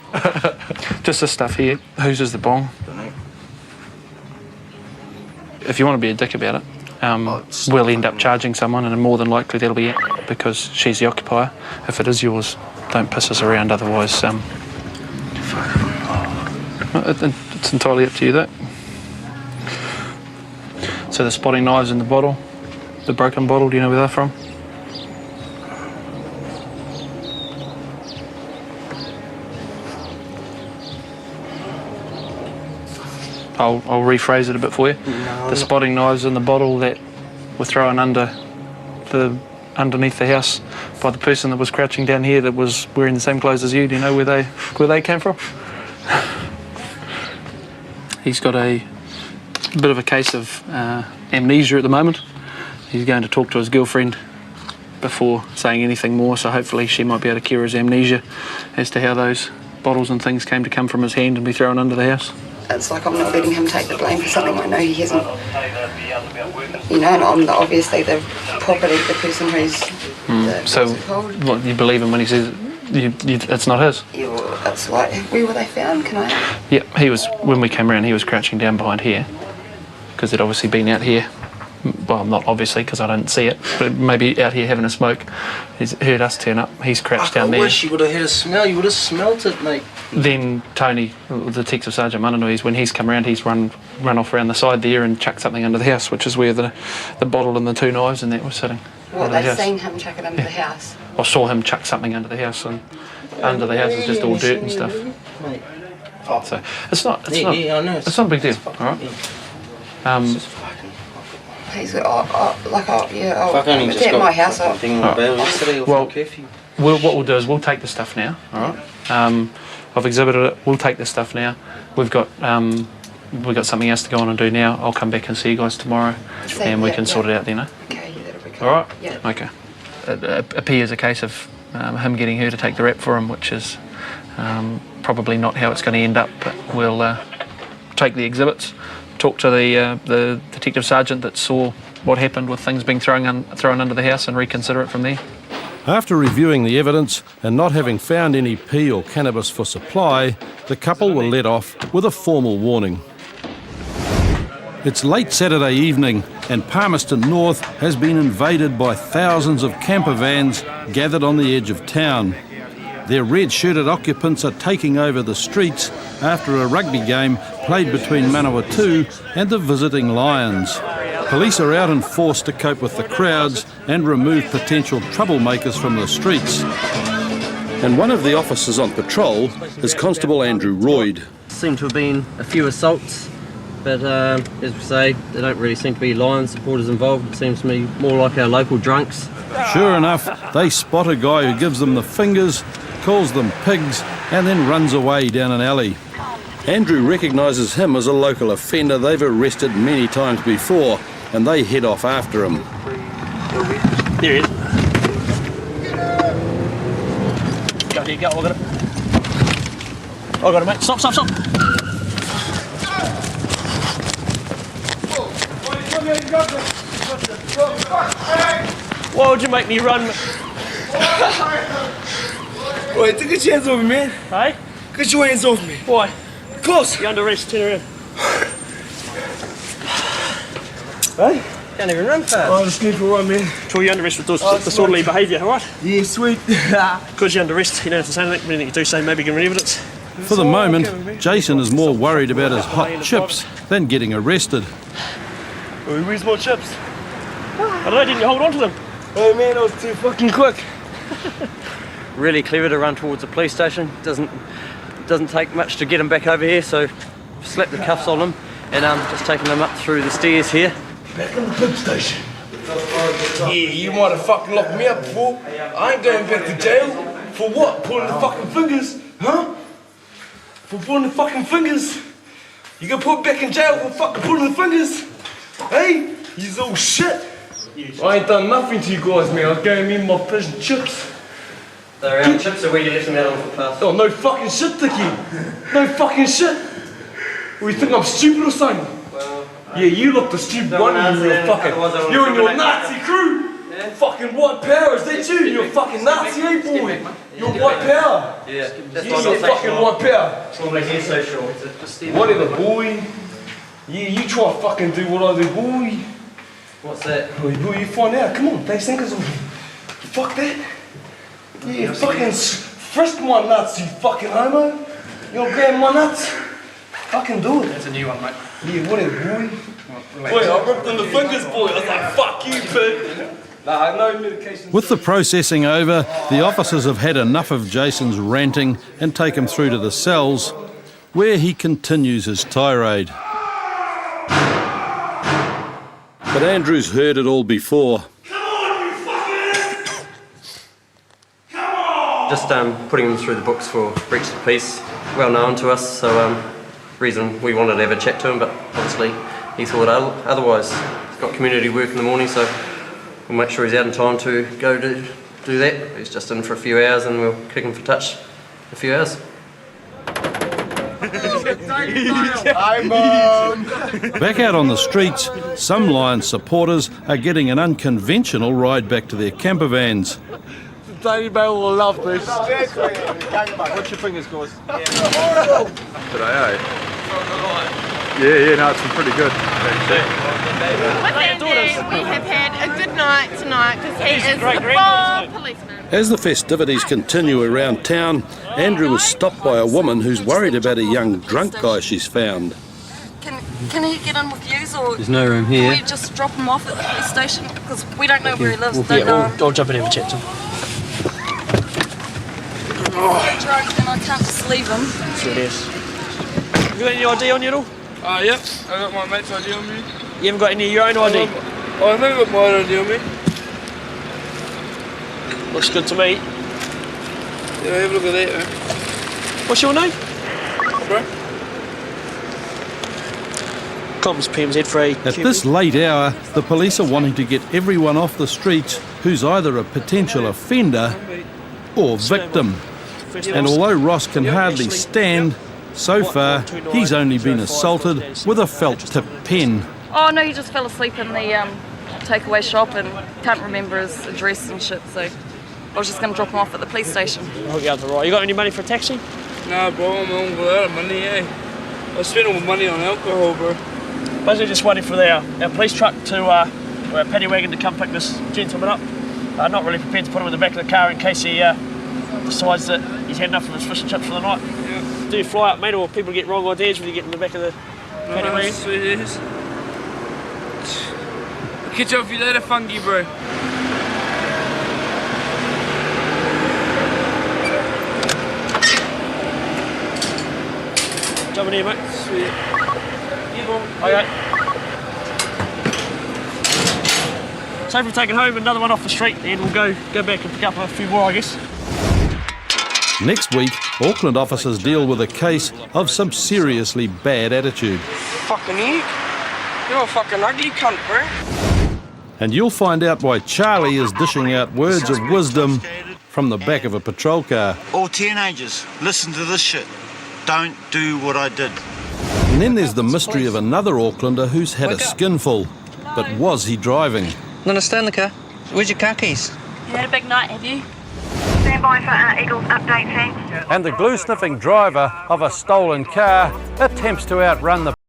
Just this stuff here. Whose is the bong? If you want to be a dick about it, we'll end up charging someone, and more than likely that'll be it because she's the occupier. If it is yours, don't piss us around, otherwise it's entirely up to you, that. So the spotting knives in the bottle, the broken bottle, do you know where they're from? I'll rephrase it a bit for you.
No,
the spotting knives in the bottle that were thrown underneath the house by the person that was crouching down here that was wearing the same clothes as you. Do you know where they came from? He's got a bit of a case of amnesia at the moment. He's going to talk to his girlfriend before saying anything more, so hopefully she might be able to cure his amnesia as to how those bottles and things came to come from his hand and be thrown under the house.
It's like I'm not letting him take the blame for something I know he hasn't. You know, and I'm obviously the property, the person who's.
So, what, you believe him when he says it's not his?
Yeah, well, it's like, where were they found? Can I?
Yeah, he was, when we came around, he was crouching down behind here because they'd obviously been out here. Well, not obviously because I didn't see it, but maybe out here having a smoke. He's heard us turn up. He's crouched down there.
I wish you would have had a smell. You would have smelt it, mate.
Then Tony, Detective Sergeant Mananois, when he's come around, he's run off around the side there and chucked something under the house, which is where the bottle and the two knives and that were sitting.
What, they've seen him chuck it under the house?
I saw him chuck something under the house, and under the house is just all dirt and stuff.
Mate.
So it's not.
Yeah, I know.
It's not a big deal. All right.
He's yeah.
Fuck, only
If
just
they're at
got
my house,
fucking thing on the bell yesterday off my curfew.
What we'll do is we'll take the stuff now. All right. I've exhibited it. We'll take the stuff now. We've got something else to go on and do now. I'll come back and see you guys tomorrow, and we can sort it out then. Eh?
Okay, yeah, that'll be cool.
All right.
Yeah.
Okay. It appears a case of him getting her to take the rap for him, which is probably not how it's going to end up. But we'll take the exhibits, talk to the detective sergeant that saw what happened with things being thrown under the house, and reconsider it from there.
After reviewing the evidence and not having found any pea or cannabis for supply, the couple were let off with a formal warning. It's late Saturday evening and Palmerston North has been invaded by thousands of camper vans gathered on the edge of town. Their red-shirted occupants are taking over the streets after a rugby game played between Manawatu and the visiting Lions. Police are out in force to cope with the crowds and remove potential troublemakers from the streets. And one of the officers on patrol is Constable Andrew Royd.
Seem to have been a few assaults, but as we say, there don't really seem to be Lions supporters involved. It seems to me more like our local drunks.
Sure enough, they spot a guy who gives them the fingers, calls them pigs, and then runs away down an alley. Andrew recognises him as a local offender they've arrested many times before, and they head off after him.
There he is. Go here, go, I got it. I got it, mate. Stop. Why would you make me run?
Wait, take your hands off me, man.
Hey?
Get your hands off me.
Why?
Close.
You're under arrest, turn around.
Hey?
Can't even run fast.
Oh, just need to run, man.
You're under arrest for disorderly behaviour, alright?
Yeah, sweet.
Because you're under arrest, you don't have to say anything, but anything you do say, maybe give me evidence.
For the moment, Jason is more worried about his hot chips than getting arrested.
Where's my chips?
I don't know, didn't you hold on to them?
Hey man, I was too fucking quick.
Really clever to run towards the police station. Doesn't take much to get him back over here, so slap the cuffs on him and just taking him up through the stairs here.
Back in the police station. Yeah, you might have fucking locked me up before. I ain't going back to jail. For what? Pulling the fucking fingers? Huh? For pulling the fucking fingers? You gonna put me back in jail for fucking pulling the fingers? Hey, you old shit. I ain't done nothing to you guys, man. I was going in my prison chips.
They're our chips, or where you left them out on the footpath?
Oh, no fucking shit, Dickie. No fucking shit. Or you think I'm stupid or something?
Well,
yeah, you look the stupid one. You're in your Nazi crew. Yeah. Fucking white power, is that you? You're fucking Nazi, eh, boy? You're white power.
Yeah, that's
you're fucking white power.
That's why my hair's so short.
Whatever, boy. Yeah, you try to fucking do what I do, boy.
What's that?
Boy, you find out. Come on, they thinkers on me. Fuck that. Yeah, fucking frisk my nuts, you fucking homo. You gonna grab my nuts? Fucking do it.
That's a new one, mate.
Yeah, whatever, boy. Boy, I ripped in the fingers, boy. I was like, fuck you, pig. Nah, no medication.
With the processing over, the officers have had enough of Jason's ranting and take him through to the cells, where he continues his tirade. But Andrew's heard it all before.
Just putting them through the books for breach of peace, well known to us, so reason we wanted to have a chat to him, but obviously he thought otherwise. He's got community work in the morning, so we'll make sure he's out in time to go to do that. He's just in for a few hours and we'll kick him for touch in a few hours.
Back out on the streets, some Lions supporters are getting an unconventional ride back to their camper vans.
Danny Bale will love this. What's your fingers, guys?
Today, Yeah, no, it's been pretty good.
With Andy, we have had a good night tonight because he is the full policeman.
As the festivities continue around town, Andrew was stopped by a woman who's worried about a young drunk guy she's found.
Can he get in with you, or
there's no room here?
Can we just drop him off at the police station because we don't know where he lives.
I'll jump in and have a chat to him.
He's drunk and I can't just leave him.
Sure it is. Have you got any ID on you at all?
Yep, I got my mate's ID on me.
You haven't got any of your own ID?
Oh, I think I've got more on you, mate.
Looks good to me.
Yeah, have a look at that, man.
What's your name?
Bro?
Comms PMZ for a
At this late hour, the police are wanting to get everyone off the streets who's either a potential offender or victim. And although Ross can hardly stand, so far he's only been assaulted with a felt-tip pen.
Oh no, he just fell asleep in the takeaway shop and can't remember his address and shit, so I was just going to drop him off at the police station.
I'll hook you out the right. You got any money for a taxi?
Nah, bro, I'm out of money, eh? I spent all my money on alcohol, bro.
Basically just waiting for our police truck to, or our paddy wagon to come pick this gentleman up. Not really prepared to put him in the back of the car in case he decides that he's had enough of his fish and chips for the night. Yeah. Do you fly up, mate, or people get wrong ideas when you get in the back of the paddy wagon?
Sweet as. I'll catch up with you later, Funky, bro.
Jump in here, mate.
Sweet.
Okay. So if we're taking home another one off the street, and we'll go back and pick up a few more, I guess.
Next week, Auckland officers deal with a case of some seriously bad attitude.
Fucking heck. You're a fucking ugly cunt, bro.
And you'll find out why Charlie is dishing out words of wisdom from the back of a patrol car.
All teenagers, listen to this shit. Don't do what I did.
And then there's the mystery of another Aucklander who's had a skinful. But was he driving?
No, stay in the car. Where's your car keys?
You had a big night, have you?
Stand by for Eagles update, team.
And the glue-sniffing driver of a stolen car attempts to outrun the